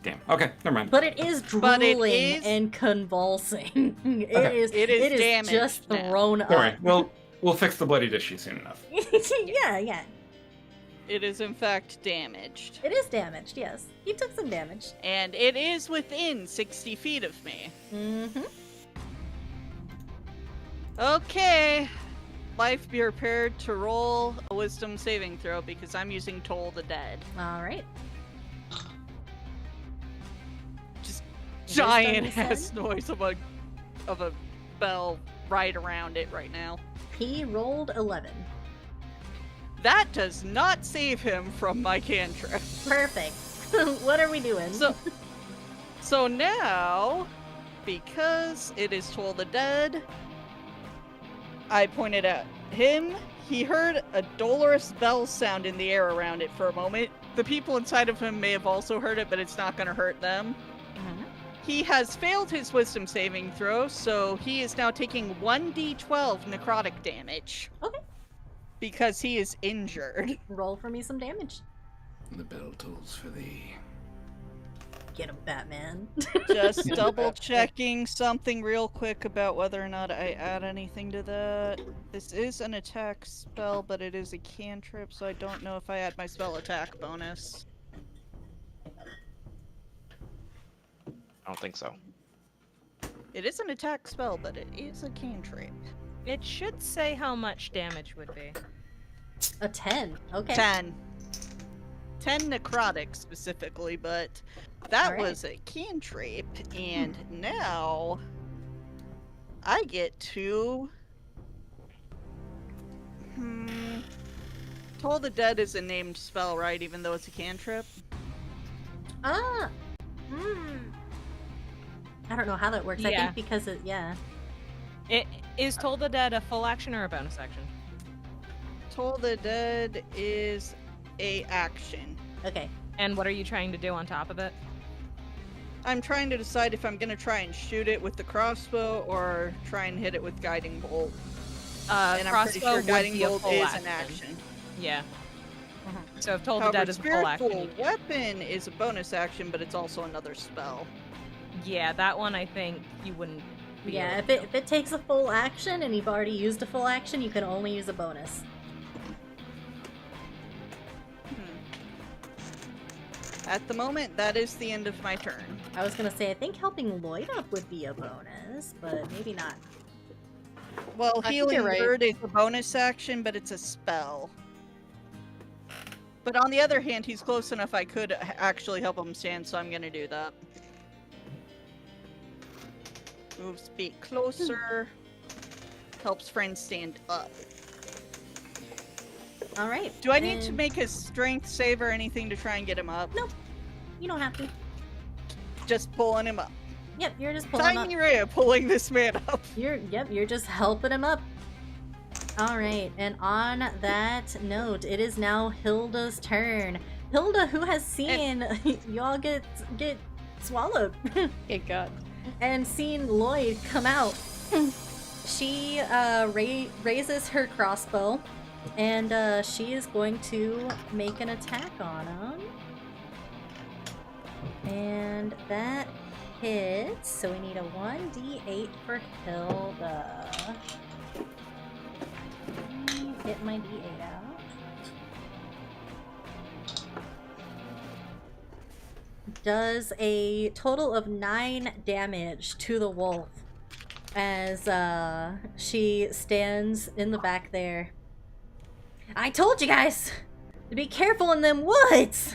Damn. Okay, never mind. But it is But it drooling is- and convulsing. It Okay. is It is it is damaged just now. thrown up. Don't worry. We'll fix the bloodied issue soon enough. yeah. It is in fact damaged. It is damaged, yes. You took some damage. And it is within 60 feet of me. Mm-hmm. Okay. Life, be prepared to roll a wisdom saving throw because I'm using Toll the Dead. Alright. Just Wisdom, giant you said? ass noise of a bell right around it right now. He rolled 11. That does not save him from my cantrip. Perfect. What are we doing? So now, because it is Toll the Dead, I pointed at him. He heard a dolorous bell sound in the air around it for a moment. The people inside of him may have also heard it, but it's not going to hurt them. Mhm. He has failed his wisdom saving throw, so he is now taking 1d12 necrotic damage. Okay. Because he is injured. Roll for me some damage. The bell tolls for thee. Get him, Batman. Just double checking something real quick about whether or not I add anything to that. This is an attack spell, but it is a cantrip, so I don't know if I add my spell attack bonus. I don't think so. It is an attack spell, but it is a cantrip. It should say how much damage would be. A 10. Okay. 10. 10 necrotic specifically, but that Alright. was a cantrip, and now I get to... Toll the Dead is a named spell, right? Even though it's a cantrip? Ah. I don't know how that works. I Yeah. think because it, yeah. It is Toll the Dead a full action or a bonus action? Toll the Dead is a action. Okay. And what are you trying to do on top of it? I'm trying to decide if I'm gonna try and shoot it with the crossbow or try and hit it with guiding bolt. And I'm pretty Crossbow sure would guiding be a bolt full is action. an action. Yeah. Mhm. So if Toll the However, Dead is a full action, spiritual you- weapon is a bonus action, but it's also another spell. yeah, that one I think you wouldn't. Be Yeah, able if it takes a full action and you've already used a full action, you can only use a bonus. At the moment, that is the end of my turn. I was gonna say I think helping Lloyd up would be a bonus, but maybe not. I Well, think healing you're right. word is a bonus action, but it's a spell. But on the other hand, he's close enough I could actually help him stand, so I'm gonna do that. Move speak closer. Helps friend stand up. All right. Do I need to and make a strength save or anything to try and get him up? No. You don't have to. Just pulling him up. Yep, you're just pulling up. Tiny Ray pulling this man up. You're just helping him up. All right, and on that note, it is now Hilda's turn. Hilda, who has seen y'all get swallowed Thank God. and seen Lloyd come out, she raises her crossbow, and she is going to make an attack on him, and that hits. So we need a 1d8 for Hilda. Get my d8 out. Does a total of 9 damage to the wolf as she stands in the back there. I told you guys to be careful in them woods.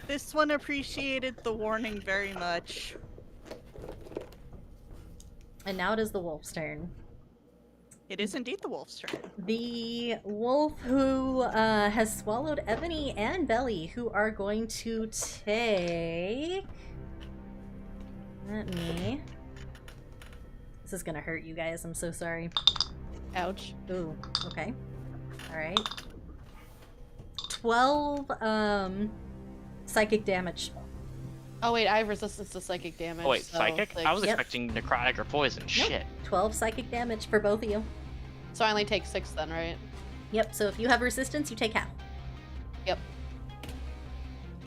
This one appreciated the warning very much. And now it is the wolf's turn. It is indeed the wolf's turn. The wolf who has swallowed Ebony and Belly, who are going to take... Let me... This is gonna hurt you guys, I'm so sorry. Ouch. Ooh, okay. Alright. 12, psychic damage. Oh wait, I have resistance to psychic damage. Oh wait, so, psychic? like- I was Yep. expecting necrotic or poison. Nope. Shit. 12 psychic damage for both of you. So I only take 6 then, right? Yep, so if you have resistance, you take half. Yep.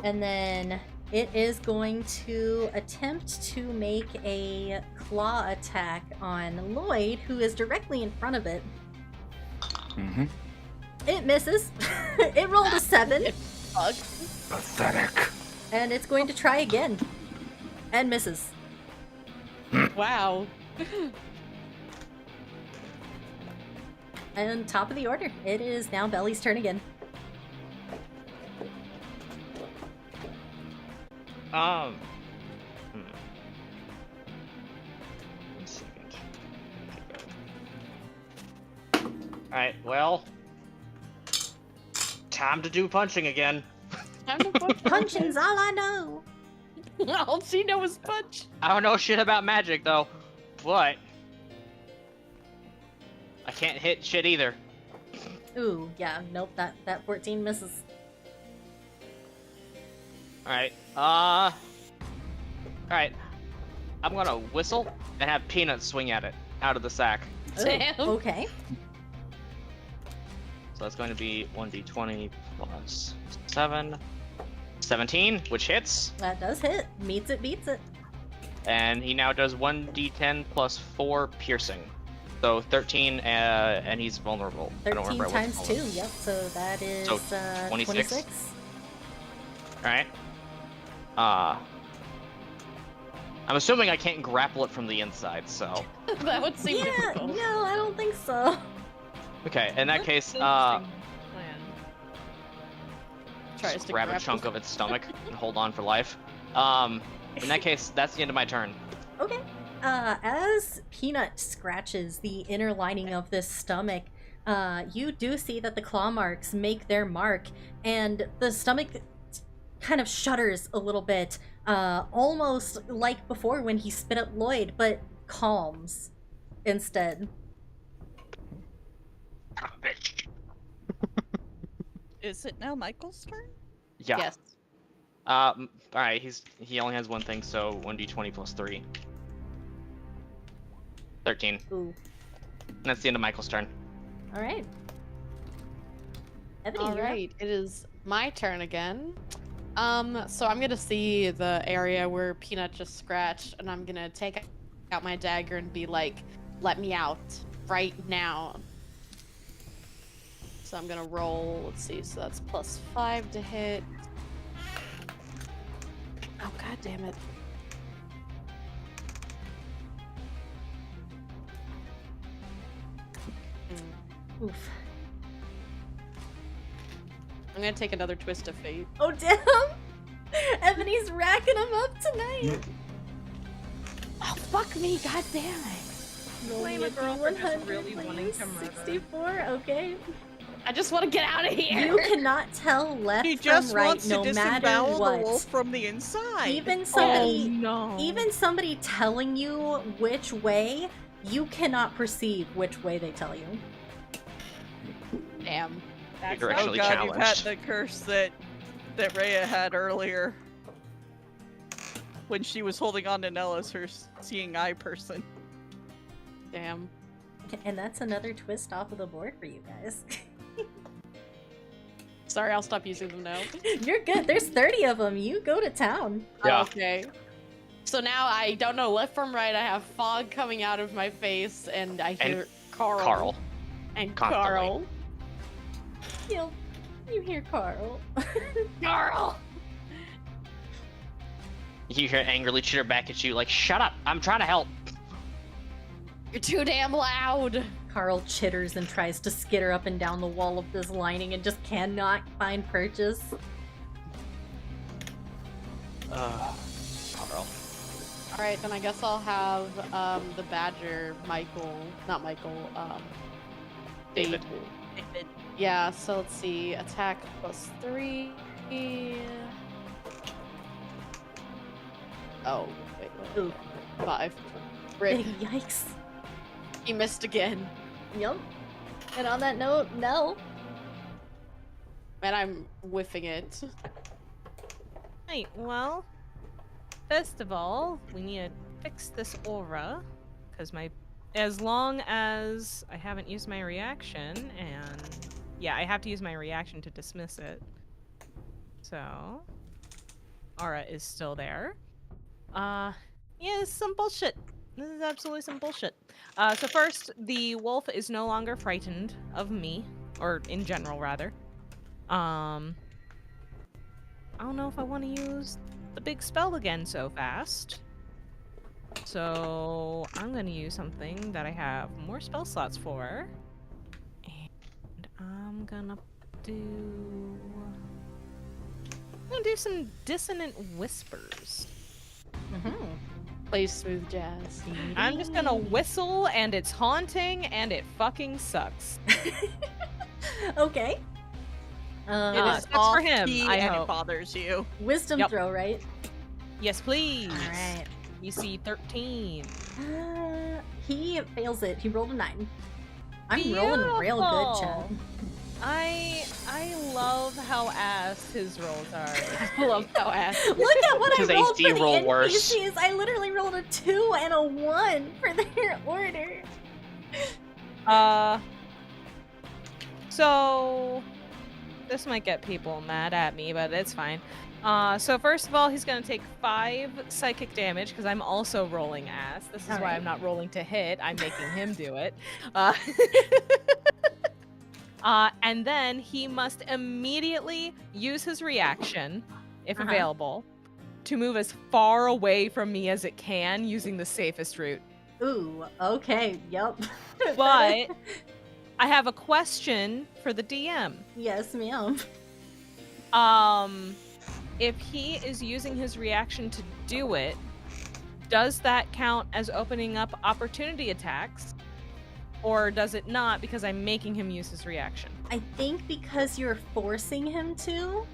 And then it is going to attempt to make a claw attack on Lloyd, who is directly in front of it. Mm-hmm. It misses. It rolled a 7, Fuck. Pathetic. and it's going to try again. And misses. Wow. And top of the order. It is now Belly's turn again. Hmm. 1 second. Alright, well. Time to do punching again. Time to punch. Punching's all I know. All she knows is punch. I don't know shit about magic though, but I can't hit shit either. Ooh, yeah, nope, that 14 misses. Alright, Alright. I'm gonna whistle and have Peanut swing at it out of the sack. Damn. Ooh, okay. So that's going to be 1d20 plus 7. 17, which hits. That does hit. Meets it, beats it. And he now does 1d10 plus 4 piercing. So 13, and he's vulnerable. I don't 13 remember times what's 2, vulnerable. yep, so that is So, 26. Alright. I'm assuming I can't grapple it from the inside, so. That would seem Yeah, difficult. no, I don't think so. Okay, in that case, Plan. Tries just to grab a grapple. chunk of its stomach and hold on for life. In that case, that's the end of my turn. Okay. As Peanut scratches the inner lining of this stomach, you do see that the claw marks make their mark, and the stomach kind of shudders a little bit, almost like before when he spit up Lloyd, but calms instead. Is it now Michael's turn? Yeah. Yes. Alright, he only has one thing, so 1d20 plus 3. 13. Ooh. And that's the end of Michael's turn. All right. Ebony, All you're up. right, it is my turn again. So I'm gonna see the area where Peanut just scratched, and I'm gonna take out my dagger and be like, "Let me out right now." So I'm gonna roll. Let's see. So that's plus 5 to hit. Oh god damn it! Oof. I'm gonna take another twist of fate. Oh, damn! Ebony's racking them up tonight. Oh fuck me! God damn it! Blame a girl for just really wanting to murder. 64, okay. I just want to get out of here. You cannot tell left He from just right wants to no matter disembowel the what. wolf from the inside. Even somebody, no. even somebody telling you which way, you cannot perceive which way they tell you. Damn. That's You're Oh actually god, you've had challenged. the curse that Rhea had earlier. When she was holding on to Nell as her seeing eye person. Damn. And that's another twist off of the board for you guys. Sorry, I'll stop using them now. You're good. There's 30 of them. You go to town. Yeah. Okay. So now I don't know left from right. I have fog coming out of my face, and I hear Carl. Carl. And Constantly. Carl. You hear Carl. Carl! You hear it angrily chitter back at you like, shut up, I'm trying to help. You're too damn loud. Carl chitters and tries to skitter up and down the wall of this lining and just cannot find purchase. Carl. Alright, then I guess I'll have the badger, Michael, not Michael, David. David. Yeah, so let's see. Attack +3. Oh, wait. Ooh. 5. Rip. Yikes. He missed again. Yep. And on that note, no. And I'm whiffing it. Right, well, first of all, we need to fix this aura, because as long as I haven't used my reaction, and yeah, I have to use my reaction to dismiss it. So, aura is still there. Yeah, this is some bullshit. This is absolutely some bullshit. So first, the wolf is no longer frightened of me, or in general, rather. I don't know if I want to use the big spell again so fast. So I'm going to use something that I have more spell slots for. And I'm going to do some dissonant whispers. Play smooth jazz. I'm just gonna whistle, and it's haunting, and it fucking sucks. Okay. It That's is for off him, key I and hope. it bothers you. Wisdom Yep. throw, right? Yes, please. Alright. DC 13. He fails it. He rolled a 9. I'm rolling real good, Chad. I love how ass his rolls are. I love how ass. Look at what I His rolled AC for the roll NPCs. worse. I literally rolled a 2 and a 1 for their order. So this might get people mad at me, but it's fine. So first of all, he's gonna take 5 psychic damage because I'm also rolling ass. This is why Alright. I'm not rolling to hit. I'm making him do it. And then he must immediately use his reaction, if available, to move as far away from me as it can using the safest route. Ooh, okay, yep. But I have a question for the DM. Yes, ma'am. If he is using his reaction to do it, does that count as opening up opportunity attacks? Or does it not because I'm making him use his reaction? I think because you're forcing him to,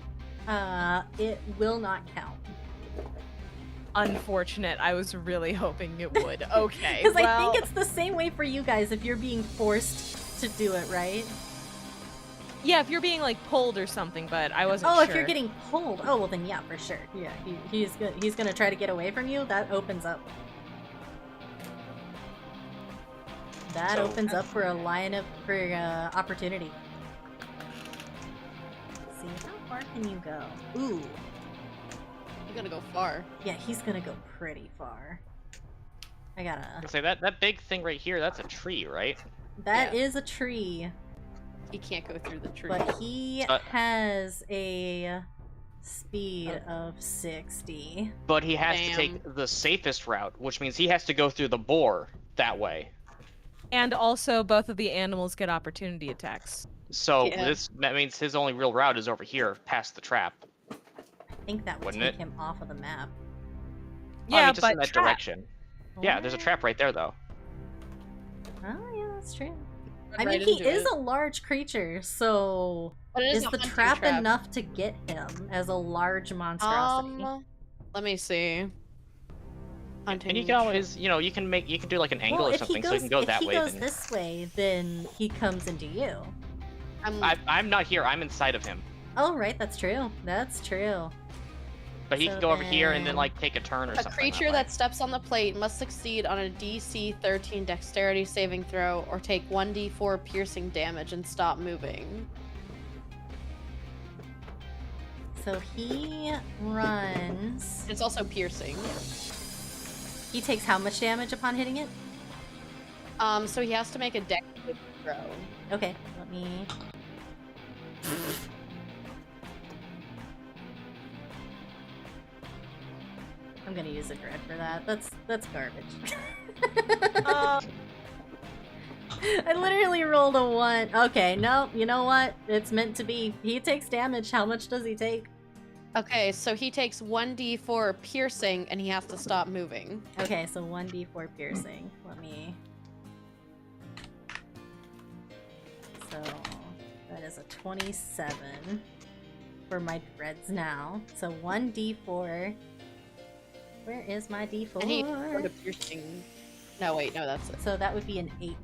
it will not count. Unfortunate. I was really hoping it would. Okay. Because I well, think it's the same way for you guys if you're being forced to do it, right? yeah, if you're being like pulled or something, but I wasn't Oh, sure. if you're getting pulled. Oh, well then yeah, for sure. Yeah, he's gonna try to get away from you. That opens up. That So- opens up for a line of opportunity. Let's see, how far can you go? Ooh, I'm gonna go far. yeah, he's gonna go pretty far. I gotta. I say that big thing right here, that's a tree, right? That Yeah. is a tree, He can't go through the tree. but he Uh, has a speed of 60. But he has Damn. to take the safest route, which means he has to go through the boar that way. And also, both of the animals get opportunity attacks. So Yeah. that means his only real route is over here, past the trap. I think that would Wouldn't take it? him off of the map. Well, I Yeah, mean, just but in that trap. direction. Yeah, there's a trap right there, though. Oh, yeah, that's true. Run I mean, right he into is it. a large creature, so But it is a the hunting trap enough to get him as a large monstrosity? Let me see. Hunting And you can always, you can do like an angle well, or if he something, goes, so you can go if that he way. goes Then this way, then he comes into you. I'm not here. I'm inside of him. Oh, right, that's true. That's true. But he So can go over here and then then- like take a turn or A something. creature way. that steps on the plate must succeed on a DC 13 dexterity saving throw or take 1d4 piercing damage and stop moving. So he runs. It's also piercing. He takes how much damage upon hitting it? So he has to make a dex throw. Okay, let me. I'm gonna use a dread for that. That's garbage. I literally rolled a 1. Okay, no, you know what? It's meant to be. He takes damage. How much does he take? Okay, so he takes 1d4 piercing and he has to stop moving. Okay, so 1d4 piercing. Let me So that is a 27 for my dreads now. So 1d4. Where is my d4? I need for the piercing. No, wait, no, that's it. So that would be an 8.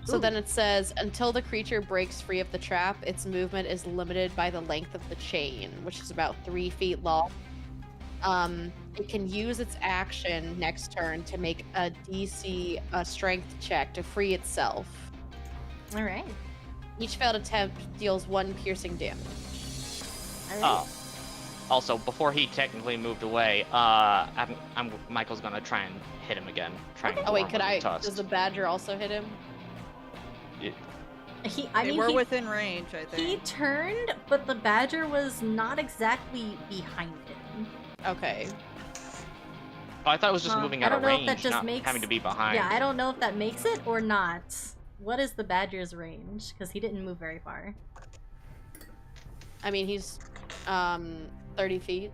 So Ooh. then it says, until the creature breaks free of the trap, its movement is limited by the length of the chain, which is about 3 feet long. It can use its action next turn to make a DC strength check to free itself. All right. Each failed attempt deals 1 piercing damage. All right. Also, before he technically moved away, Michael's gonna try and hit him again. Oh wait, does the badger also hit him? They were within range, I think. He turned, but the badger was not exactly behind him. Okay. Oh, I thought it was just moving out of range, that just not makes... having to be behind. Yeah, I don't know if that makes it or not. What is the badger's range? Because he didn't move very far. I mean, he's 30 feet.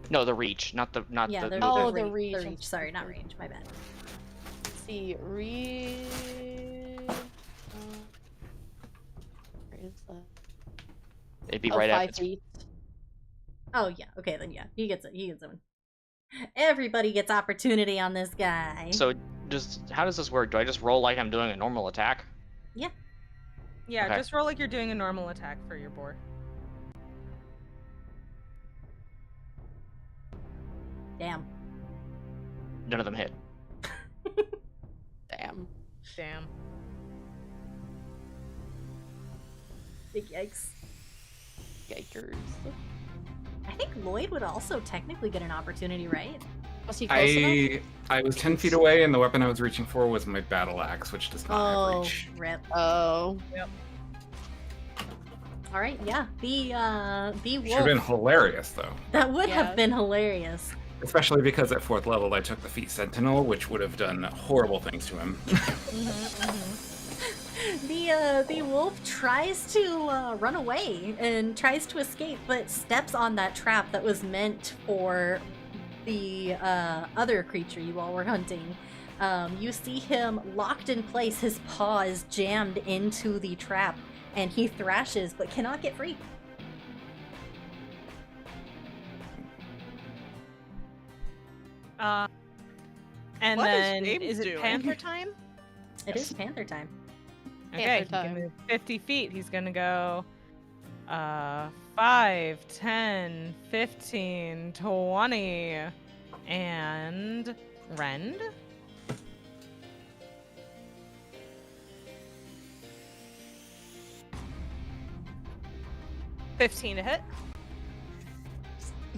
No, the reach, not the Yeah, the. Oh, the the reach. reach. The reach. Sorry, not range. My bad. Let's see, reach. Where is that? It'd be Oh, right 5 at. feet. Oh yeah. Okay, then yeah, he gets it. He gets one. Everybody gets opportunity on this guy. So, how does this work? Do I just roll like I'm doing a normal attack? Yeah, Okay. just roll like you're doing a normal attack for your boar. Damn. None of them hit. Damn. Damn. Big yikes. Yikers. I think Lloyd would also technically get an opportunity, right? Was he close enough? I was 10 feet away, and the weapon I was reaching for was my battle axe, which does not have reach. Rip. Oh. Yep. All right, yeah. The Should wolf. have been hilarious, though. That would Yeah. have been hilarious. Especially because at 4th level I took the feat Sentinel, which would have done horrible things to him. The wolf tries to run away and tries to escape, but steps on that trap that was meant for the other creature you all were hunting. You see him locked in place, his paws jammed into the trap, and he thrashes but cannot get free. And What is then James is it doing? panther time? It is Panther time. Okay, Panther he can time. move 50 feet. He's gonna go 5, 10, 15, 20, and rend. $15 to hit.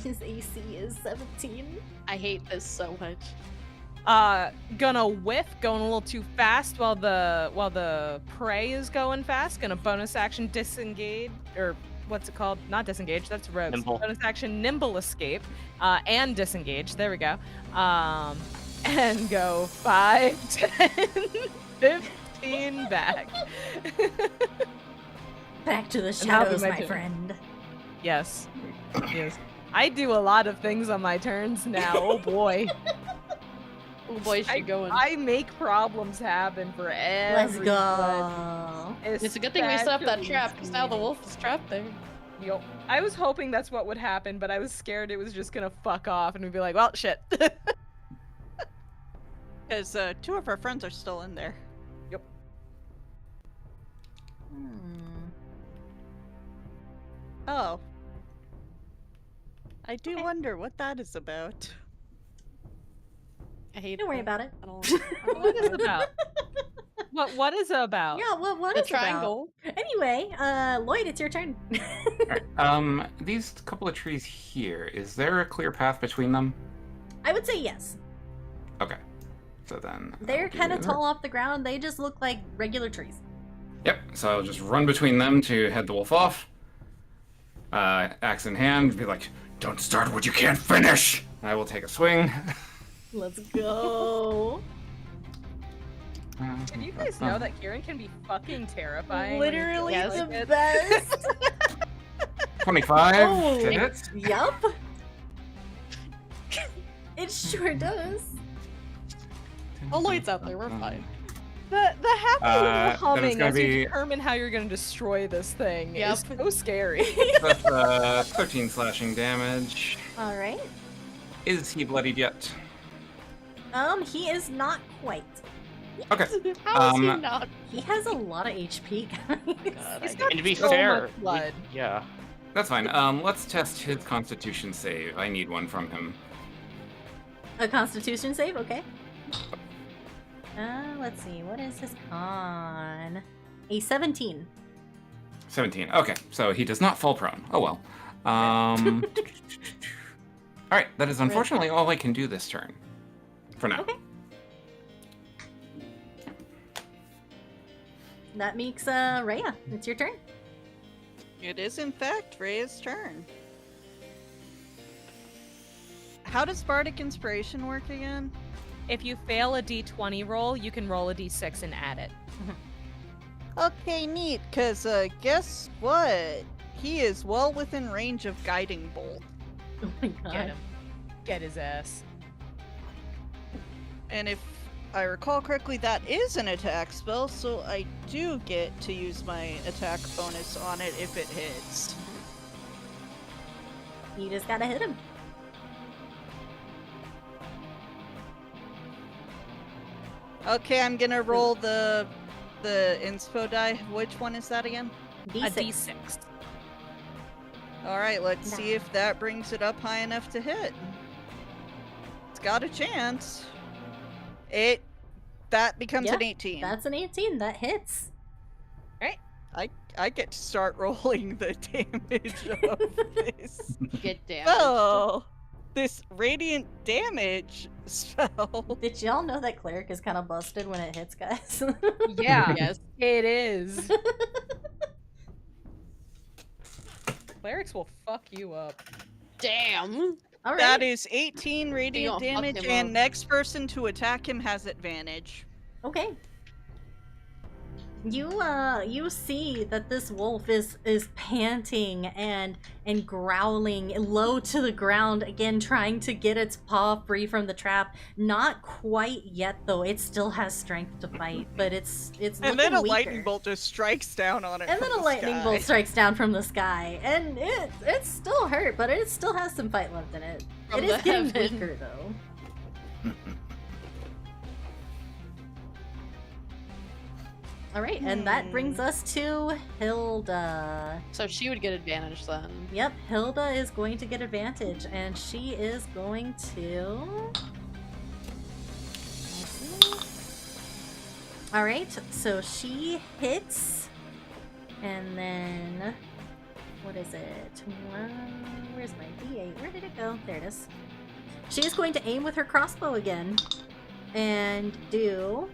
His AC is 17. I hate this so much. Gonna whiff, going a little too fast while the prey is going fast. Gonna bonus action disengage, or what's it called? Not disengage, that's rogues. Nimble. Bonus action nimble escape, and disengage. There we go. And go 5, 10, 15 back. Back to the And that'll be shadows, my my turn. friend. Yes. Yes. I do a lot of things on my turns now. Oh boy. Oh boy, is she going. I make problems happen for Let's everybody. go. It's a good thing we set up that Especially trap, because now the me. wolf is trapped there. Yup. I was hoping that's what would happen, but I was scared it was just gonna fuck off and we'd be like, well, shit. Because 2 of our friends are still in there. Oh. I do wonder what that is about. I hate Don't worry that. about it. I don't What is it about? What is it about? Yeah, what The is it about? triangle. Anyway, Lloyd, it's your turn. Alright, these couple of trees here, is there a clear path between them? I would say yes. Okay. So then... They're I'll do kind of that. tall off the ground. They just look like regular trees. Yep, so I'll just run between them to head the wolf off. Axe in hand, be like, don't start what you can't finish! I will take a swing. Let's go. Did you guys know that Kieran can be fucking terrifying? when he Literally feels the like it? best. 25 Oh. to hit. Yup. It sure does. Oh, Lloyd's out there, we're fine. The happy little then it's humming gonna as you be- determine how you're gonna destroy this thing Yep. is so scary. That's 13 slashing damage. All right. Is he bloodied yet? He is not quite. Okay. How is he not? He has a lot of HP, guys. He's got And to be so fair, much blood. yeah. That's fine. Let's test his Constitution save. I need one from him. A Constitution save, okay. Let's see. What is his con? A 17. 17. Okay, so he does not fall prone. Oh well. All right, that is unfortunately all I can do this turn. For now. Okay. That makes Rhea. It's your turn. It is, in fact, Rhea's turn. How does Bardic Inspiration work again? If you fail a d20 roll, you can roll a d6 and add it. Okay, neat, because guess what? He is well within range of Guiding Bolt. Oh my god. Get him. Get his ass. And if I recall correctly, that is an attack spell, so I do get to use my attack bonus on it if it hits. You just gotta hit him. Okay, I'm gonna roll the inspo die. Which one is that again? A D6. d6. Alright, let's see if that brings it up high enough to hit. It's got a chance. That becomes Yeah, an 18. That's an 18. That hits. I get to start rolling the damage of this. Get damaged. Oh, this radiant damage spell. Did y'all know that cleric is kind of busted when it hits, guys? Yeah, Yes. it is. Clerics will fuck you up. Damn. All right. That is 18 radiant gonna fuck damage, him and up. next person to attack him has advantage. Okay. You see that this wolf is panting and growling low to the ground again, trying to get its paw free from the trap. Not quite yet though. It still has strength to fight, but it's And then a looking lightning weaker. bolt just strikes down on it. And from then a the lightning sky. bolt strikes down from the sky, and it's still hurt, but it still has some fight left in it. From It is the getting heaven. weaker though. All right, and that brings us to Hilda. So she would get advantage then. Yep, Hilda is going to get advantage, and she is going to. Let's see. All right, so she hits, and then what is it? Where's my D8? Where did it go? There it is. She is going to aim with her crossbow again, and do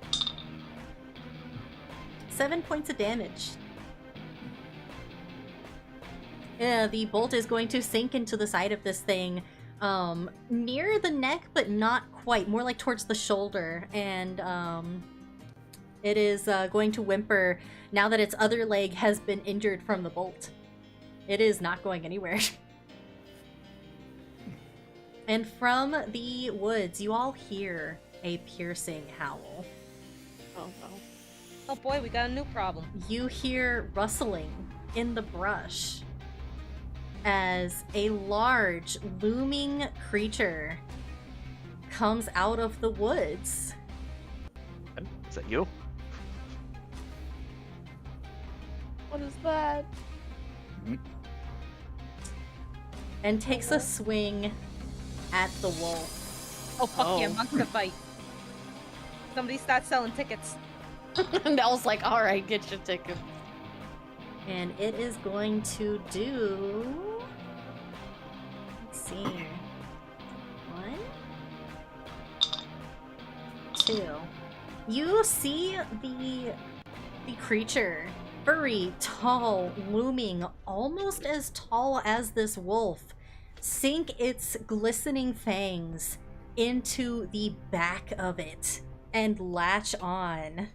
7 points of damage. Yeah, the bolt is going to sink into the side of this thing, near the neck, but not quite, more like towards the shoulder, and it is going to whimper now that its other leg has been injured from the bolt. It is not going anywhere. And from the woods, you all hear a piercing howl. Oh no. Oh boy, we got a new problem. You hear rustling in the brush as a large, looming creature comes out of the woods. Is that you? What is that? And takes a swing at the wolf. Oh fuck yeah, Oh. monster fight. Somebody start selling tickets. Nell's like, alright, get your ticket. And it is going to do. Let's see. 1, 2. You see the creature, furry, tall, looming, almost as tall as this wolf, sink its glistening fangs into the back of it and latch on.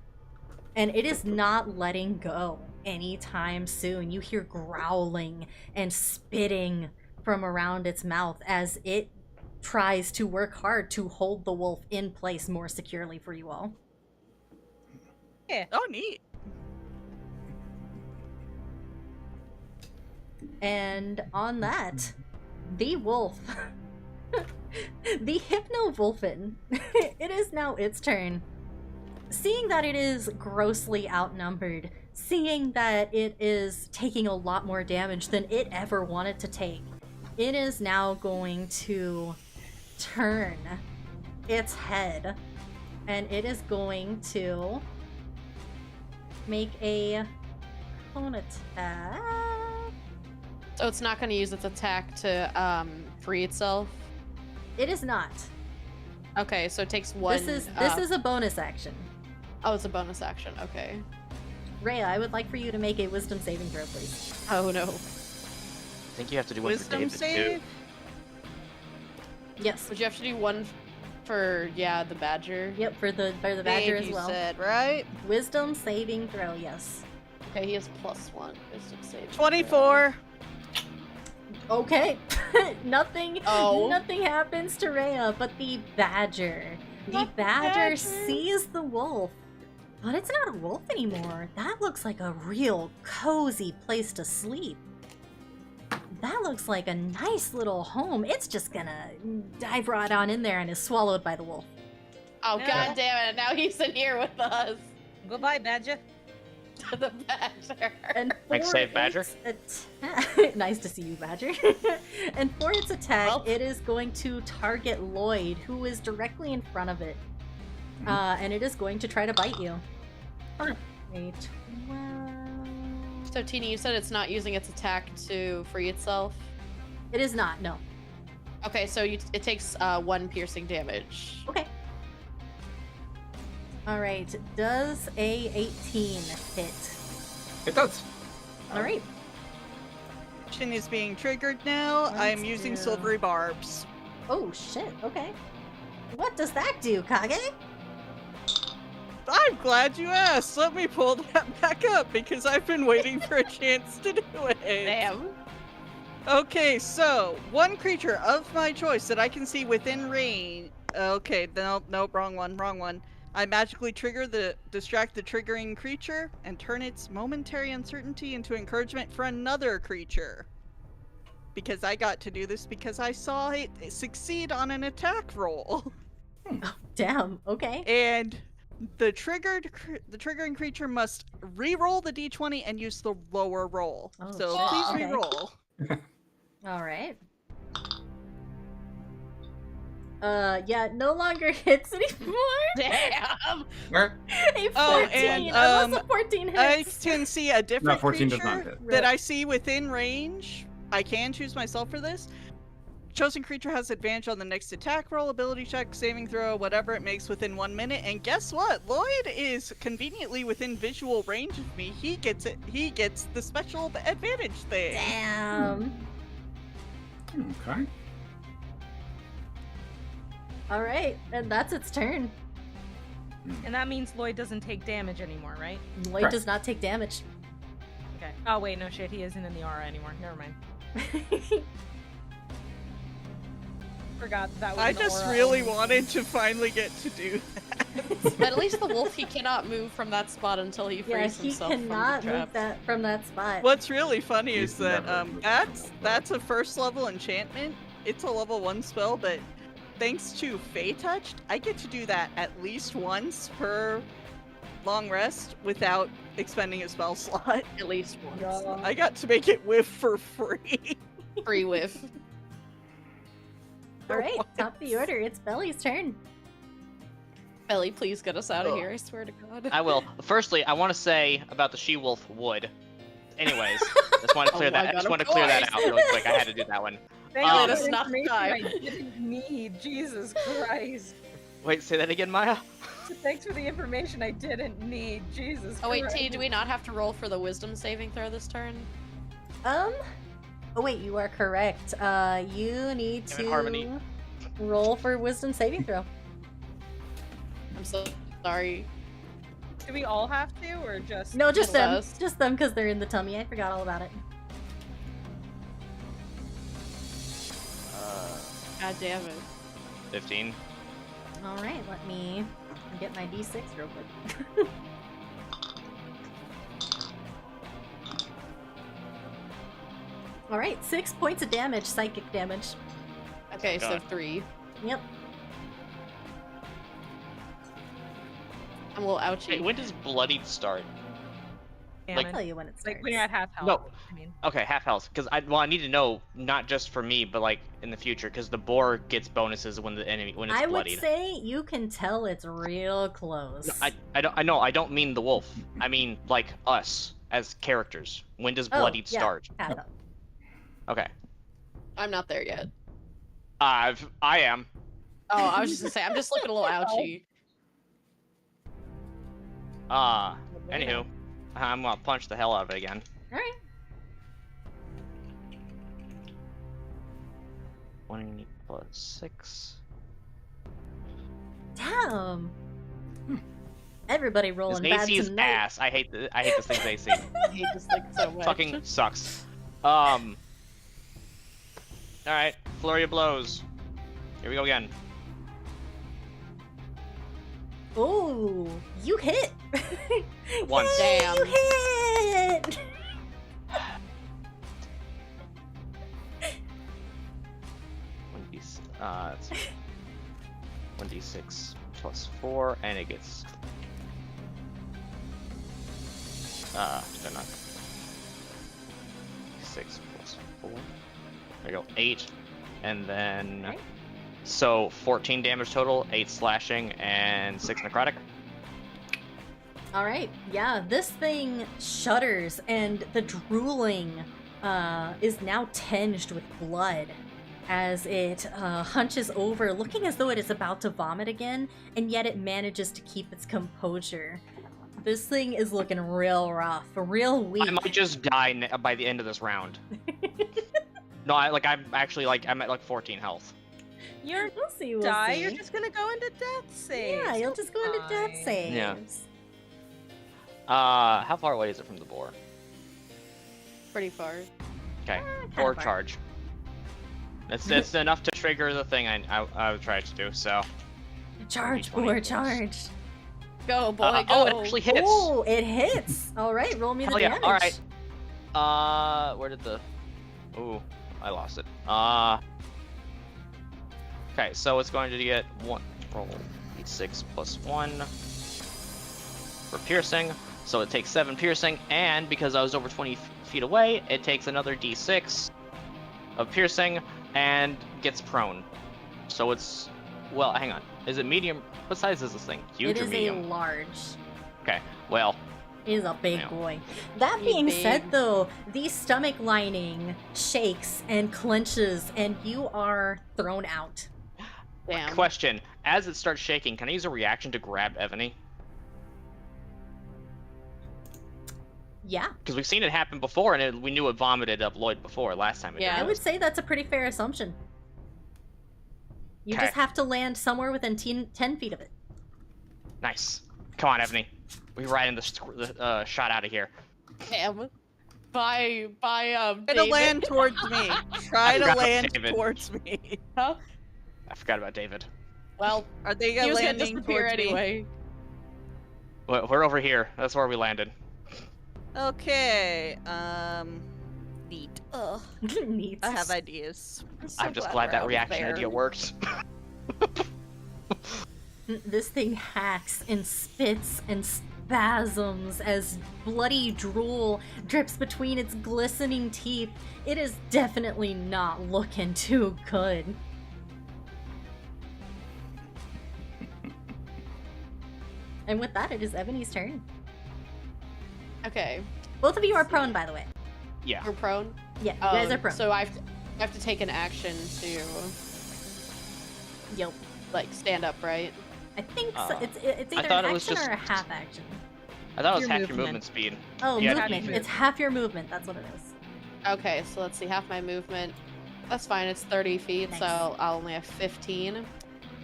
And it is not letting go anytime soon. You hear growling and spitting from around its mouth as it tries to work hard to hold the wolf in place more securely for you all. Oh, neat. And on that, the wolf, the Hypno-Wolfen, it is now its turn. Seeing that it is grossly outnumbered, seeing that it is taking a lot more damage than it ever wanted to take, it is now going to turn its head, and it is going to make a cone attack. So it's not going to use its attack to free itself? It is not. Okay, so it takes one... This is a bonus action. Oh, it's a bonus action. Okay. Rhea, I would like for you to make a wisdom saving throw, please. Oh, no. I think you have to do one for Wisdom David save? too. Yes. Would you have to do one for, the badger? Yep, for the badger Dave, as you well. said, right? Wisdom saving throw, yes. Okay, he has +1 wisdom save. 24. Okay. Nothing Oh. nothing happens to Rhea, but the badger. The badger sees the wolf. But it's not a wolf anymore. That looks like a real cozy place to sleep. That looks like a nice little home. It's just gonna dive right on in there and is swallowed by the wolf. Oh, No. god damn it. Now he's in here with us. Goodbye, Badger. The badger. And Thanks, for save, Badger. its nice to see you, Badger. And for its attack, Well. it is going to target Lloyd, who is directly in front of it. And it is going to try to bite you. Okay. A 12. So, Tina, you said it's not using its attack to free itself? It is not, no. Okay, so it takes 1 piercing damage. Okay. Alright, does a 18 hit? It does. Alright. Action is being triggered now. Let's I'm using do- silvery barbs. Oh shit, okay. What does that do, Kage? I'm glad you asked. Let me pull that back up because I've been waiting for a chance to do it. Damn. Okay, so one creature of my choice that I can see within range. Okay, nope, wrong one. I magically distract the triggering creature and turn its momentary uncertainty into encouragement for another creature. Because I got to do this because I saw it succeed on an attack roll. Oh, damn, okay. And the triggering creature must re-roll the d20 and use the lower roll. Oh, So shit, please okay. re-roll. Alright. Yeah, no longer hits anymore. Damn. Where? A 14, Oh, and, unless a 14 I hits. can see a different 14 does creature not hit. that I see within range. I can choose myself for this. Chosen creature has advantage on the next attack roll, ability check, saving throw, whatever it makes within 1 minute. And guess what? Lloyd is conveniently within visual range of me. He gets it. He gets the special advantage thing. Damn. Okay. Alright, and that's its turn. And that means Lloyd doesn't take damage anymore, right? Lloyd Correct. does not take damage. Okay. Oh wait, no shit, he isn't in the aura anymore. Never mind. Forgot that was I an just aura really only. wanted to finally get to do that. But at least the wolf, he cannot move from that spot until he Yeah, frees he himself from the cannot move trap. that from that spot. What's really funny is He's that never moved that's a first level enchantment. It's a level 1 spell, but thanks to Fey Touched, I get to do that at least once per long rest without expending a spell slot. At least once. Yeah. I got to make it whiff for free. Free whiff. Alright, top of the order. It's Belly's turn. Belly, please get us out of here, I swear to God. I will. Firstly, I want to say about the she-wolf wood. Anyways, just want to Oh clear my that. I God, just of want to clear that course. out really quick. I had to do that one. Thank Um, you Let us for not information die. I didn't need. Jesus Christ. Wait, say that again, Maya. Thanks for the information I didn't need. Jesus Oh wait, Christ. T, do we not have to roll for the wisdom saving throw this turn? Oh wait, you are correct. You need I'm in to harmony. roll for wisdom saving throw. I'm so sorry. Do we all have to, or just? No, just them. us. Just them because they're in the tummy. I forgot all about it. God damn it. 15. Alright, let me get my d6 real quick. All right, 6 points of damage, psychic damage. Okay, so God. 3. Yep. I'm a little ouchy. Wait, when does bloodied start? I'll Damage. tell you when it starts. Like when you're at half health. No. I mean, Okay, half health. Because I need to know not just for me, but like in the future, because the boar gets bonuses when the enemy when it's I would bloodied. say you can tell it's real close. No, I don't mean the wolf. I mean like us as characters. When does Oh, bloodied yeah, start? half health. Okay. I'm not there yet. I am. Oh, I was just gonna say, I'm just looking a little ouchy. Anywho, I'm gonna punch the hell out of it again. All right. 20 plus 6. Damn. Everybody This rolling bad AC is tonight. ass. I hate this thing's AC. I hate this thing so much. Fucking sucks. Alright, flurry of blows. Here we go again. Oh, you hit. Once. Yay, Damn. you hit. It's 1d6 plus 4, and it gets they're not 6 plus 4. There you go, 8, and then Okay. so 14 damage total, 8 slashing, and 6 necrotic. All right, yeah, this thing shudders, and the drooling is now tinged with blood as it hunches over, looking as though it is about to vomit again, and yet it manages to keep its composure. This thing is looking real rough, real weak. I might just die by the end of this round. No, I'm at like 14 health. you're We'll see. We'll die. see. You're just gonna go into death saves. Yeah, you'll just go into death Fine. saves. Yeah. How far away is it from the boar? Pretty far. Okay, kinda boar far. charge. It's enough to trigger the thing I tried to do. So. Charge, 20 boar, plus. charge. Go, boy, go. Oh, it actually hits. Oh, it hits. All right, roll me the Hell yeah, damage. alright. Where did the... Ooh, I lost it. Okay, so it's going to get 1... Roll d6 plus 1 for piercing. So it takes 7 piercing, and because I was over 20 feet away, it takes another d6 of piercing and gets prone. So it's... Well, hang on. Is it medium? What size is this thing? Huge It or is medium? a large. Okay, well... It is a big Yeah. boy. That He's being said, big. though, the stomach lining shakes and clenches, and you are thrown out. Damn. Question: as it starts shaking, can I use a reaction to grab Evany? Yeah, Because we've seen it happen before, and we knew it vomited up Lloyd before last time. Yeah. I would say that's a pretty fair assumption. You Okay. just have to land somewhere within 10 feet of it. Nice. Come on, Evany. We riding the shot out of here. Damn. Try Try to David. land towards me. Try to forgot land David. towards me. Huh? I forgot about David. Well, Are they he was gonna landing disappear towards me? anyway. We're over here. That's where we landed. Okay. Neat. Ugh. Neat. I have ideas. So I'm just glad we're that out reaction there. idea worked. This thing hacks and spits and spasms as bloody drool drips between its glistening teeth. It is definitely not looking too good. And with that, it is Ebony's turn. Okay, Both of you are prone, by the way. Yeah. we're prone. Yeah, you guys are prone. So I have to take an action to Yep. like stand up, right? I think so. Uh, It's I either thought an it was action or a just- half action. I thought it was Your half your movement. movement speed. Oh, Yeah, movement. half It's half your movement. That's what it is. Okay, so let's see, half my movement. That's fine. It's 30 feet, Nice. so I'll only have 15.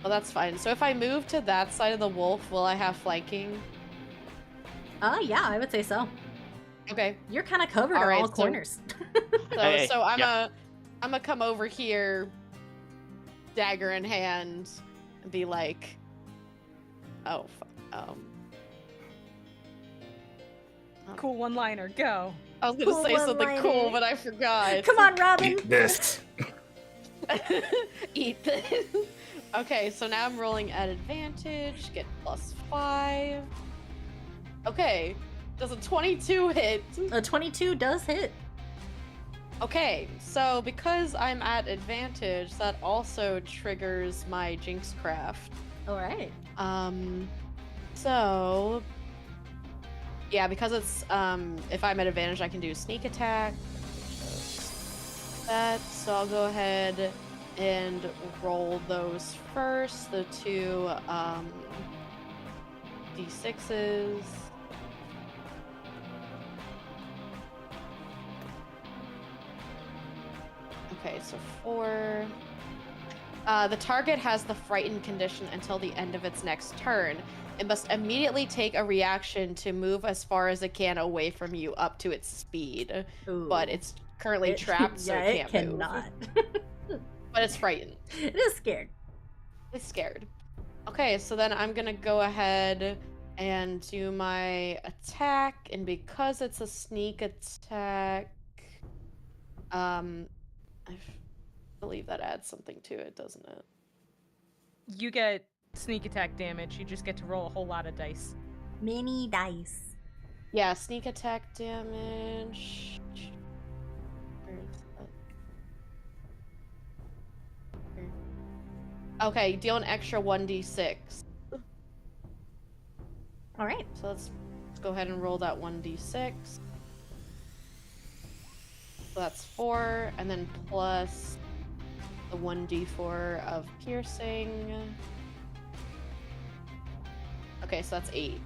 Well, that's fine. So if I move to that side of the wolf, will I have flanking? Yeah, I would say so. Okay. You're kind of covered All in right, all so- corners. Hey, So I'm yeah. gonna come over here, dagger in hand, and be like, Cool one-liner. Go. I was gonna Cool say something cool, one-liner. but I forgot. Come on, Robin. Eat this. Eat this. Okay, so now I'm rolling at advantage, get +5. Okay, does a 22 hit? A 22 does hit. Okay, so because I'm at advantage, that also triggers my Jinxcraft. All right. So yeah, because it's if I'm at advantage, I can do sneak attack. That, so I'll go ahead and roll those first. The two d6s. Okay, so 4. The target has the frightened condition until the end of its next turn. It must immediately take a reaction to move as far as it can away from you up to its speed. Ooh. But it's currently trapped, so yeah, it can't move. cannot. But it's frightened. It is scared. It's scared. Okay, so then I'm gonna go ahead and do my attack, and because it's a sneak attack, I believe that adds something to it, doesn't it? You get sneak attack damage. You just get to roll a whole lot of dice. Mini dice. Yeah, sneak attack damage. Where is that? Here. Okay, deal an extra 1d6. All right. So let's go ahead and roll that 1d6. So that's 4, and then plus the 1d4 of piercing. Okay, so that's 8.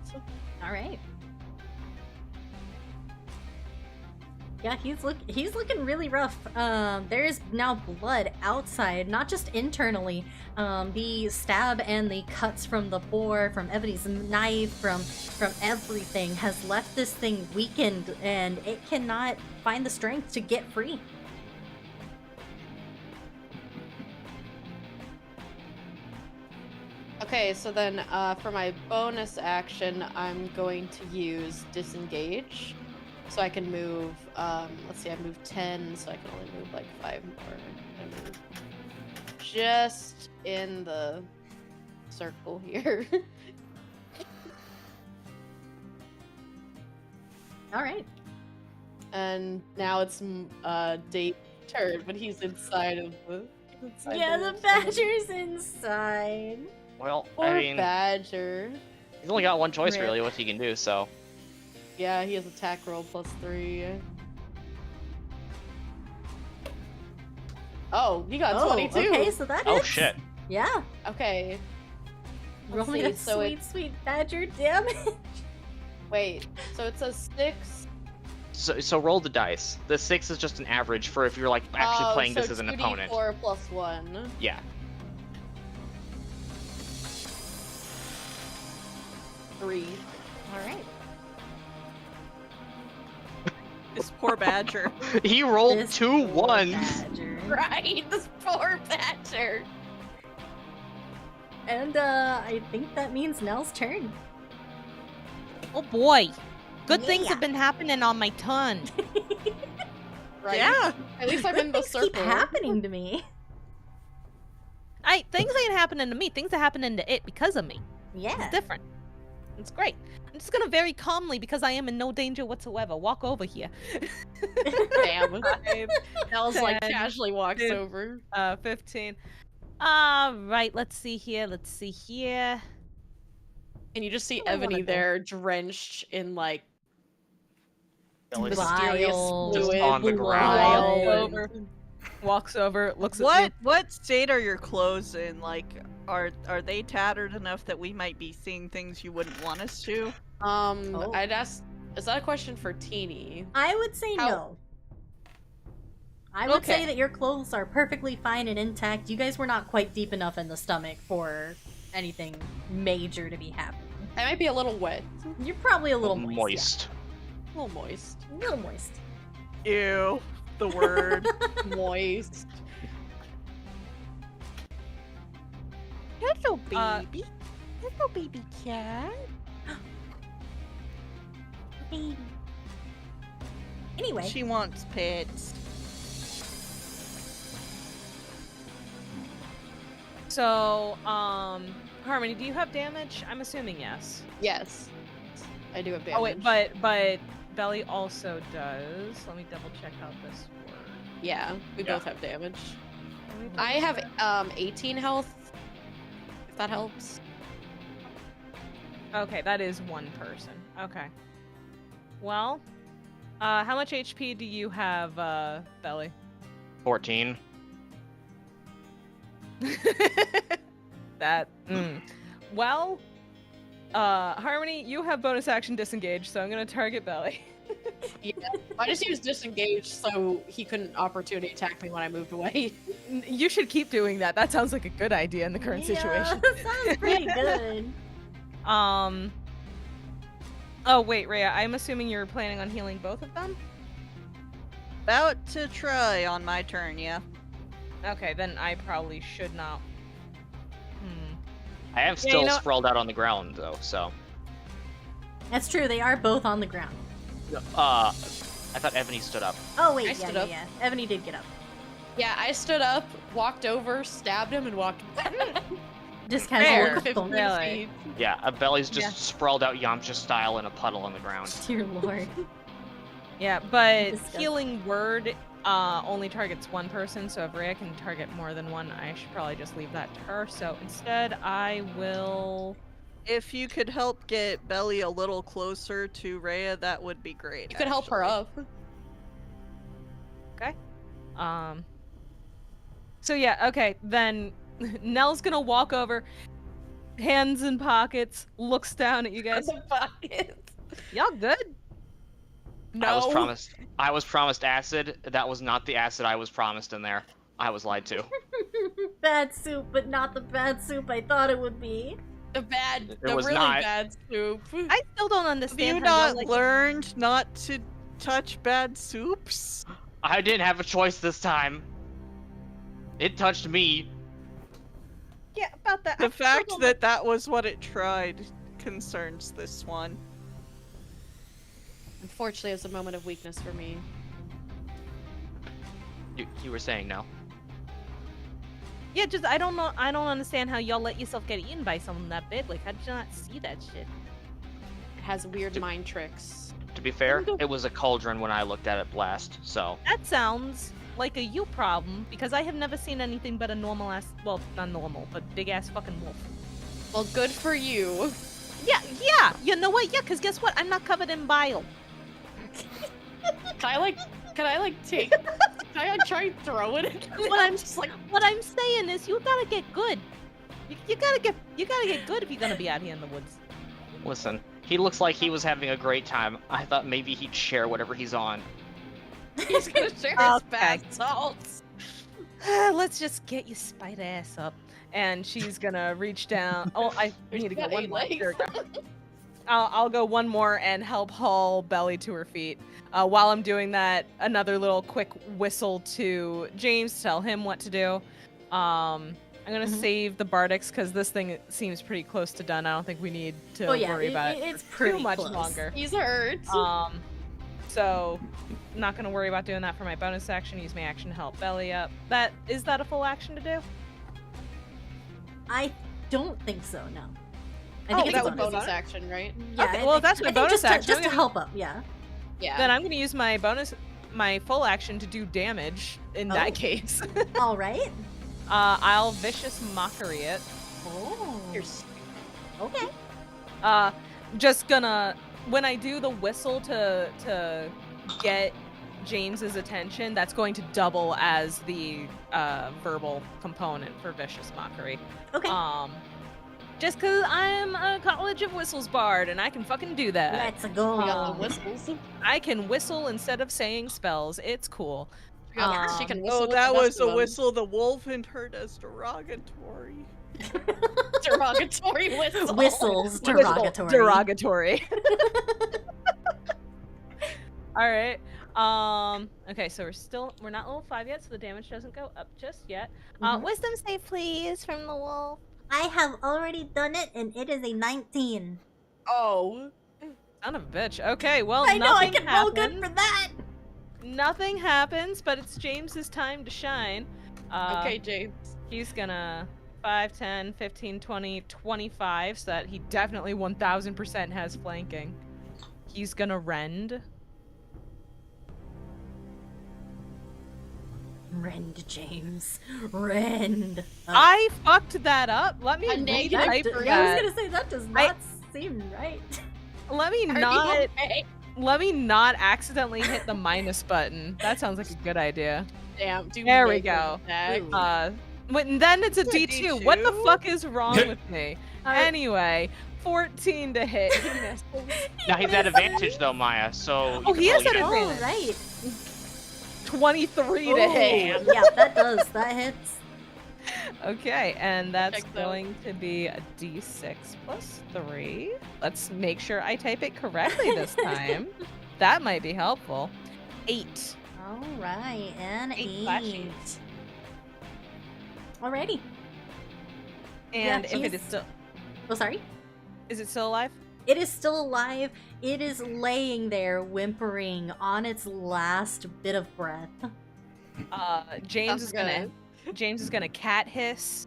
All right. Yeah, he's looking really rough. There is now blood outside, not just internally. The stab and the cuts from the boar, from Ebony's knife, from everything has left this thing weakened, and it cannot find the strength to get free. Okay, so then for my bonus action, I'm going to use disengage. So I can move, let's see, I moved 10, so I can only move like 5 more. I move just in the circle here. All right. And now it's Dave's turn, but he's inside of the... Yeah, the badger's inside. Well, Poor I mean, badger. he's only got one choice Rip. really, what he can do. So Yeah, he has attack roll +3. Oh, you got 22. Okay, so that oh hits. shit. Yeah. Okay. Roll Let's me see, that so sweet, sweet badger damage. Wait, so it's a 6. So roll the dice. The 6 is just an average for if you're like actually Oh, playing so this as an opponent. 2d4 + 1. Yeah. 3. All right. This poor badger. He rolled This 2 poor 1s. badger. Right, this poor badger. And I think that means Nell's turn. Oh boy. Good things Yeah. have been happening on my turn. Right. Yeah. At least I'm in the Things keep circle. happening to me. Things ain't happening to me. Things are happening to it because of me. Yeah. It's different. It's great. I'm just gonna very calmly, because I am in no danger whatsoever, walk over here. Damn. Nell's like 10, casually walks 15. over. 15. Right, let's see here. And you just see Oh, I wanna Ebony go. there drenched in like Jelly. mysterious Vile. Just fluid. on the ground. Vile. Walks over, looks at What state are your clothes in? Like, are they tattered enough that we might be seeing things you wouldn't want us to? Oh. I'd ask, is that a question for Teeny? I would say How- no. I would say Okay. that your clothes are perfectly fine and intact. You guys were not quite deep enough in the stomach for anything major to be happening. I might be a little wet. You're probably a little moist. Moist. A little moist. Yeah. A little moist. Ew, the word. Moist. Hello, baby. Hello, baby cat. Baby. Anyway. She wants pets. So, Harmony, do you have damage? I'm assuming yes. Yes. I do have damage. Oh wait, but Belly also does. Let me double check how this works. Yeah, we both have damage. Let me I double have check. 18 health, if that helps. Okay, that is one person. Okay. Well, how much HP do you have, Belly? 14. Well, Harmony, you have bonus action disengage, so I'm gonna target Belly. Yeah, I just used disengage so he couldn't opportunity attack me when I moved away. You should keep doing that. That sounds like a good idea in the current situation. Sounds pretty good. Oh wait, Rhea, I'm assuming you're planning on healing both of them? About to try on my turn, yeah. Okay, then I probably should not. I am Yeah, still you know- sprawled out on the ground though, so. That's true, they are both on the ground. I thought Ebony stood up. Oh wait, I yeah, stood yeah, up. yeah. Ebony did get up. Yeah, I stood up, walked over, stabbed him, and walked back. Just kind of Fair. look 15 Really? feet. Yeah, Belly's just Yeah. sprawled out Yamcha style in a puddle on the ground. Dear Lord. Yeah, but Disgusting. healing word only targets one person, so if Rhea can target more than one, I should probably just leave that to her. So instead, I will. If you could help get Belly a little closer to Rhea, that would be great. You could help her actually. up. Okay. So yeah, okay. Then Nell's gonna walk over, hands in pockets, looks down at you guys. The buckets. Y'all good? No. I was promised acid. That was not the acid I was promised in there. I was lied to. Bad soup, but not the bad soup I thought it would be. The bad, It the was really not. bad soup. I still don't Have understand. you how y'all, not like, learned not to touch bad soups? I didn't have a choice this time. It touched me. Yeah, about that. The I still fact don't that that was what it tried concerns this one. Unfortunately, it's a moment of weakness for me. You were saying no. Yeah, just I don't know. I don't understand how y'all let yourself get eaten by someone that big. Like, how did you not see that shit? It has weird mind tricks. To be fair, it was a cauldron when I looked at it last, so. That sounds like a you problem because I have never seen anything but a normal ass. Well, not normal, but big ass fucking wolf. Well, good for you. Yeah, yeah. You know what? Yeah, because guess what? I'm not covered in bile. Can I take? Can I try and throw it? What I'm what I'm saying is, you gotta get good. You gotta get good if you're gonna be out here in the woods. Listen, he looks like he was having a great time. I thought maybe he'd share whatever he's on. He's gonna share his Okay. bath salts. Let's just get your spider ass up. And she's gonna reach down. Oh, I need to go got one 8 more. legs. There we go. I'll go one more and help haul Belly to her feet. While I'm doing that, another little quick whistle to James to tell him what to do. I'm gonna save the Bardics because this thing seems pretty close to done. I don't think we need to worry about it. It's for pretty too much close. longer. He's hurt. So not gonna worry about doing that for my bonus action. Use my action to help Belly up. Is that a full action to do? I don't think so, no. I Oh, think It's that a would be bonus fun. action, right? Yeah, Okay, well, if that's my I think bonus just action, just I'm to gonna- help up, yeah. Yeah. Then I'm gonna use my full action to do damage. In Oh. that case, All right. I'll vicious mockery it. Oh. Here's- Okay. Just gonna when I do the whistle to get James's attention, that's going to double as the verbal component for vicious mockery. Okay. Just cause I'm a College of Whistles bard and I can fucking do that. Let's go. We got the whistles. I can whistle instead of saying spells. It's cool. She can whistle Oh, with that the was best a of 'em. whistle the wolf heard as derogatory. Derogatory whistle. Whistles derogatory. Derogatory. All right. Okay, so we're not level 5 yet, so the damage doesn't go up just yet. Wisdom save, please, from the wolf. I have already done it, and it is a 19. Oh. Son of a bitch. Okay, well, I know, I nothing can roll good happened. for that. Nothing happens, but it's James's time to shine. Okay, James. He's gonna 5, 10, 15, 20, 25, so that he definitely 1000% has flanking. He's gonna rend. Rend, James. Rend. I fucked that up. Let me A negative retype three. I was that. gonna say that does not seem right. Let me Are you not. okay? Let me not accidentally hit the minus button. That sounds like a good idea. Damn, do There we make go. that. And then it's a It's a D2. What the D2? fuck is wrong with me? Alright. Anyway, 14 to hit. He misses. Now he's at advantage though, Maya. So. Oh, he is at advantage. Oh, advantage. right. 23 to Oh, hit. yeah, that does. That hits. Okay, and that's Check that. going to be a D6 plus 3. Let's make sure I type it correctly this time. That might be helpful. 8. All right, and 8 8. slashing. Alrighty. And Yeah, if it he's- is still, Oh, sorry. is it still alive? It is still alive. It is laying there, whimpering on its last bit of breath. James Sounds is gonna good. James is gonna cat hiss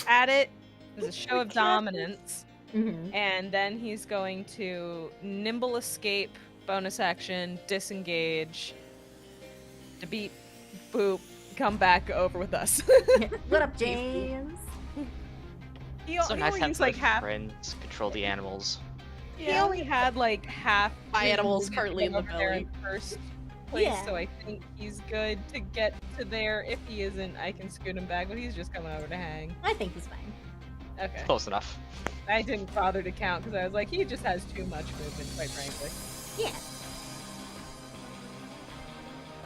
at it as a show of dominance, Mm-hmm. and then he's going to nimble escape, bonus action, disengage, beat, boop, come back over with us. What up, James? he So he nice only having used like half. friends control the animals. He only had like half. My animal's movement currently in the over there belly. first place, Yeah. so I think he's good to get to there. If he isn't, I can scoot him back, but he's just coming over to hang. I think he's fine. Okay. Close enough. I didn't bother to count because I was like, he just has too much movement, quite frankly. Yeah.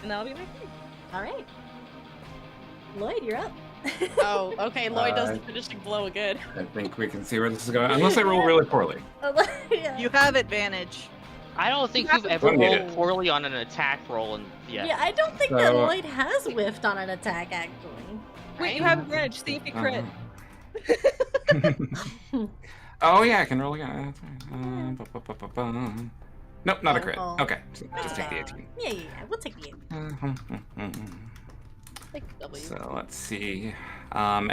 And that'll be my thing. All right. Lloyd, you're up. Oh, okay. Lloyd does the Alright. finishing blow again. I think we can see where this is going. Unless I roll really poorly. Yeah. You have advantage. I don't think You you've have ever to roll. rolled poorly on an attack roll and Yeah, I don't think that So- Lloyd has whiffed on an attack, actually. Wait, you have advantage. See if you crit. Oh yeah, I can roll again. That's right. Ba-ba-ba-ba-ba. Nope, not a crit. Oh. Okay, so just take the 18. Yeah, we'll take the 8. Like W. So let's see. And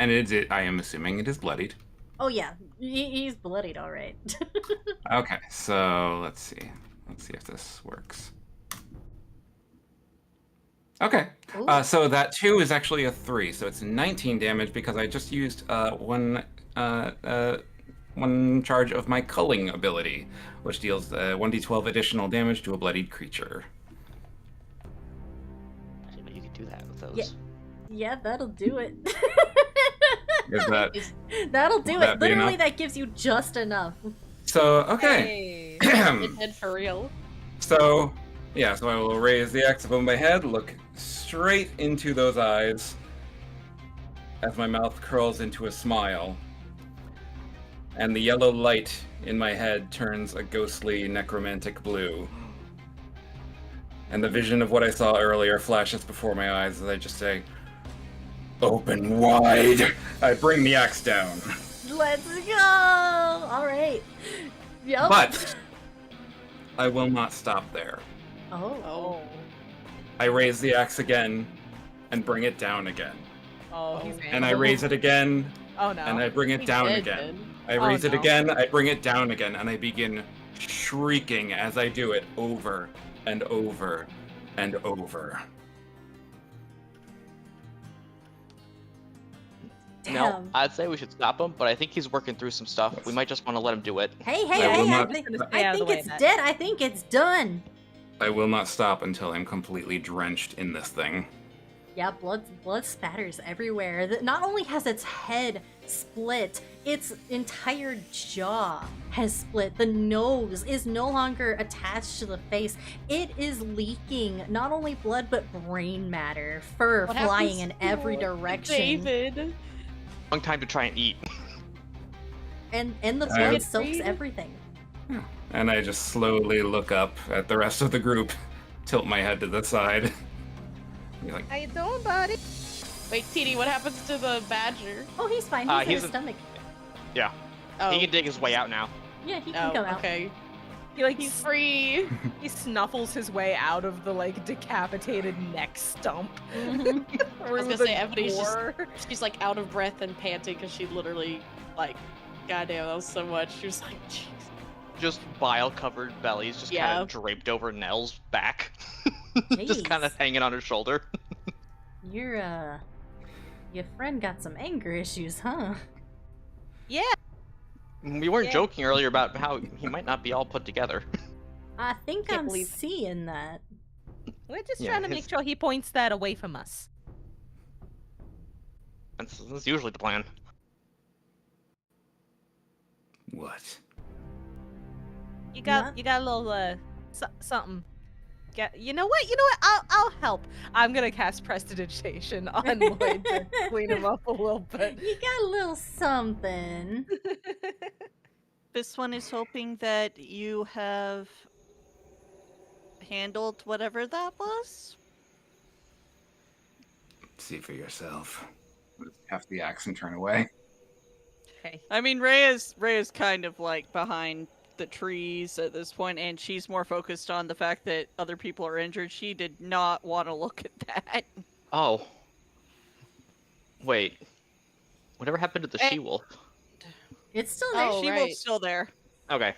I am assuming it is bloodied. Oh yeah, he's bloodied, all right. Okay, so let's see. Let's see if this works. Okay, Ooh. so that 2 is actually a 3, so it's 19 damage because I just used one charge of my culling ability, which deals 1d12 additional damage to a bloodied creature. I didn't know you could do that with those. Yeah. Yeah, that'll do it. Is that That'll do Will it. that be Literally, enough? that gives you just enough. so? Okay. Hey. It did for real. So, yeah, so I will raise the axe above my head, look straight into those eyes as my mouth curls into a smile. And the yellow light in my head turns a ghostly necromantic blue. And the vision of what I saw earlier flashes before my eyes as I just say, "Open wide!" I bring the axe down. Let's go! All right. Yep. But I will not stop there. Oh. I raise the axe again and bring it down again. Oh, he's And I raise it again Oh no. and I bring it He down did, again. did. I Oh, raise it no. again, I bring it down again, and I begin shrieking as I do it over and over and over. Damn. No, I'd say we should stop him, but I think he's working through some stuff. We might just want to let him do it. Hey, I will not- think, Just stay out of the way, it's Matt. dead. I think it's done. I will not stop until I'm completely drenched in this thing. Yeah, blood spatters everywhere. Not only has its head split, its entire jaw has split. The nose is no longer attached to the face. It is leaking not only blood but brain matter, fur What flying happens in every to direction. David. Long time to try and eat. And the I- blood soaks everything. And I just slowly look up at the rest of the group, tilt my head to the side. Be like, How you doing, buddy? Wait, TD, what happens to the badger? Oh, he's fine. He's in he's his stomach. Oh, He can dig his way out now. Yeah, he can come out. okay. He's free. He snuffles his way out of the like decapitated neck stump. I was gonna through say, the Ebony's just, door. she's like out of breath and panting because she literally, like, goddamn, that was so much. She was like, jeez. Just bile-covered bellies, just kind Yeah. of draped over Nell's back, just kind of Jeez. hanging on her shoulder. Your friend got some anger issues, huh? Yeah. We weren't Yeah. joking earlier about how he might not be all put together. I think Can't I'm believe- seeing that. We're just Yeah, trying to his- make sure he points that away from us. That's usually the plan. What? You got Not- you got a little something. You know what? I'll help. I'm gonna cast Prestidigitation on Lloyd to clean him up a little bit. You got a little something. This one is hoping that you have handled whatever that was. See for yourself. Half the axe and turn away. Okay. I mean, Rhea's kind of like behind the trees at this point, and she's more focused on the fact that other people are injured. She did not want to look at that. Oh. Wait. Whatever happened to the Eh. she-wolf? It's still there. Oh, She right. was still there. Okay.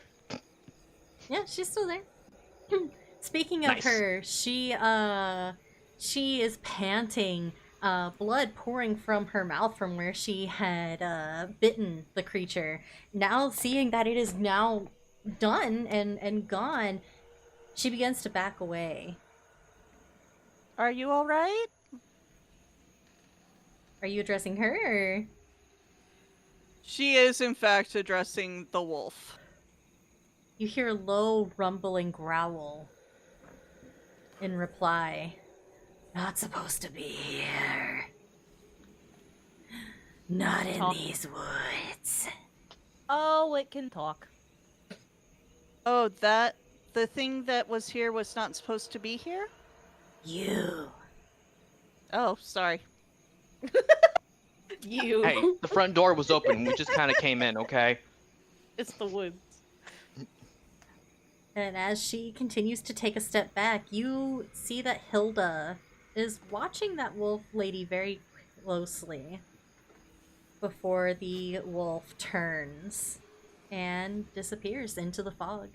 Yeah, she's still there. Speaking of Nice. her, she is panting, blood pouring from her mouth from where she had bitten the creature. Now seeing that it is now done and gone, she begins to back away. Are you all right? Are you addressing her? Or... She is, in fact, addressing the wolf. You hear a low rumbling growl in reply. Not supposed to be here. Not in Talk. these woods. Oh, it can talk. Oh, the thing that was here was not supposed to be here? You. Oh, sorry. You. Hey, the front door was open. We just kind of came in, okay? It's the woods. And as she continues to take a step back, you see that Hilda is watching that wolf lady very closely before the wolf turns and disappears into the fog.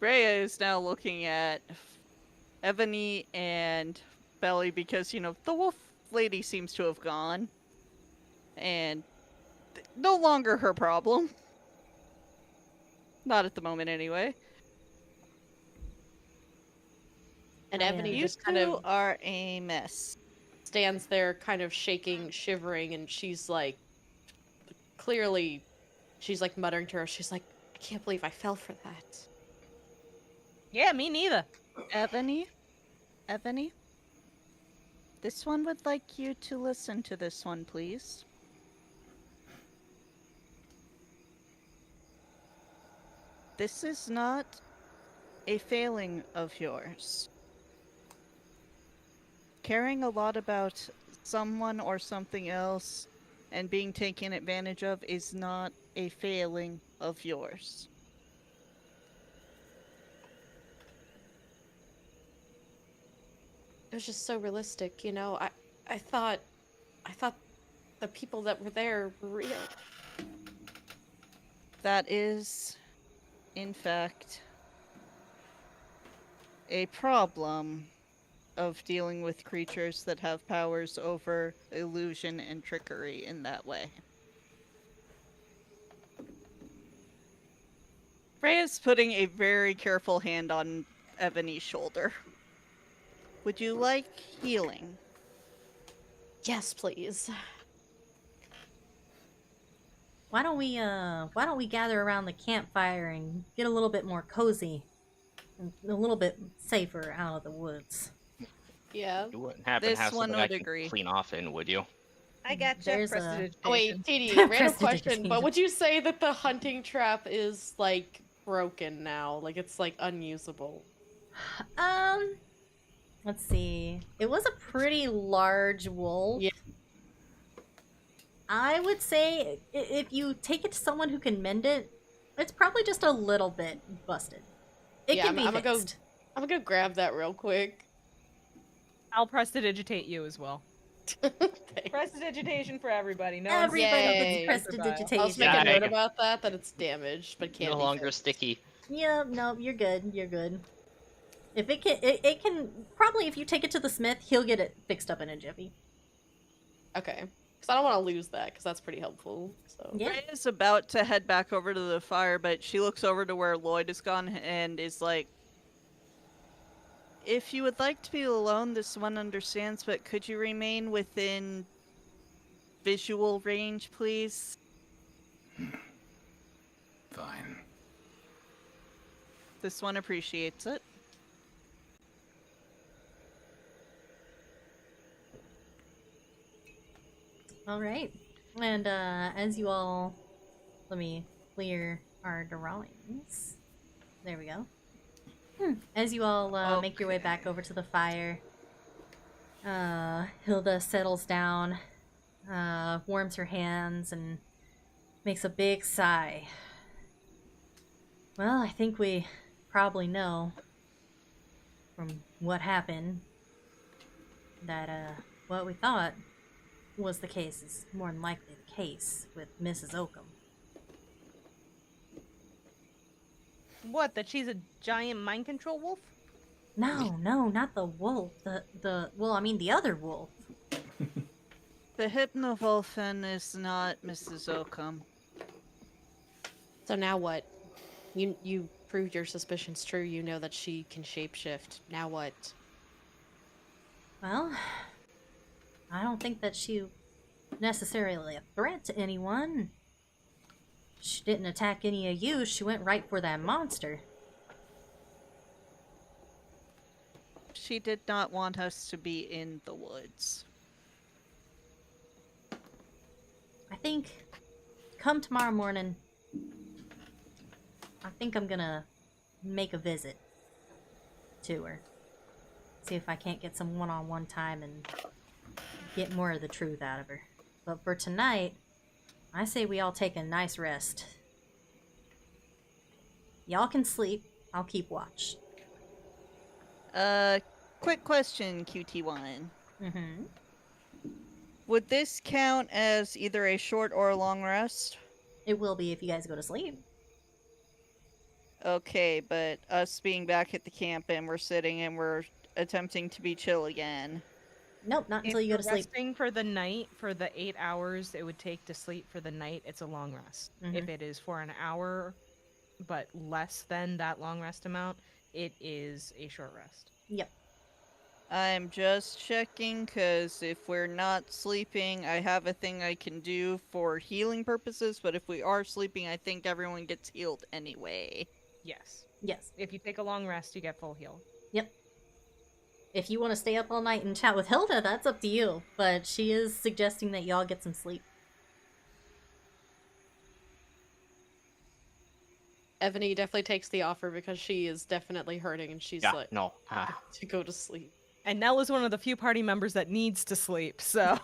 Rhea is now looking at Ebony and Belly because, the wolf lady seems to have gone. And no longer her problem. Not at the moment, anyway. And Oh, yeah. Ebony You just kind two of are a mess. stands there kind of shaking, shivering, and she's like, clearly, she's like muttering to her, she's like, I can't believe I fell for that. Yeah, me neither. Ebony? This one would like you to listen to this one, please. This is not a failing of yours. Caring a lot about someone or something else and being taken advantage of is not a failing of yours. It was just so realistic, I thought the people that were there were real. That is, in fact, a problem of dealing with creatures that have powers over illusion and trickery in that way. Freya's putting a very careful hand on Ebony's shoulder. Would you like healing? Yes, please. Why don't we gather around the campfire and get a little bit more cozy, and a little bit safer out of the woods? Yeah. You wouldn't happen This to have one something I would can agree. clean off in, would you? I got you. There's a- Prestidigitation. Oh, wait, TD, random question, Prestidigitation. but would you say that the hunting trap is, like, broken now? Like, it's, like, unusable? Let's see. It was a pretty large wolf. Yeah. I would say if you take it to someone who can mend it, it's probably just a little bit busted. It Yeah, can be I'm gonna fixed. I'm gonna go grab that real quick. I'll prestidigitate you as well. Thanks. Prestidigitation for everybody. No Everybody Yay. gets I'll prestidigitation. just make a Yeah, note I- about that it's damaged, but can't No be longer fixed. sticky. Yeah, no, you're good. You're good. If it can probably if you take it to the smith, he'll get it fixed up in a jiffy. Okay. Because I don't want to lose that, because that's pretty helpful. So. Yeah. Freya's about to head back over to the fire, but she looks over to where Lloyd has gone and is like, if you would like to be alone, this one understands, but could you remain within visual range, please? Fine. This one appreciates it. All right. And as you all, let me clear our drawings. There we go. As you all make your way back over to the fire, Hilda settles down, warms her hands, and makes a big sigh. Well, I think we probably know from what happened that what we thought was the case is more than likely the case with Mrs. Oakum. What? That she's a giant mind control wolf? No, not the wolf. The other wolf. The Hypnovolfen is not Mrs. Oakum. So now what? You proved your suspicions true. You know that she can shapeshift. Now what? Well, I don't think that she necessarily a threat to anyone. She didn't attack any of you. She went right for that monster. She did not want us to be in the woods. I think come tomorrow morning, I think I'm gonna make a visit to her. See if I can't get some one-on-one time and get more of the truth out of her. But for tonight, I say we all take a nice rest. Y'all can sleep. I'll keep watch. Quick question, QT1. Mm-hmm. Would this count as either a short or a long rest? It will be if you guys go to sleep. Okay, but us being back at the camp and we're sitting and we're attempting to be chill again. Nope, not until If you go you're to sleep. resting for the night, for the 8 hours it would take to sleep for the night, it's a long rest. Mhm. If it is for an hour, but less than that long rest amount, it is a short rest. Yep. I'm just checking, because if we're not sleeping, I have a thing I can do for healing purposes, but if we are sleeping, I think everyone gets healed anyway. Yes. Yes. If you take a long rest, you get full heal. Yep. If you want to stay up all night and chat with Hilda, that's up to you. But she is suggesting that y'all get some sleep. Ebony definitely takes the offer because she is definitely hurting and she's Yeah, like no. to go to sleep. And Nell is one of the few party members that needs to sleep, so...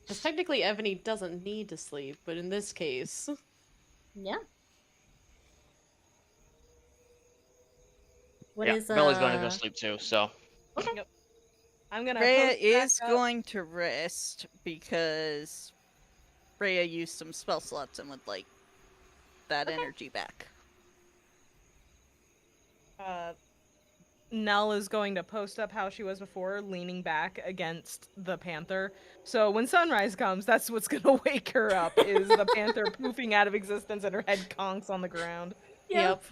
Because technically Ebony doesn't need to sleep, but in this case... Yeah. What Yeah, is Billy's going to go sleep too, so. I'm gonna Rhea post is back up. going to rest because Rhea used some spell slots and would like that energy back. Nell is going to post up how she was before, leaning back against the panther. So when sunrise comes, that's what's gonna wake her up, is the panther poofing out of existence and her head conks on the ground. Yep.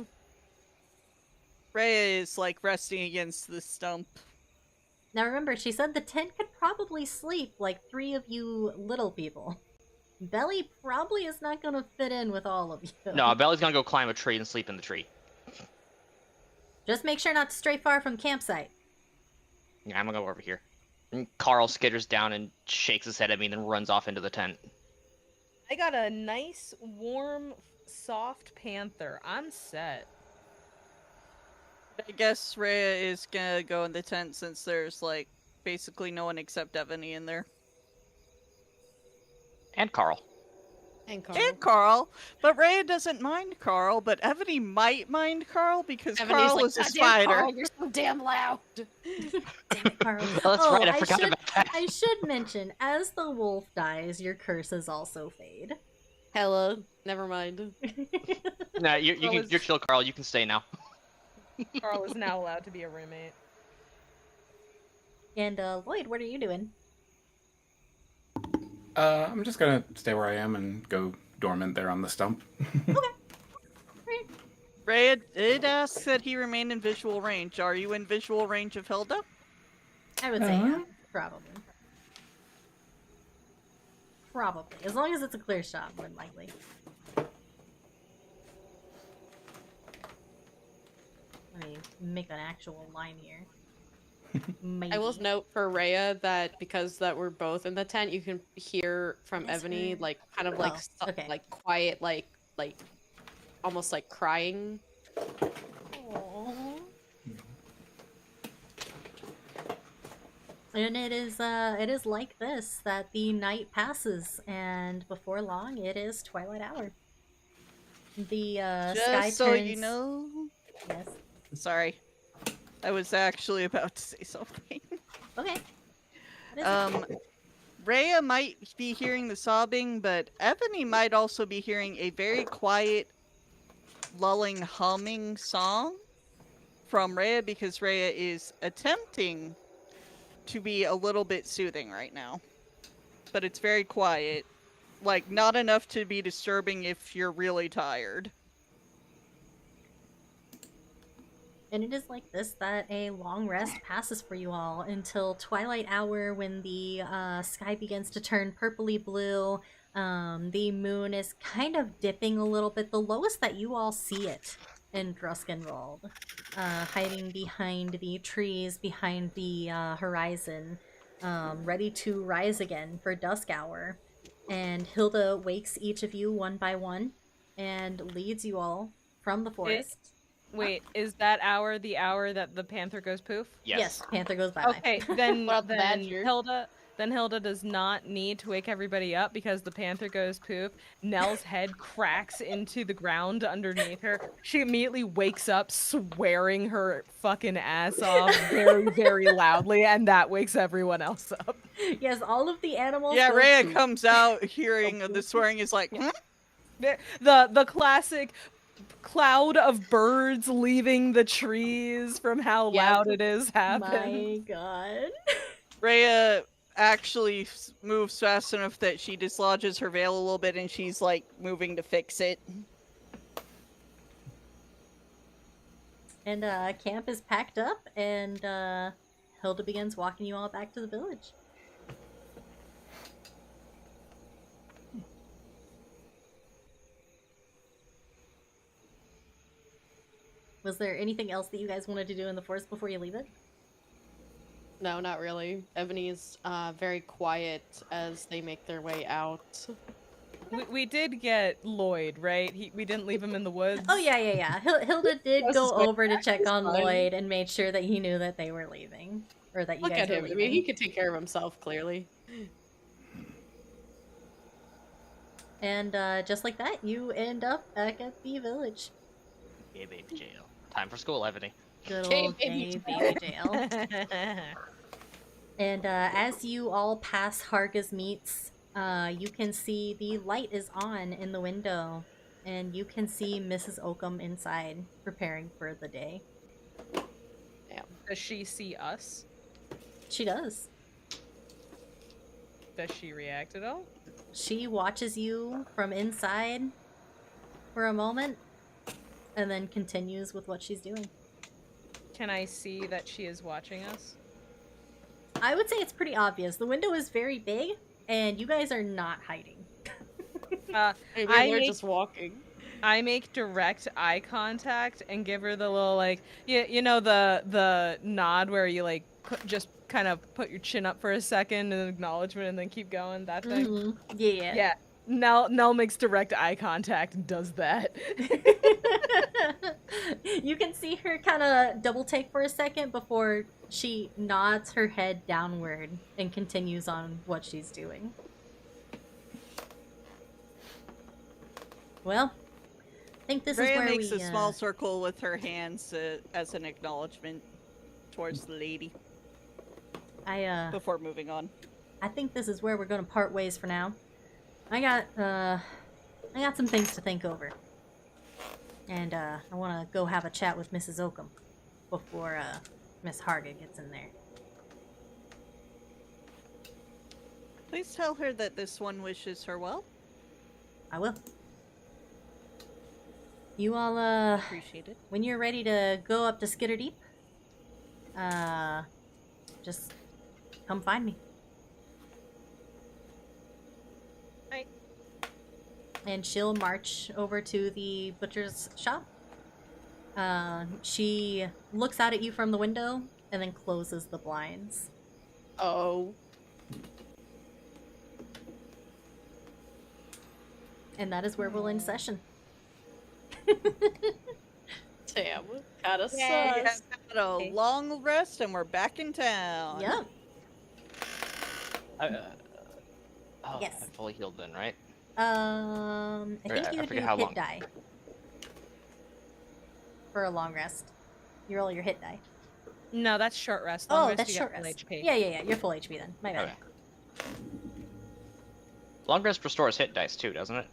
Rhea is like resting against the stump. Now remember, she said the tent could probably sleep like 3 of you little people. Belly probably is not going to fit in with all of you. No, Belly's going to go climb a tree and sleep in the tree. Just make sure not to stray far from campsite. Yeah, I'm going to go over here. And Carl skitters down and shakes his head at me and then runs off into the tent. I got a nice, warm, soft panther. I'm set. I guess Rhea is gonna go in the tent since there's like basically no one except Ebony in there. And Carl. And Carl. And Carl, but Rhea doesn't mind Carl, but Ebony might mind Carl because Ebony's Carl like, is a "Goddamn spider. Carl, you're so damn loud. Damn it, Carl. Oh, that's right, I forgot should, about that. I should mention, as the wolf dies, your curses also fade. Hella. Never mind. Nah, you're chill, Carl. You can stay now. Carl is now allowed to be a roommate. And Lloyd, what are you doing? I'm just gonna stay where I am and go dormant there on the stump. Rhea did ask that he remain in visual range. Are you in visual range of Hilda? I would say yeah, probably. Probably. As long as it's a clear shot, more than likely. Let me make an actual line here. Maybe. I will note for Rhea that because that we're both in the tent, you can hear from That's Ebony right. like kind of like Oh, okay. like quiet like almost like crying. Aww. And it is like this that the night passes, and before long, it is twilight hour. The sky Just so turns. you know. Yes. Sorry. I was actually about to say something. Okay. What is it? Rhea might be hearing the sobbing, but Ebony might also be hearing a very quiet, lulling, humming song from Rhea because Rhea is attempting to be a little bit soothing right now. But it's very quiet. Like, not enough to be disturbing if you're really tired. And it is like this that a long rest passes for you all until twilight hour when the sky begins to turn purpley blue. The moon is kind of dipping a little bit, the lowest that you all see it in Druskenwald, hiding behind the trees, behind the horizon, ready to rise again for dusk hour. And Hilda wakes each of you one by one and leads you all from the forest. Wait, is that hour the hour that the panther goes poof? Yes. Panther goes bye-bye. Okay, then What about the then badger? Hilda does not need to wake everybody up because the panther goes poof. Nell's head cracks into the ground underneath her. She immediately wakes up swearing her fucking ass off very, very loudly, and that wakes everyone else up. Yes, all of the animals. Yeah, go Rhea poop. comes out hearing the swearing is like, "Hmm?" The classic cloud of birds leaving the trees from how Yeah. loud it is happens. My god. Rhea actually moves fast enough that she dislodges her veil a little bit and she's like moving to fix it. And camp is packed up, and Hilda begins walking you all back to the village. Was there anything else that you guys wanted to do in the forest before you leave it? No, not really. Ebony's very quiet as they make their way out. We did get Lloyd, right? We didn't leave him in the woods. Oh yeah. Hilda did This go is going over to back, check it's on fine. Lloyd and made sure that he knew that they were leaving, or that you Look guys at were him. I leaving. mean, he could take care of himself, clearly. And just like that, you end up back at the village. Yeah, baby jail. Time for school, Ebony. Good Okay, old baby baby jail. And as you all pass Harga's meets, you can see the light is on in the window, and you can see Mrs. Oakum inside preparing for the day. Does she see us? She does. Does she react at all? She watches you from inside for a moment, and then continues with what she's doing. Can I see that she is watching us? I would say it's pretty obvious. The window is very big, and you guys are not hiding. Maybe I they're make- just walking. I make direct eye contact and give her the little like you know the nod where you like just kind of put your chin up for a second in acknowledgement and then keep going, that thing. Mhm. Yeah. Yeah. Nell makes direct eye contact and does that. You can see her kind of double take for a second before she nods her head downward and continues on what she's doing. Well, I think this is Rhea where makes we a small circle with her hands as an acknowledgement towards the lady before moving on. I think this is where we're gonna part ways for now. I got some things to think over. And I wanna go have a chat with Mrs. Oakum before Miss Harga gets in there. Please tell her that this one wishes her well. I will. You all Appreciate it. when you're ready to go up to Skitterdeep, just come find me. Right. And she'll march over to the butcher's shop. She looks out at you from the window and then closes the blinds. Oh. And that is where we'll end session. Damn. Kinda Yeah, sucks. had a long rest and we're back in town. Yep. Yes. I'm fully healed then, right? I Or, think I you would do forget how hit long. die. For a long rest. You roll your hit die. No, that's short rest. Long Oh, rest, that's you get short full rest. HP. Yeah. You're full HP then. My bad. Okay. Long rest restores hit dice too, doesn't it?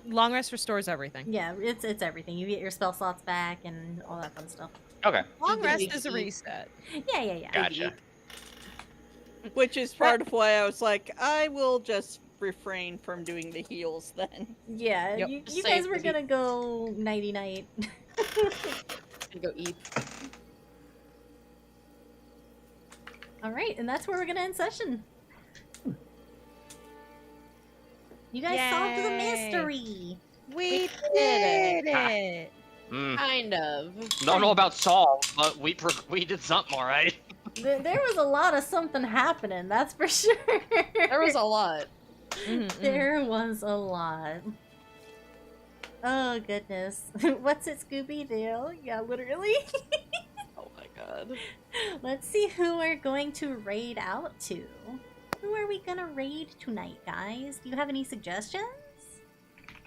Long rest restores everything. Yeah, it's everything. You get your spell slots back and all that fun stuff. Okay. Long rest Eat. is a reset. Yeah. Gotcha. Which is part of why I was like, I will just refrain from doing the heals then. Yeah, Yep. you Save guys were the- gonna go nighty night. Gonna go eat. Alright, and that's where we're gonna end session. You guys solved the Yay. mystery! We did it! Mm. Kind of. Don't know about solve, but we did something alright. There was a lot of something happening, that's for sure. There was a lot. There was a lot. Oh goodness. What's it, Scooby-Doo? Yeah, literally. Oh my god. Let's see who we're going to raid out to. Who are we gonna raid tonight, guys? Do you have any suggestions?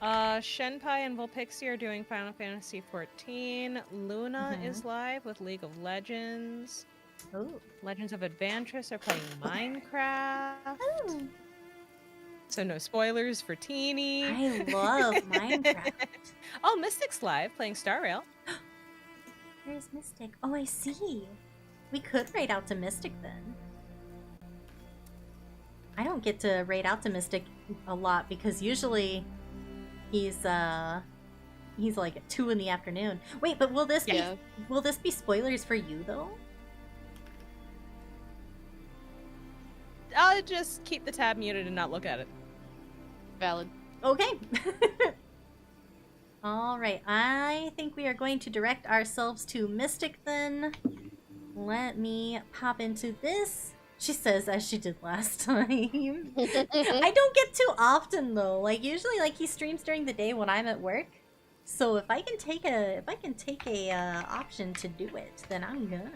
Shenpai and Volpixie are doing Final Fantasy XIV. Luna Mhm. is live with League of Legends. Oh. Legends of Avantris are playing Minecraft. Oh. So no spoilers for Teeny. I love Minecraft. Oh, Mystic's live playing Star Rail. Where's Mystic? Oh, I see. We could raid out to Mystic then. I don't get to raid out to Mystic a lot because usually he's like at 2 in the afternoon. Wait, but will this be spoilers for you though? I'll just keep the tab muted and not look at it. Valid. Okay. All right. I think we are going to direct ourselves to Mystic then. Let me pop into this. She says as she did last time. I don't get too often though. Like usually like he streams during the day when I'm at work. So if I can take a option to do it, then I'm gonna.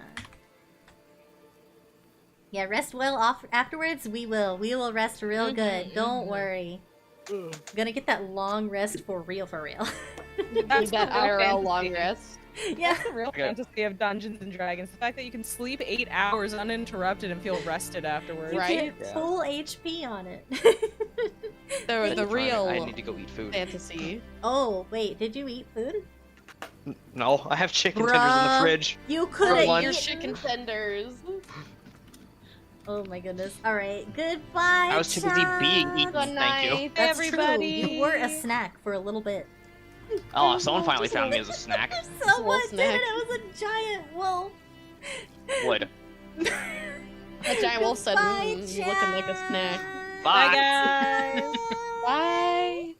Yeah, rest well off afterwards. We will rest real good. Don't worry. Gonna get that long rest for real. Need that the real IRL long fantasy. rest. Yeah. That's the real fantasy of Dungeons and Dragons. The fact that you can sleep 8 hours uninterrupted and feel rested afterwards. You Right? get full HP on it. The real I need to go eat food. fantasy. Oh, wait, did you eat food? No, I have chicken tenders in the Bruh. fridge. You For could have lunch. Your eaten. chicken tenders. Oh my goodness. Alright, goodbye, I was too busy being eaten. Good Thank you. night, That's everybody. true. You were a snack for a little bit. Oh, someone finally found me as a snack. Someone did snack. it. It was a giant wolf. Would. The giant wolf said, Goodbye, "You looking like a snack." Bye. Bye, guys. Bye.